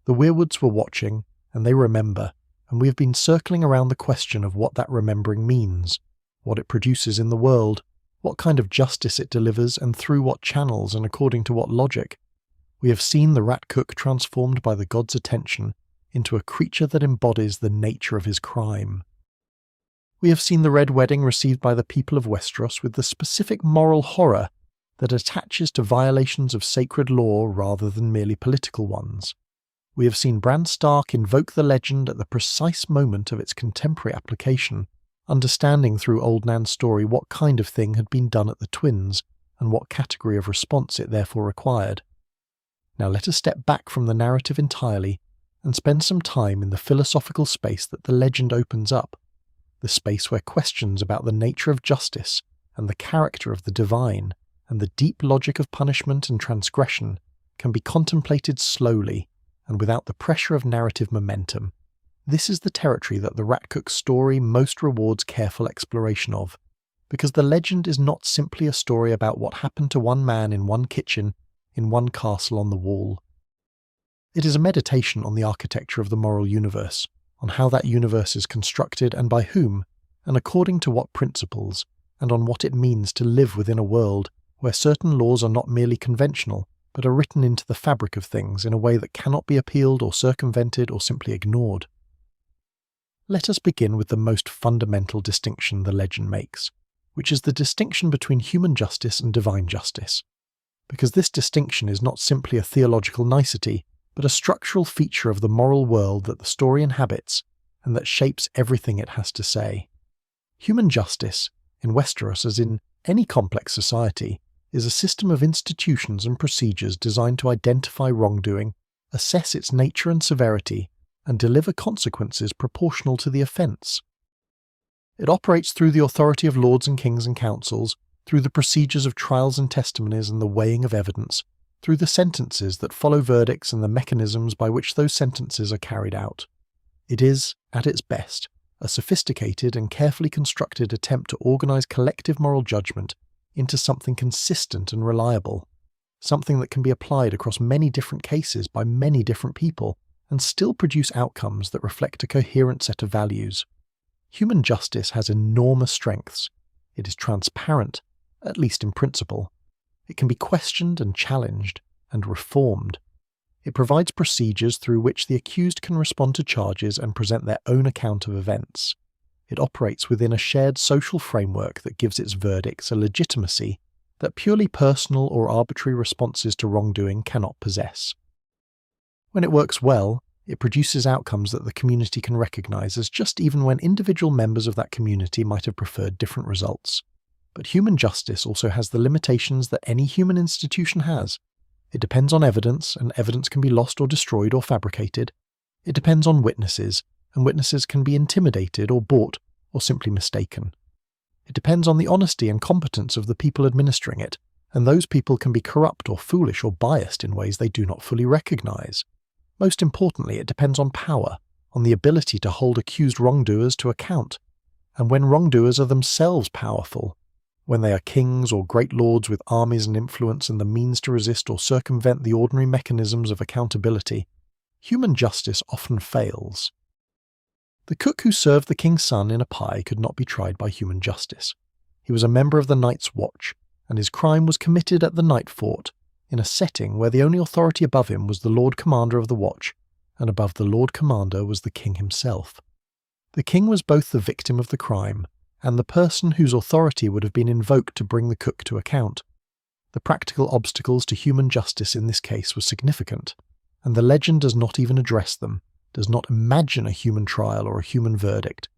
The Weirwoods were watching, and they remember, and we have been circling around the question of what that remembering means, what it produces in the world, what kind of justice it delivers and through what channels and according to what logic. We have seen the rat cook transformed by the god's attention into a creature that embodies the nature of his crime. We have seen the Red Wedding received by the people of Westeros with the specific moral horror that attaches to violations of sacred law rather than merely political ones. We have seen Bran Stark invoke the legend at the precise moment of its contemporary application, understanding through Old Nan's story what kind of thing had been done at the twins and what category of response it therefore required. Now let us step back from the narrative entirely and spend some time in the philosophical space that the legend opens up, the space where questions about the nature of justice and the character of the divine and the deep logic of punishment and transgression can be contemplated slowly and without the pressure of narrative momentum. This is the territory that the rat cook's story most rewards careful exploration of, because the legend is not simply a story about what happened to one man in one kitchen in one castle on the wall. It is a meditation on the architecture of the moral universe, on how that universe is constructed and by whom, and according to what principles, and on what it means to live within a world where certain laws are not merely conventional, but are written into the fabric of things in a way that cannot be appealed or circumvented or simply ignored. Let us begin with the most fundamental distinction the legend makes, which is the distinction between human justice and divine justice. Because this distinction is not simply a theological nicety, but a structural feature of the moral world that the story inhabits and that shapes everything it has to say. Human justice, in Westeros as in any complex society, is a system of institutions and procedures designed to identify wrongdoing, assess its nature and severity, and deliver consequences proportional to the offence. It operates through the authority of lords and kings and councils, through the procedures of trials and testimonies and the weighing of evidence, through the sentences that follow verdicts and the mechanisms by which those sentences are carried out. It is, at its best, a sophisticated and carefully constructed attempt to organise collective moral judgment into something consistent and reliable, something that can be applied across many different cases by many different people and still produce outcomes that reflect a coherent set of values. Human justice has enormous strengths. It is transparent, at least in principle. It can be questioned and challenged and reformed. It provides procedures through which the accused can respond to charges and present their own account of events. It operates within a shared social framework that gives its verdicts a legitimacy that purely personal or arbitrary responses to wrongdoing cannot possess. When it works well, it produces outcomes that the community can recognise as just even when individual members of that community might have preferred different results. But human justice also has the limitations that any human institution has. It depends on evidence, and evidence can be lost or destroyed or fabricated. It depends on witnesses, and witnesses can be intimidated or bought or simply mistaken. It depends on the honesty and competence of the people administering it, and those people can be corrupt or foolish or biased in ways they do not fully recognise. Most importantly, it depends on power, on the ability to hold accused wrongdoers to account, and when wrongdoers are themselves powerful, when they are kings or great lords with armies and influence and the means to resist or circumvent the ordinary mechanisms of accountability, human justice often fails. The cook who served the king's son in a pie could not be tried by human justice. He was a member of the Night's Watch, and his crime was committed at the Nightfort, in a setting where the only authority above him was the Lord Commander of the Watch, and above the Lord Commander was the king himself. The king was both the victim of the crime and the person whose authority would have been invoked to bring the cook to account. The practical obstacles to human justice in this case were significant, and the legend does not even address them, does not imagine a human trial or a human verdict,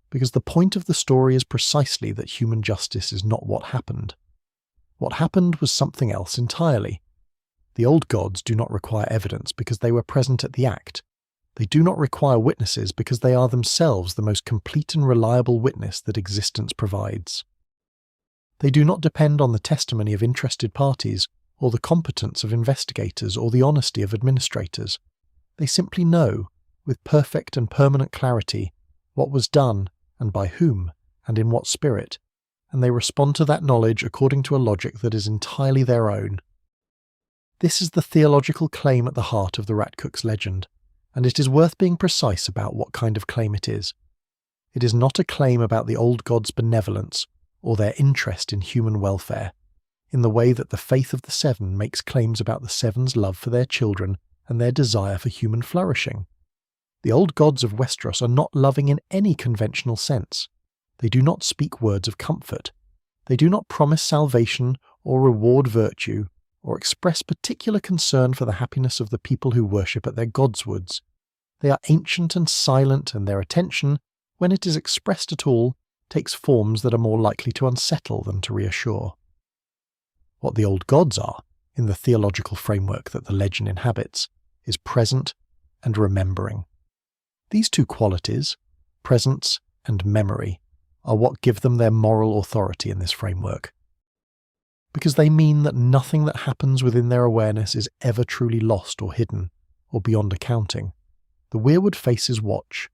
because the point of the story is precisely that human justice is not what happened. What happened was something else entirely. The old gods do not require evidence because they were present at the act. They do not require witnesses because they are themselves the most complete and reliable witness that existence provides. They do not depend on the testimony of interested parties, or the competence of investigators, or the honesty of administrators. They simply know, with perfect and permanent clarity, what was done, and by whom, and in what spirit, and they respond to that knowledge according to a logic that is entirely their own. This is the theological claim at the heart of the Rat Cook's legend, and it is worth being precise about what kind of claim it is. It is not a claim about the old gods' benevolence, or their interest in human welfare, in the way that the faith of the Seven makes claims about the Seven's love for their children and their desire for human flourishing. The old gods of Westeros are not loving in any conventional sense. They do not speak words of comfort. They do not promise salvation or reward virtue, or express particular concern for the happiness of the people who worship at their godswoods. They are ancient and silent, and their attention, when it is expressed at all, takes forms that are more likely to unsettle than to reassure. What the old gods are, in the theological framework that the legend inhabits, is present and remembering. These two qualities, presence and memory, are what give them their moral authority in this framework. Because they mean that nothing that happens within their awareness is ever truly lost or hidden, or beyond accounting. The Weirwood faces watch.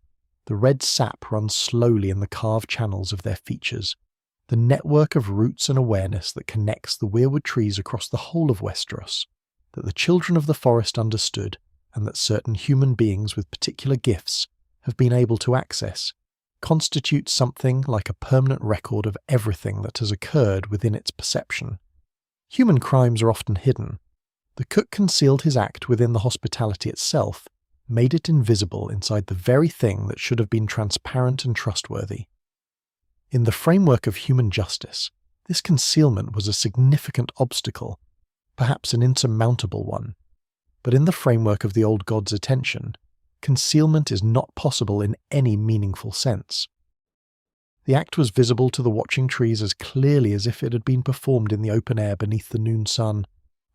The red sap runs slowly in the carved channels of their features. The network of roots and awareness that connects the Weirwood trees across the whole of Westeros, that the children of the forest understood, and that certain human beings with particular gifts have been able to access, constitutes something like a permanent record of everything that has occurred within its perception. Human crimes are often hidden. The cook concealed his act within the hospitality itself, made it invisible inside the very thing that should have been transparent and trustworthy. In the framework of human justice, this concealment was a significant obstacle, perhaps an insurmountable one. But in the framework of the old god's attention, concealment is not possible in any meaningful sense. The act was visible to the watching trees as clearly as if it had been performed in the open air beneath the noon sun,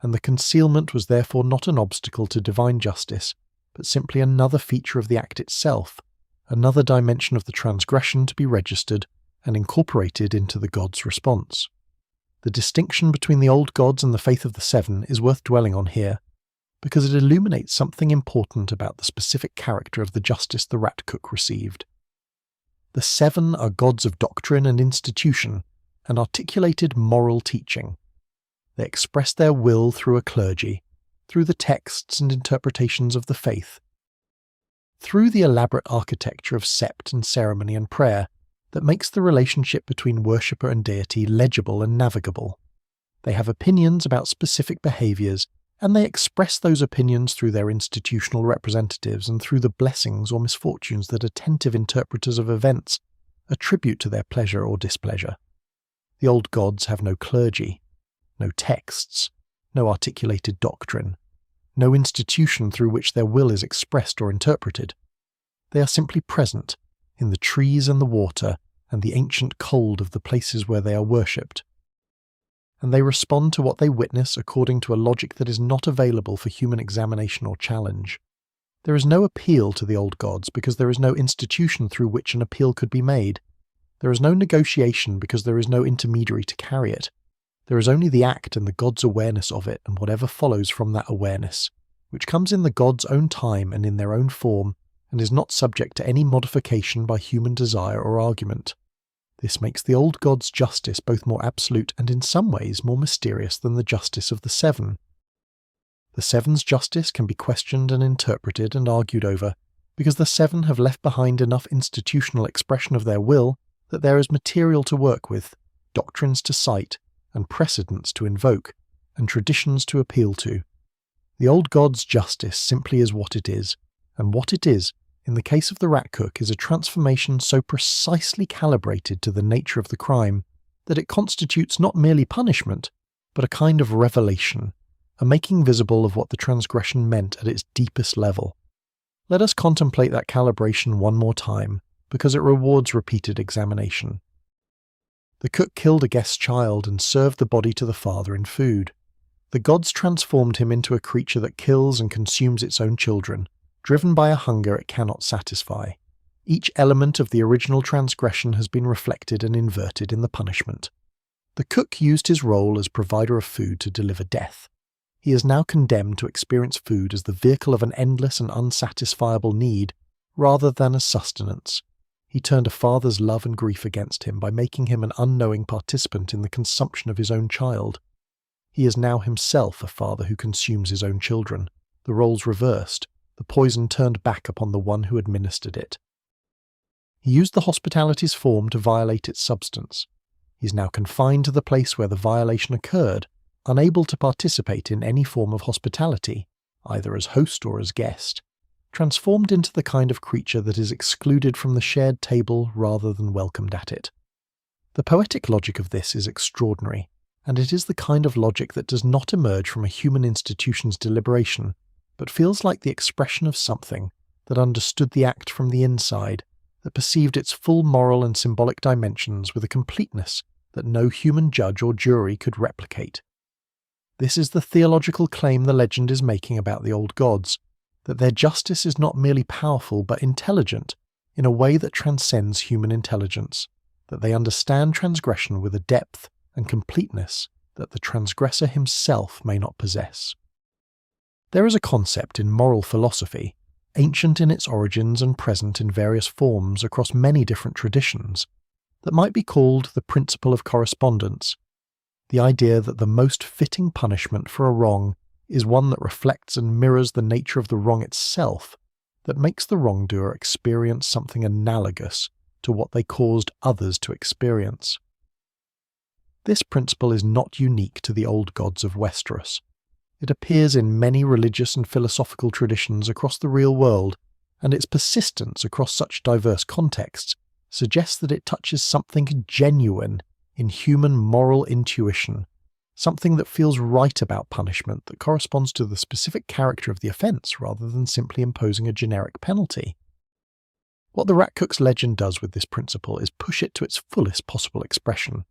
and the concealment was therefore not an obstacle to divine justice, but simply another feature of the act itself, another dimension of the transgression to be registered and incorporated into the god's response. The distinction between the old gods and the faith of the Seven is worth dwelling on here, because it illuminates something important about the specific character of the justice the Rat Cook received. The Seven are gods of doctrine and institution, and articulated moral teaching. They express their will through a clergy, through the texts and interpretations of the faith, through the elaborate architecture of sept and ceremony and prayer that makes the relationship between worshipper and deity legible and navigable. They have opinions about specific behaviours, and they express those opinions through their institutional representatives and through the blessings or misfortunes that attentive interpreters of events attribute to their pleasure or displeasure. The old gods have no clergy, no texts, no articulated doctrine, no institution through which their will is expressed or interpreted. They are simply present in the trees and the water and the ancient cold of the places where they are worshipped. And they respond to what they witness according to a logic that is not available for human examination or challenge. There is no appeal to the old gods because there is no institution through which an appeal could be made. There is no negotiation because there is no intermediary to carry it. There is only the act and the god's awareness of it and whatever follows from that awareness, which comes in the god's own time and in their own form, and is not subject to any modification by human desire or argument. This makes the old god's justice both more absolute and in some ways more mysterious than the justice of the Seven. The Seven's justice can be questioned and interpreted and argued over, because the Seven have left behind enough institutional expression of their will that there is material to work with, doctrines to cite, and precedents to invoke, and traditions to appeal to. The old god's justice simply is what it is, and what it is, in the case of the Rat Cook, is a transformation so precisely calibrated to the nature of the crime that it constitutes not merely punishment, but a kind of revelation, a making visible of what the transgression meant at its deepest level. Let us contemplate that calibration one more time, because it rewards repeated examination. The cook killed a guest's child and served the body to the father in food. The gods transformed him into a creature that kills and consumes its own children, driven by a hunger it cannot satisfy. Each element of the original transgression has been reflected and inverted in the punishment. The cook used his role as provider of food to deliver death. He is now condemned to experience food as the vehicle of an endless and unsatisfiable need, rather than as sustenance. He turned a father's love and grief against him by making him an unknowing participant in the consumption of his own child. He is now himself a father who consumes his own children, the roles reversed, the poison turned back upon the one who administered it. He used the hospitality's form to violate its substance. He is now confined to the place where the violation occurred, unable to participate in any form of hospitality, either as host or as guest, transformed into the kind of creature that is excluded from the shared table rather than welcomed at it. The poetic logic of this is extraordinary, and it is the kind of logic that does not emerge from a human institution's deliberation, but feels like the expression of something that understood the act from the inside, that perceived its full moral and symbolic dimensions with a completeness that no human judge or jury could replicate. This is the theological claim the legend is making about the old gods, that their justice is not merely powerful but intelligent in a way that transcends human intelligence, that they understand transgression with a depth and completeness that the transgressor himself may not possess. There is a concept in moral philosophy, ancient in its origins and present in various forms across many different traditions, that might be called the principle of correspondence, the idea that the most fitting punishment for a wrong is one that reflects and mirrors the nature of the wrong itself, that makes the wrongdoer experience something analogous to what they caused others to experience. This principle is not unique to the old gods of Westeros. It appears in many religious and philosophical traditions across the real world, and its persistence across such diverse contexts suggests that it touches something genuine in human moral intuition, something that feels right about punishment that corresponds to the specific character of the offence rather than simply imposing a generic penalty. What the Rat Cook's legend does with this principle is push it to its fullest possible expression.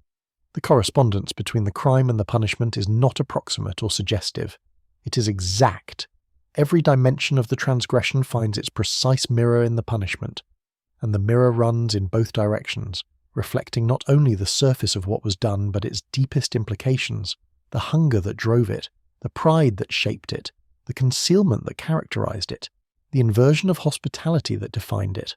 The correspondence between the crime and the punishment is not approximate or suggestive. It is exact. Every dimension of the transgression finds its precise mirror in the punishment, and the mirror runs in both directions, reflecting not only the surface of what was done but its deepest implications, the hunger that drove it, the pride that shaped it, the concealment that characterized it, the inversion of hospitality that defined it.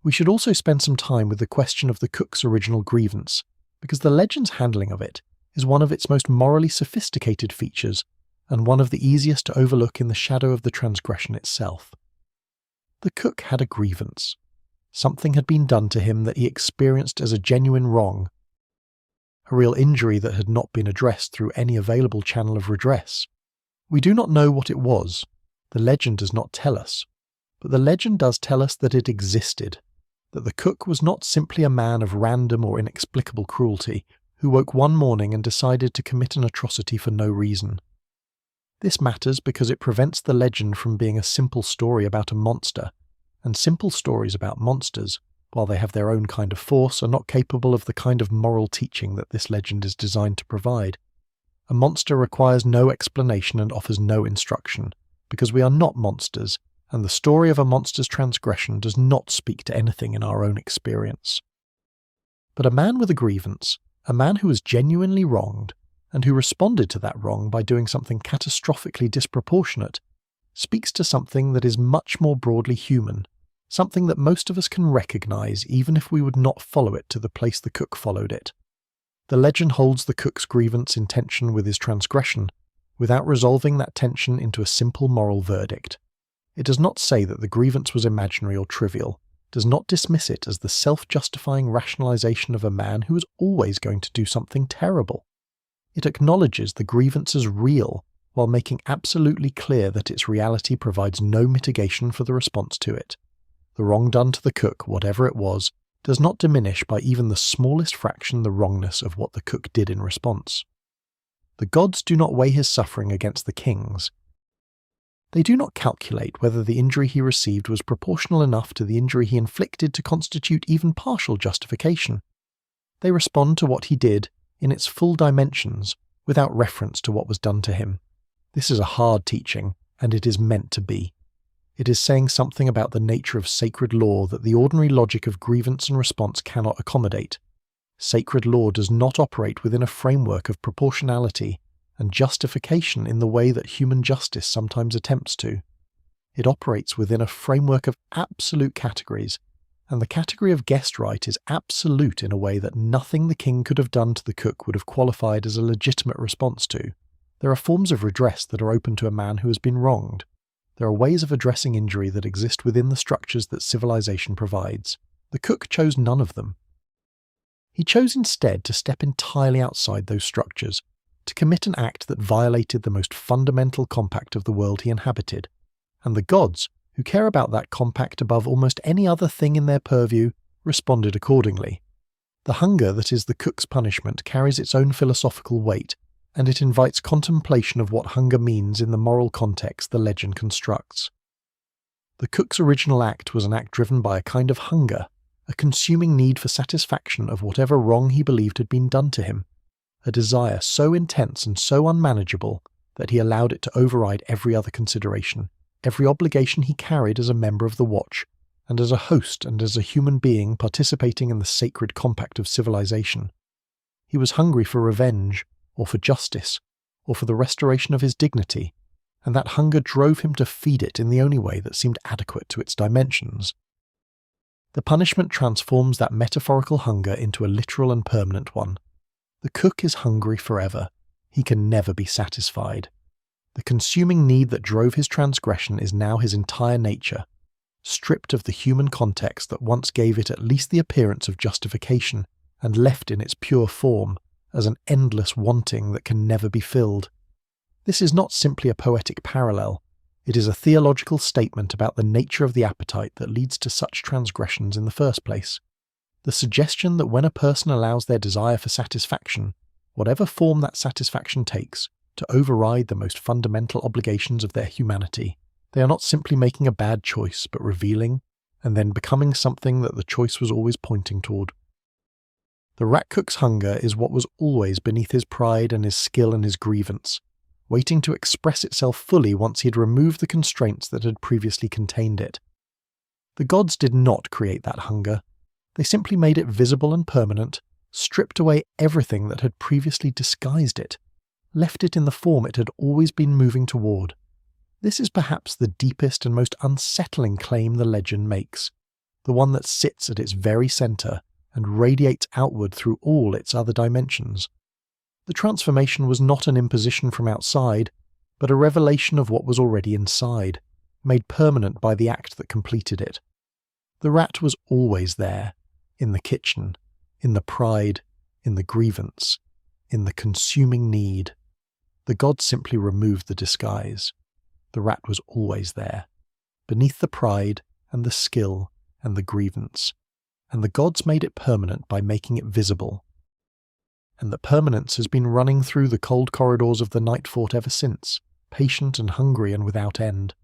We should also spend some time with the question of the cook's original grievance, because the legend's handling of it is one of its most morally sophisticated features and one of the easiest to overlook in the shadow of the transgression itself. The cook had a grievance. Something had been done to him that he experienced as a genuine wrong, a real injury that had not been addressed through any available channel of redress. We do not know what it was. The legend does not tell us. But the legend does tell us that it existed, that the cook was not simply a man of random or inexplicable cruelty who woke one morning and decided to commit an atrocity for no reason. This matters because it prevents the legend from being a simple story about a monster, and simple stories about monsters, while they have their own kind of force, are not capable of the kind of moral teaching that this legend is designed to provide. A monster requires no explanation and offers no instruction, because we are not monsters, and the story of a monster's transgression does not speak to anything in our own experience. But a man with a grievance, a man who was genuinely wronged, and who responded to that wrong by doing something catastrophically disproportionate, speaks to something that is much more broadly human, something that most of us can recognize even if we would not follow it to the place the cook followed it. The legend holds the cook's grievance in tension with his transgression, without resolving that tension into a simple moral verdict. It does not say that the grievance was imaginary or trivial, does not dismiss it as the self-justifying rationalization of a man who is always going to do something terrible. It acknowledges the grievance as real, while making absolutely clear that its reality provides no mitigation for the response to it. The wrong done to the cook, whatever it was, does not diminish by even the smallest fraction the wrongness of what the cook did in response. The gods do not weigh his suffering against the king's. They do not calculate whether the injury he received was proportional enough to the injury he inflicted to constitute even partial justification. They respond to what he did in its full dimensions without reference to what was done to him. This is a hard teaching, and it is meant to be. It is saying something about the nature of sacred law that the ordinary logic of grievance and response cannot accommodate. Sacred law does not operate within a framework of proportionality and justification in the way that human justice sometimes attempts to. It operates within a framework of absolute categories, and the category of guest right is absolute in a way that nothing the king could have done to the cook would have qualified as a legitimate response to. There are forms of redress that are open to a man who has been wronged. There are ways of addressing injury that exist within the structures that civilization provides. The cook chose none of them. He chose instead to step entirely outside those structures, to commit an act that violated the most fundamental compact of the world he inhabited. And the gods, who care about that compact above almost any other thing in their purview, responded accordingly. The hunger that is the cook's punishment carries its own philosophical weight, and it invites contemplation of what hunger means in the moral context the legend constructs. The cook's original act was an act driven by a kind of hunger, a consuming need for satisfaction of whatever wrong he believed had been done to him, a desire so intense and so unmanageable that he allowed it to override every other consideration, every obligation he carried as a member of the Watch, and as a host and as a human being participating in the sacred compact of civilization. He was hungry for revenge, or for justice, or for the restoration of his dignity, and that hunger drove him to feed it in the only way that seemed adequate to its dimensions. The punishment transforms that metaphorical hunger into a literal and permanent one. The cook is hungry forever. He can never be satisfied. The consuming need that drove his transgression is now his entire nature, stripped of the human context that once gave it at least the appearance of justification and left in its pure form as an endless wanting that can never be filled. This is not simply a poetic parallel. It is a theological statement about the nature of the appetite that leads to such transgressions in the first place. The suggestion that when a person allows their desire for satisfaction, whatever form that satisfaction takes, to override the most fundamental obligations of their humanity, they are not simply making a bad choice, but revealing and then becoming something that the choice was always pointing toward. The rat cook's hunger is what was always beneath his pride and his skill and his grievance, waiting to express itself fully once he had removed the constraints that had previously contained it. The gods did not create that hunger. They simply made it visible and permanent, stripped away everything that had previously disguised it, left it in the form it had always been moving toward. This is perhaps the deepest and most unsettling claim the legend makes, the one that sits at its very centre and radiates outward through all its other dimensions. The transformation was not an imposition from outside, but a revelation of what was already inside, made permanent by the act that completed it. The rat was always there, in the kitchen, in the pride, in the grievance, in the consuming need. The gods simply removed the disguise. The rat was always there, beneath the pride and the skill and the grievance, and the gods made it permanent by making it visible. And the permanence has been running through the cold corridors of the Nightfort ever since, patient and hungry and without end.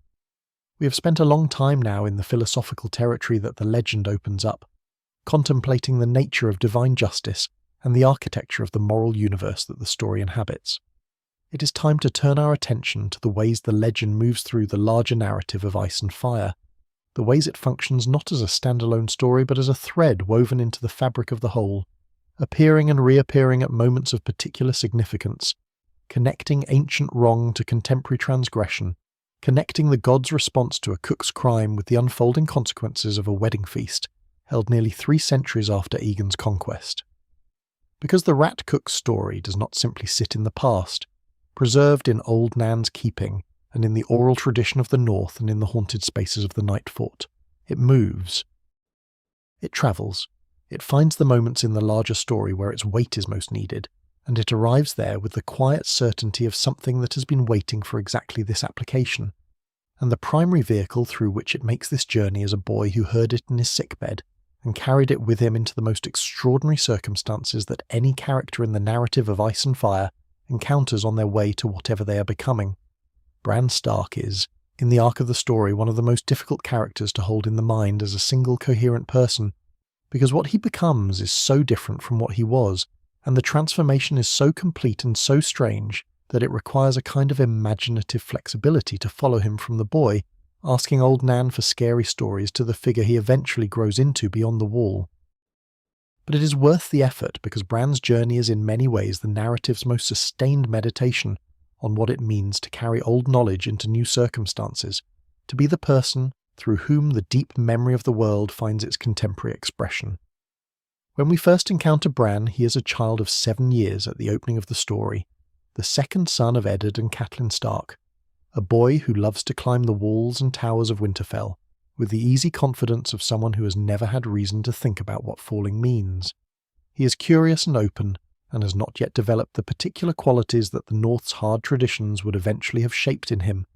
We have spent a long time now in the philosophical territory that the legend opens up, contemplating the nature of divine justice and the architecture of the moral universe that the story inhabits. It is time to turn our attention to the ways the legend moves through the larger narrative of Ice and Fire, the ways it functions not as a standalone story but as a thread woven into the fabric of the whole, appearing and reappearing at moments of particular significance, connecting ancient wrong to contemporary transgression, connecting the gods' response to a cook's crime with the unfolding consequences of a wedding feast held nearly 3 centuries after Aegon's conquest. Because the rat cook's story does not simply sit in the past, preserved in old Nan's keeping and in the oral tradition of the North and in the haunted spaces of the Nightfort, it moves. It travels. It finds the moments in the larger story where its weight is most needed, and it arrives there with the quiet certainty of something that has been waiting for exactly this application. And the primary vehicle through which it makes this journey is a boy who heard it in his sickbed and carried it with him into the most extraordinary circumstances that any character in the narrative of Ice and Fire, encounters on their way to whatever they are becoming. Bran Stark is, in the arc of the story, one of the most difficult characters to hold in the mind as a single coherent person, because what he becomes is so different from what he was, and the transformation is so complete and so strange that it requires a kind of imaginative flexibility to follow him from the boy, asking old Nan for scary stories, to the figure he eventually grows into beyond the wall. But it is worth the effort because Bran's journey is in many ways the narrative's most sustained meditation on what it means to carry old knowledge into new circumstances, to be the person through whom the deep memory of the world finds its contemporary expression. When we first encounter Bran, he is a child of 7 years at the opening of the story, the second son of Eddard and Catelyn Stark, a boy who loves to climb the walls and towers of Winterfell, with the easy confidence of someone who has never had reason to think about what falling means. He is curious and open, and has not yet developed the particular qualities that the North's hard traditions would eventually have shaped in him,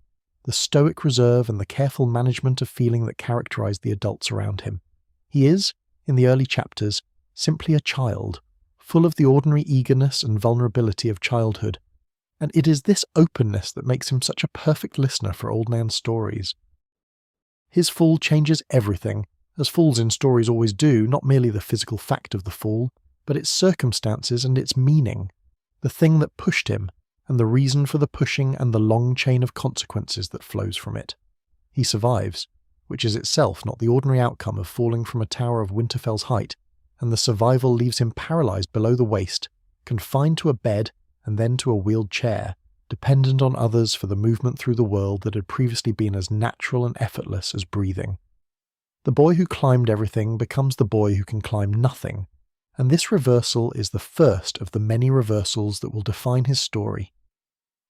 the stoic reserve and the careful management of feeling that characterized the adults around him. He is, in the early chapters, simply a child, full of the ordinary eagerness and vulnerability of childhood, and it is this openness that makes him such a perfect listener for Old Nan's stories. His fall changes everything, as falls in stories always do, not merely the physical fact of the fall, but its circumstances and its meaning, the thing that pushed him, and the reason for the pushing and the long chain of consequences that flows from it. He survives, which is itself not the ordinary outcome of falling from a tower of Winterfell's height, and the survival leaves him paralysed below the waist, confined to a bed and then to a wheeled chair, dependent on others for the movement through the world that had previously been as natural and effortless as breathing. The boy who climbed everything becomes the boy who can climb nothing, and this reversal is the first of the many reversals that will define his story.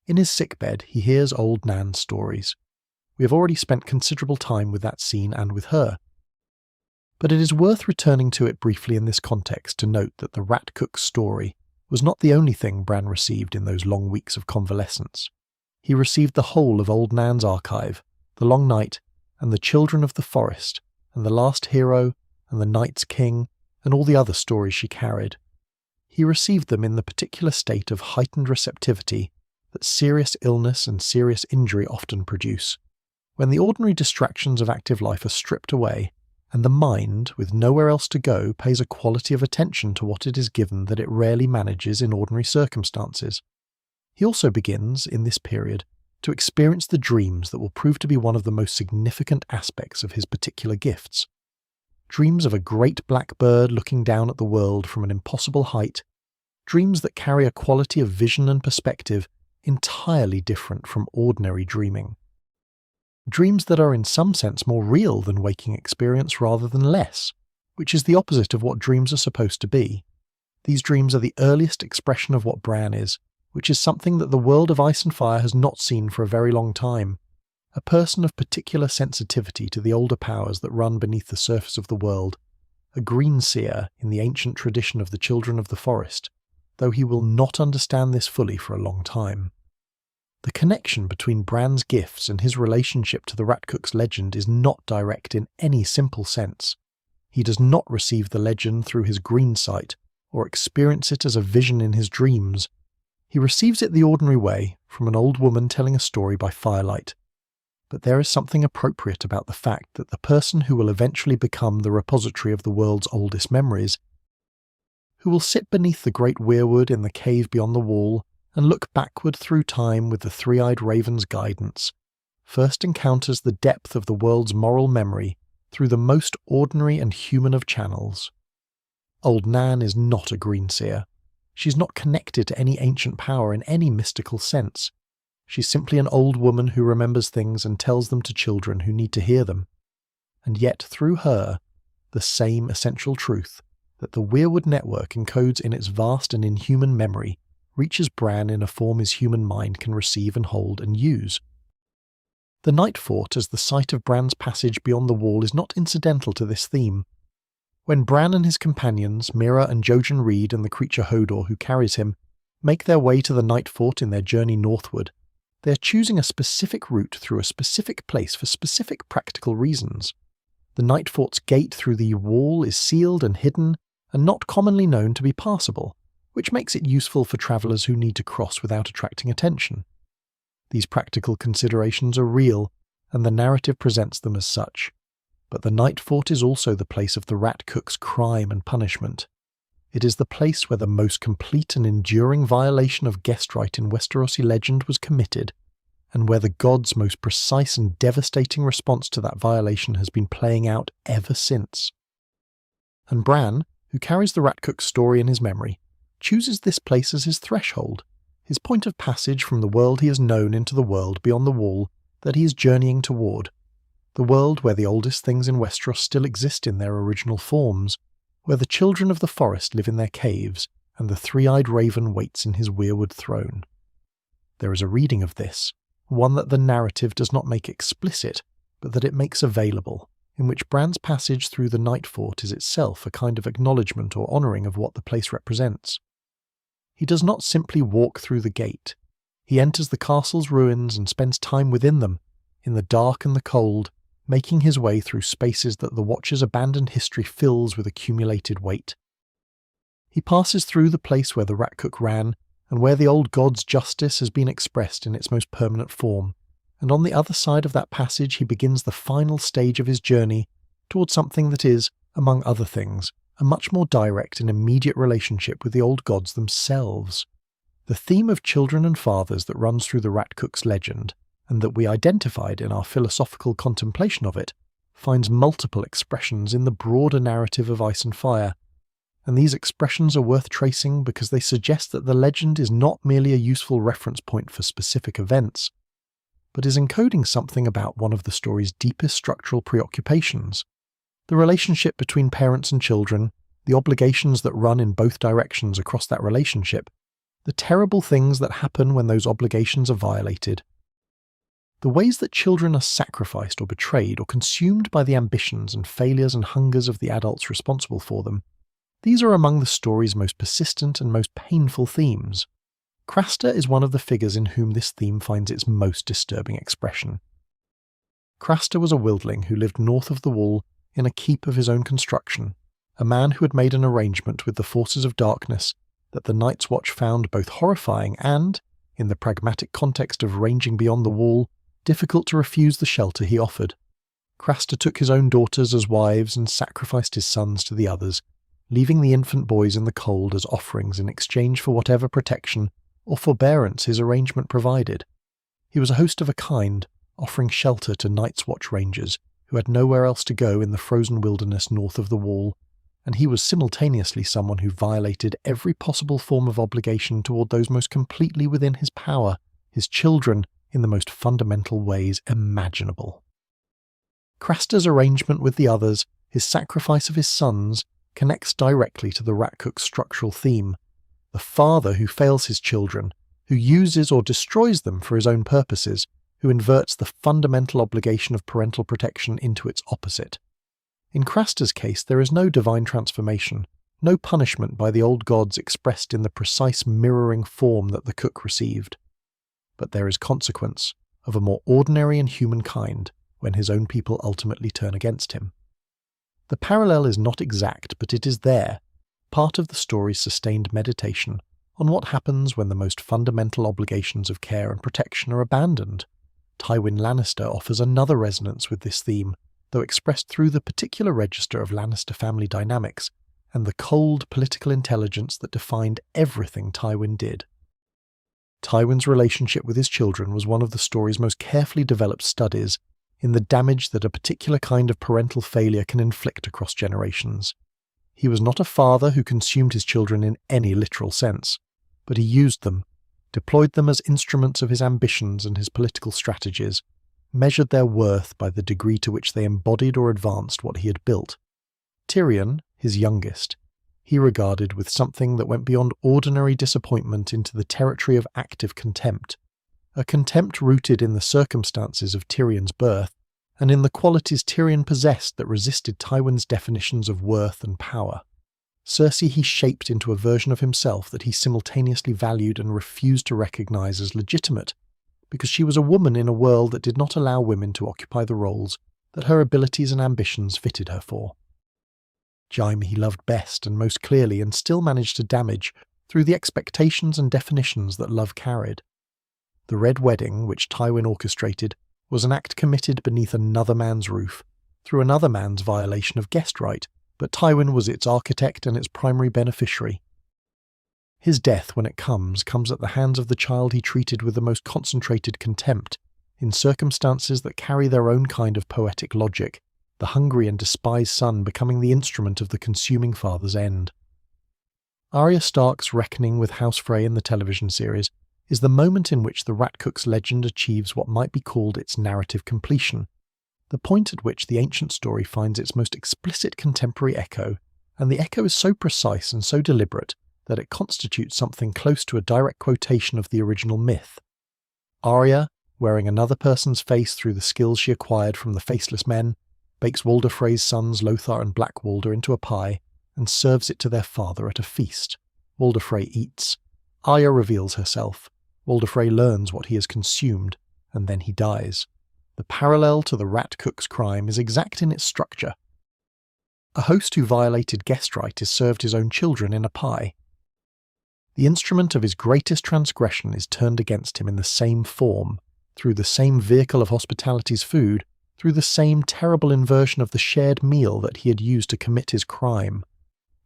In his sickbed, he hears old Nan's stories. We have already spent considerable time with that scene and with her. But it is worth returning to it briefly in this context to note that the Rat Cook's story was not the only thing Bran received in those long weeks of convalescence. He received the whole of old Nan's archive, the Long Night, and the Children of the Forest, and the Last Hero, and the Night's King, and all the other stories she carried. He received them in the particular state of heightened receptivity that serious illness and serious injury often produce, when the ordinary distractions of active life are stripped away, and the mind, with nowhere else to go, pays a quality of attention to what it is given that it rarely manages in ordinary circumstances. He also begins, in this period, to experience the dreams that will prove to be one of the most significant aspects of his particular gifts. Dreams of a great black bird looking down at the world from an impossible height, dreams that carry a quality of vision and perspective entirely different from ordinary dreaming. Dreams that are in some sense more real than waking experience rather than less, which is the opposite of what dreams are supposed to be. These dreams are the earliest expression of what Bran is, which is something that the world of Ice and Fire has not seen for a very long time. A person of particular sensitivity to the older powers that run beneath the surface of the world, a green seer in the ancient tradition of the Children of the Forest, though he will not understand this fully for a long time. The connection between Bran's gifts and his relationship to the Rat Cook's legend is not direct in any simple sense. He does not receive the legend through his green sight, or experience it as a vision in his dreams. He receives it the ordinary way, from an old woman telling a story by firelight. But there is something appropriate about the fact that the person who will eventually become the repository of the world's oldest memories, who will sit beneath the great weirwood in the cave beyond the wall and look backward through time with the three-eyed raven's guidance, first encounters the depth of the world's moral memory through the most ordinary and human of channels. Old Nan is not a greenseer. She's not connected to any ancient power in any mystical sense. She's simply an old woman who remembers things and tells them to children who need to hear them. And yet, through her, the same essential truth that the Weirwood network encodes in its vast and inhuman memory reaches Bran in a form his human mind can receive and hold and use. The Nightfort as the site of Bran's passage beyond the wall is not incidental to this theme. When Bran and his companions, Mira and Jojen Reed and the creature Hodor who carries him, make their way to the Nightfort in their journey northward, they are choosing a specific route through a specific place for specific practical reasons. The Nightfort's gate through the wall is sealed and hidden, and not commonly known to be passable, which makes it useful for travellers who need to cross without attracting attention. These practical considerations are real, and the narrative presents them as such. But the Nightfort is also the place of the rat cook's crime and punishment. It is the place where the most complete and enduring violation of guest right in Westerosi legend was committed, and where the gods' most precise and devastating response to that violation has been playing out ever since. And Bran, who carries the rat cook's story in his memory, chooses this place as his threshold, his point of passage from the world he has known into the world beyond the wall that he is journeying toward, the world where the oldest things in Westeros still exist in their original forms, where the children of the forest live in their caves, and the three-eyed raven waits in his weirwood throne. There is a reading of this, one that the narrative does not make explicit, but that it makes available, in which Bran's passage through the Nightfort is itself a kind of acknowledgement or honouring of what the place represents. He does not simply walk through the gate. He enters the castle's ruins and spends time within them, in the dark and the cold, making his way through spaces that the Watcher's abandoned history fills with accumulated weight. He passes through the place where the rat cook ran, and where the old god's justice has been expressed in its most permanent form, and on the other side of that passage he begins the final stage of his journey towards something that is, among other things, a much more direct and immediate relationship with the old gods themselves. The theme of children and fathers that runs through the rat cook's legend, and that we identified in our philosophical contemplation of it, finds multiple expressions in the broader narrative of Ice and Fire, and these expressions are worth tracing because they suggest that the legend is not merely a useful reference point for specific events, but is encoding something about one of the story's deepest structural preoccupations: the relationship between parents and children, the obligations that run in both directions across that relationship, the terrible things that happen when those obligations are violated, the ways that children are sacrificed or betrayed or consumed by the ambitions and failures and hungers of the adults responsible for them. These are among the story's most persistent and most painful themes. Craster is one of the figures in whom this theme finds its most disturbing expression. Craster was a wildling who lived north of the wall in a keep of his own construction, a man who had made an arrangement with the forces of darkness that the Night's Watch found both horrifying and, in the pragmatic context of ranging beyond the wall, difficult to refuse the shelter he offered. Craster took his own daughters as wives and sacrificed his sons to the others, leaving the infant boys in the cold as offerings in exchange for whatever protection or forbearance his arrangement provided. He was a host of a kind, offering shelter to Night's Watch rangers who had nowhere else to go in the frozen wilderness north of the wall, and he was simultaneously someone who violated every possible form of obligation toward those most completely within his power, his children, in the most fundamental ways imaginable. Craster's arrangement with the others, his sacrifice of his sons, connects directly to the rat cook's structural theme: the father who fails his children, who uses or destroys them for his own purposes, who inverts the fundamental obligation of parental protection into its opposite. In Craster's case, there is no divine transformation, no punishment by the old gods expressed in the precise mirroring form that the cook received. But there is consequence, of a more ordinary and human kind, when his own people ultimately turn against him. The parallel is not exact, but it is there, part of the story's sustained meditation on what happens when the most fundamental obligations of care and protection are abandoned. Tywin Lannister offers another resonance with this theme, though expressed through the particular register of Lannister family dynamics and the cold political intelligence that defined everything Tywin did. Tywin's relationship with his children was one of the story's most carefully developed studies in the damage that a particular kind of parental failure can inflict across generations. He was not a father who consumed his children in any literal sense, but he used them, deployed them as instruments of his ambitions and his political strategies, measured their worth by the degree to which they embodied or advanced what he had built. Tyrion, his youngest, he regarded with something that went beyond ordinary disappointment into the territory of active contempt, a contempt rooted in the circumstances of Tyrion's birth and in the qualities Tyrion possessed that resisted Tywin's definitions of worth and power. Cersei he shaped into a version of himself that he simultaneously valued and refused to recognize as legitimate, because she was a woman in a world that did not allow women to occupy the roles that her abilities and ambitions fitted her for. Jaime he loved best and most clearly and still managed to damage through the expectations and definitions that love carried. The Red Wedding, which Tywin orchestrated, was an act committed beneath another man's roof, through another man's violation of guest right, but Tywin was its architect and its primary beneficiary. His death, when it comes at the hands of the child he treated with the most concentrated contempt, in circumstances that carry their own kind of poetic logic, the hungry and despised son becoming the instrument of the consuming father's end. Arya Stark's reckoning with House Frey in the television series is the moment in which the Rat Cook's legend achieves what might be called its narrative completion, the point at which the ancient story finds its most explicit contemporary echo, and the echo is so precise and so deliberate that it constitutes something close to a direct quotation of the original myth. Arya, wearing another person's face through the skills she acquired from the Faceless Men, bakes Walder Frey's sons Lothar and Black Walder into a pie and serves it to their father at a feast. Walder Frey eats. Arya reveals herself. Walder Frey learns what he has consumed, and then he dies. The parallel to the Rat Cook's crime is exact in its structure. A host who violated guest right is served his own children in a pie. The instrument of his greatest transgression is turned against him in the same form, through the same vehicle of hospitality's food, through the same terrible inversion of the shared meal that he had used to commit his crime.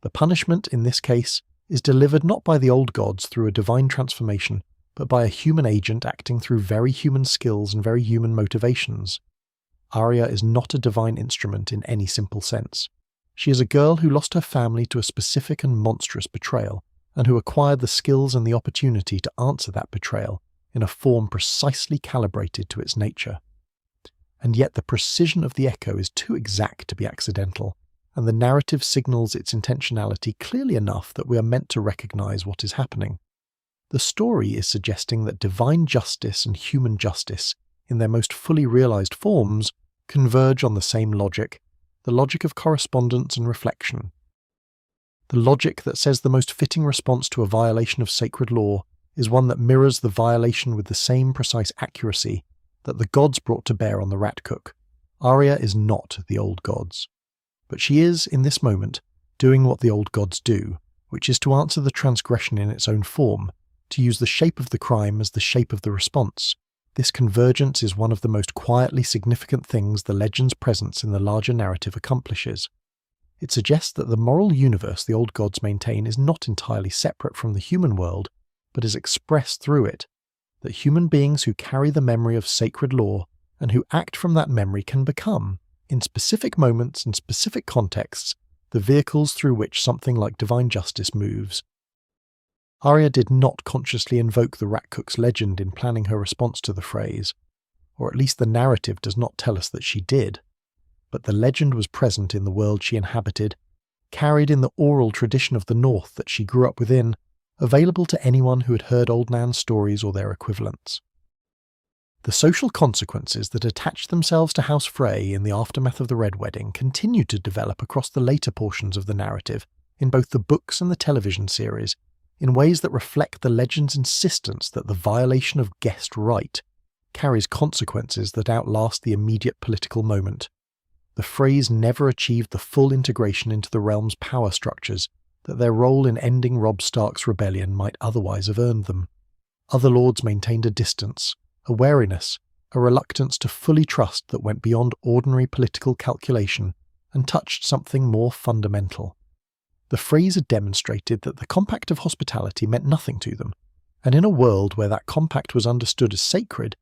The punishment, in this case, is delivered not by the old gods through a divine transformation, but by a human agent acting through very human skills and very human motivations. Arya is not a divine instrument in any simple sense. She is a girl who lost her family to a specific and monstrous betrayal, and who acquired the skills and the opportunity to answer that betrayal in a form precisely calibrated to its nature. And yet the precision of the echo is too exact to be accidental, and the narrative signals its intentionality clearly enough that we are meant to recognize what is happening. The story is suggesting that divine justice and human justice, in their most fully realized forms, converge on the same logic, the logic of correspondence and reflection. The logic that says the most fitting response to a violation of sacred law is one that mirrors the violation with the same precise accuracy that the gods brought to bear on the Rat Cook. Arya is not the old gods. But she is, in this moment, doing what the old gods do, which is to answer the transgression in its own form, to use the shape of the crime as the shape of the response. This convergence is one of the most quietly significant things the legend's presence in the larger narrative accomplishes. It suggests that the moral universe the old gods maintain is not entirely separate from the human world, but is expressed through it, that human beings who carry the memory of sacred law and who act from that memory can become, in specific moments and specific contexts, the vehicles through which something like divine justice moves. Arya did not consciously invoke the Rat Cook's legend in planning her response to the phrase, or at least the narrative does not tell us that she did, but the legend was present in the world she inhabited, carried in the oral tradition of the North that she grew up within, available to anyone who had heard Old Nan's stories or their equivalents. The social consequences that attached themselves to House Frey in the aftermath of the Red Wedding continued to develop across the later portions of the narrative, in both the books and the television series, in ways that reflect the legend's insistence that the violation of guest right carries consequences that outlast the immediate political moment. The Freys never achieved the full integration into the realm's power structures that their role in ending Robb Stark's rebellion might otherwise have earned them. Other lords maintained a distance, a wariness, a reluctance to fully trust that went beyond ordinary political calculation and touched something more fundamental. The Freys had demonstrated that the compact of hospitality meant nothing to them, and in a world where that compact was understood as sacred,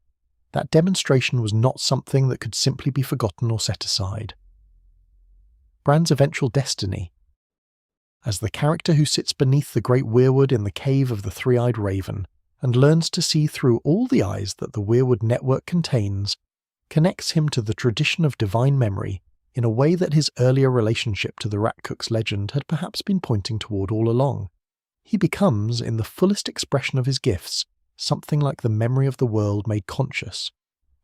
that demonstration was not something that could simply be forgotten or set aside. Bran's eventual destiny. As the character who sits beneath the great weirwood in the cave of the three-eyed raven and learns to see through all the eyes that the weirwood network contains, connects him to the tradition of divine memory in a way that his earlier relationship to the Rat Cook's legend had perhaps been pointing toward all along. He becomes, in the fullest expression of his gifts, something like the memory of the world made conscious,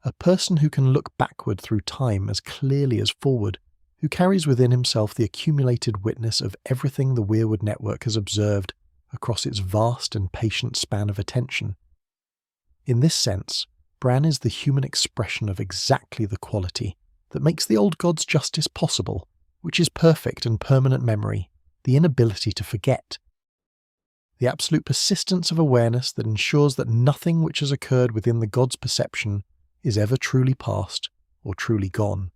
a person who can look backward through time as clearly as forward, who carries within himself the accumulated witness of everything the Weirwood network has observed across its vast and patient span of attention. In this sense, Bran is the human expression of exactly the quality that makes the old god's justice possible, which is perfect and permanent memory, the inability to forget. the absolute persistence of awareness that ensures that nothing which has occurred within the god's perception is ever truly past or truly gone.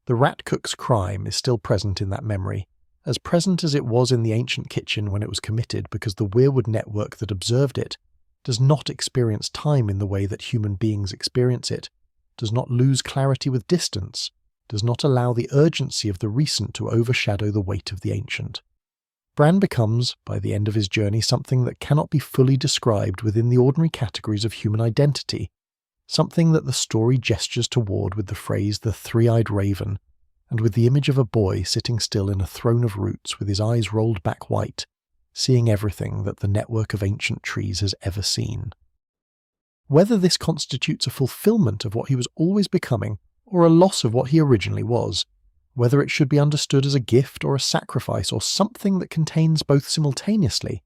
The rat cook's crime is still present in that memory, as present as it was in the ancient kitchen when it was committed, because the Weirwood network that observed it does not experience time in the way that human beings experience it, does not lose clarity with distance, does not allow the urgency of the recent to overshadow the weight of the ancient. Bran becomes, by the end of his journey, something that cannot be fully described within the ordinary categories of human identity, something that the story gestures toward with the phrase the three-eyed raven, and with the image of a boy sitting still in a throne of roots with his eyes rolled back white, seeing everything that the network of ancient trees has ever seen. Whether this constitutes a fulfillment of what he was always becoming, or a loss of what he originally was, whether it should be understood as a gift or a sacrifice or something that contains both simultaneously,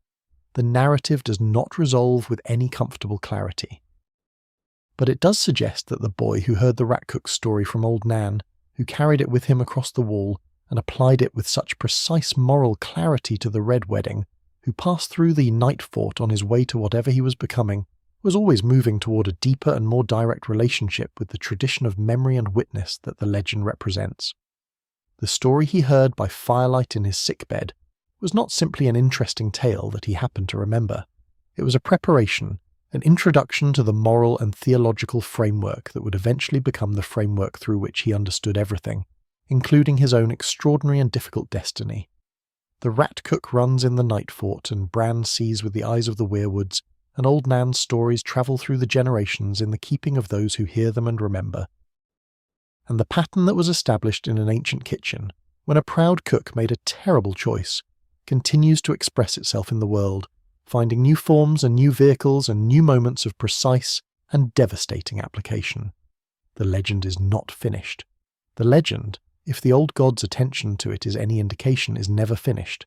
the narrative does not resolve with any comfortable clarity. But it does suggest that the boy who heard the rat cook's story from old Nan, who carried it with him across the wall and applied it with such precise moral clarity to the Red Wedding, who passed through the Nightfort on his way to whatever he was becoming, was always moving toward a deeper and more direct relationship with the tradition of memory and witness that the legend represents. The story he heard by firelight in his sickbed was not simply an interesting tale that he happened to remember. It was a preparation, an introduction to the moral and theological framework that would eventually become the framework through which he understood everything, including his own extraordinary and difficult destiny. The rat cook runs in the Nightfort, and Bran sees with the eyes of the Weirwoods, and old Nan's stories travel through the generations in the keeping of those who hear them and remember. And the pattern that was established in an ancient kitchen, when a proud cook made a terrible choice, continues to express itself in the world, finding new forms and new vehicles and new moments of precise and devastating application. The legend is not finished. The legend, if the old god's attention to it is any indication, is never finished.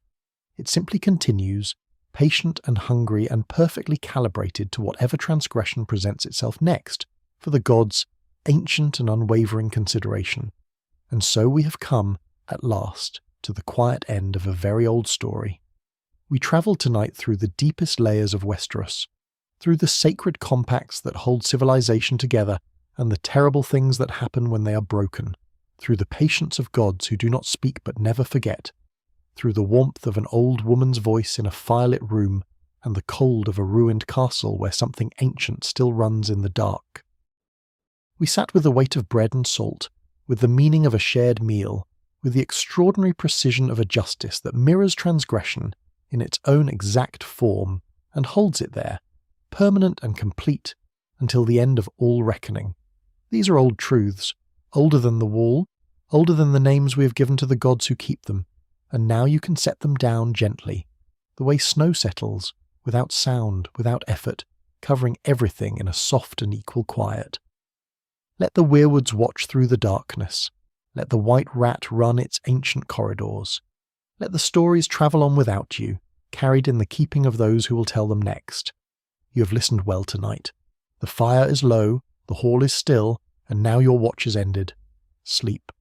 It simply continues, patient and hungry and perfectly calibrated to whatever transgression presents itself next, for the god's ancient and unwavering consideration. And so we have come, at last, to the quiet end of a very old story. We travel tonight through the deepest layers of Westeros, through the sacred compacts that hold civilization together and the terrible things that happen when they are broken, through the patience of gods who do not speak but never forget, through the warmth of an old woman's voice in a firelit room and the cold of a ruined castle where something ancient still runs in the dark. We sat with the weight of bread and salt, with the meaning of a shared meal, with the extraordinary precision of a justice that mirrors transgression in its own exact form and holds it there, permanent and complete, until the end of all reckoning. These are old truths, older than the wall, older than the names we have given to the gods who keep them, and now you can set them down gently, the way snow settles, without sound, without effort, covering everything in a soft and equal quiet. Let the Weirwoods watch through the darkness. Let the white rat run its ancient corridors. Let the stories travel on without you, carried in the keeping of those who will tell them next. You have listened well tonight. The fire is low, the hall is still, and now your watch is ended. Sleep.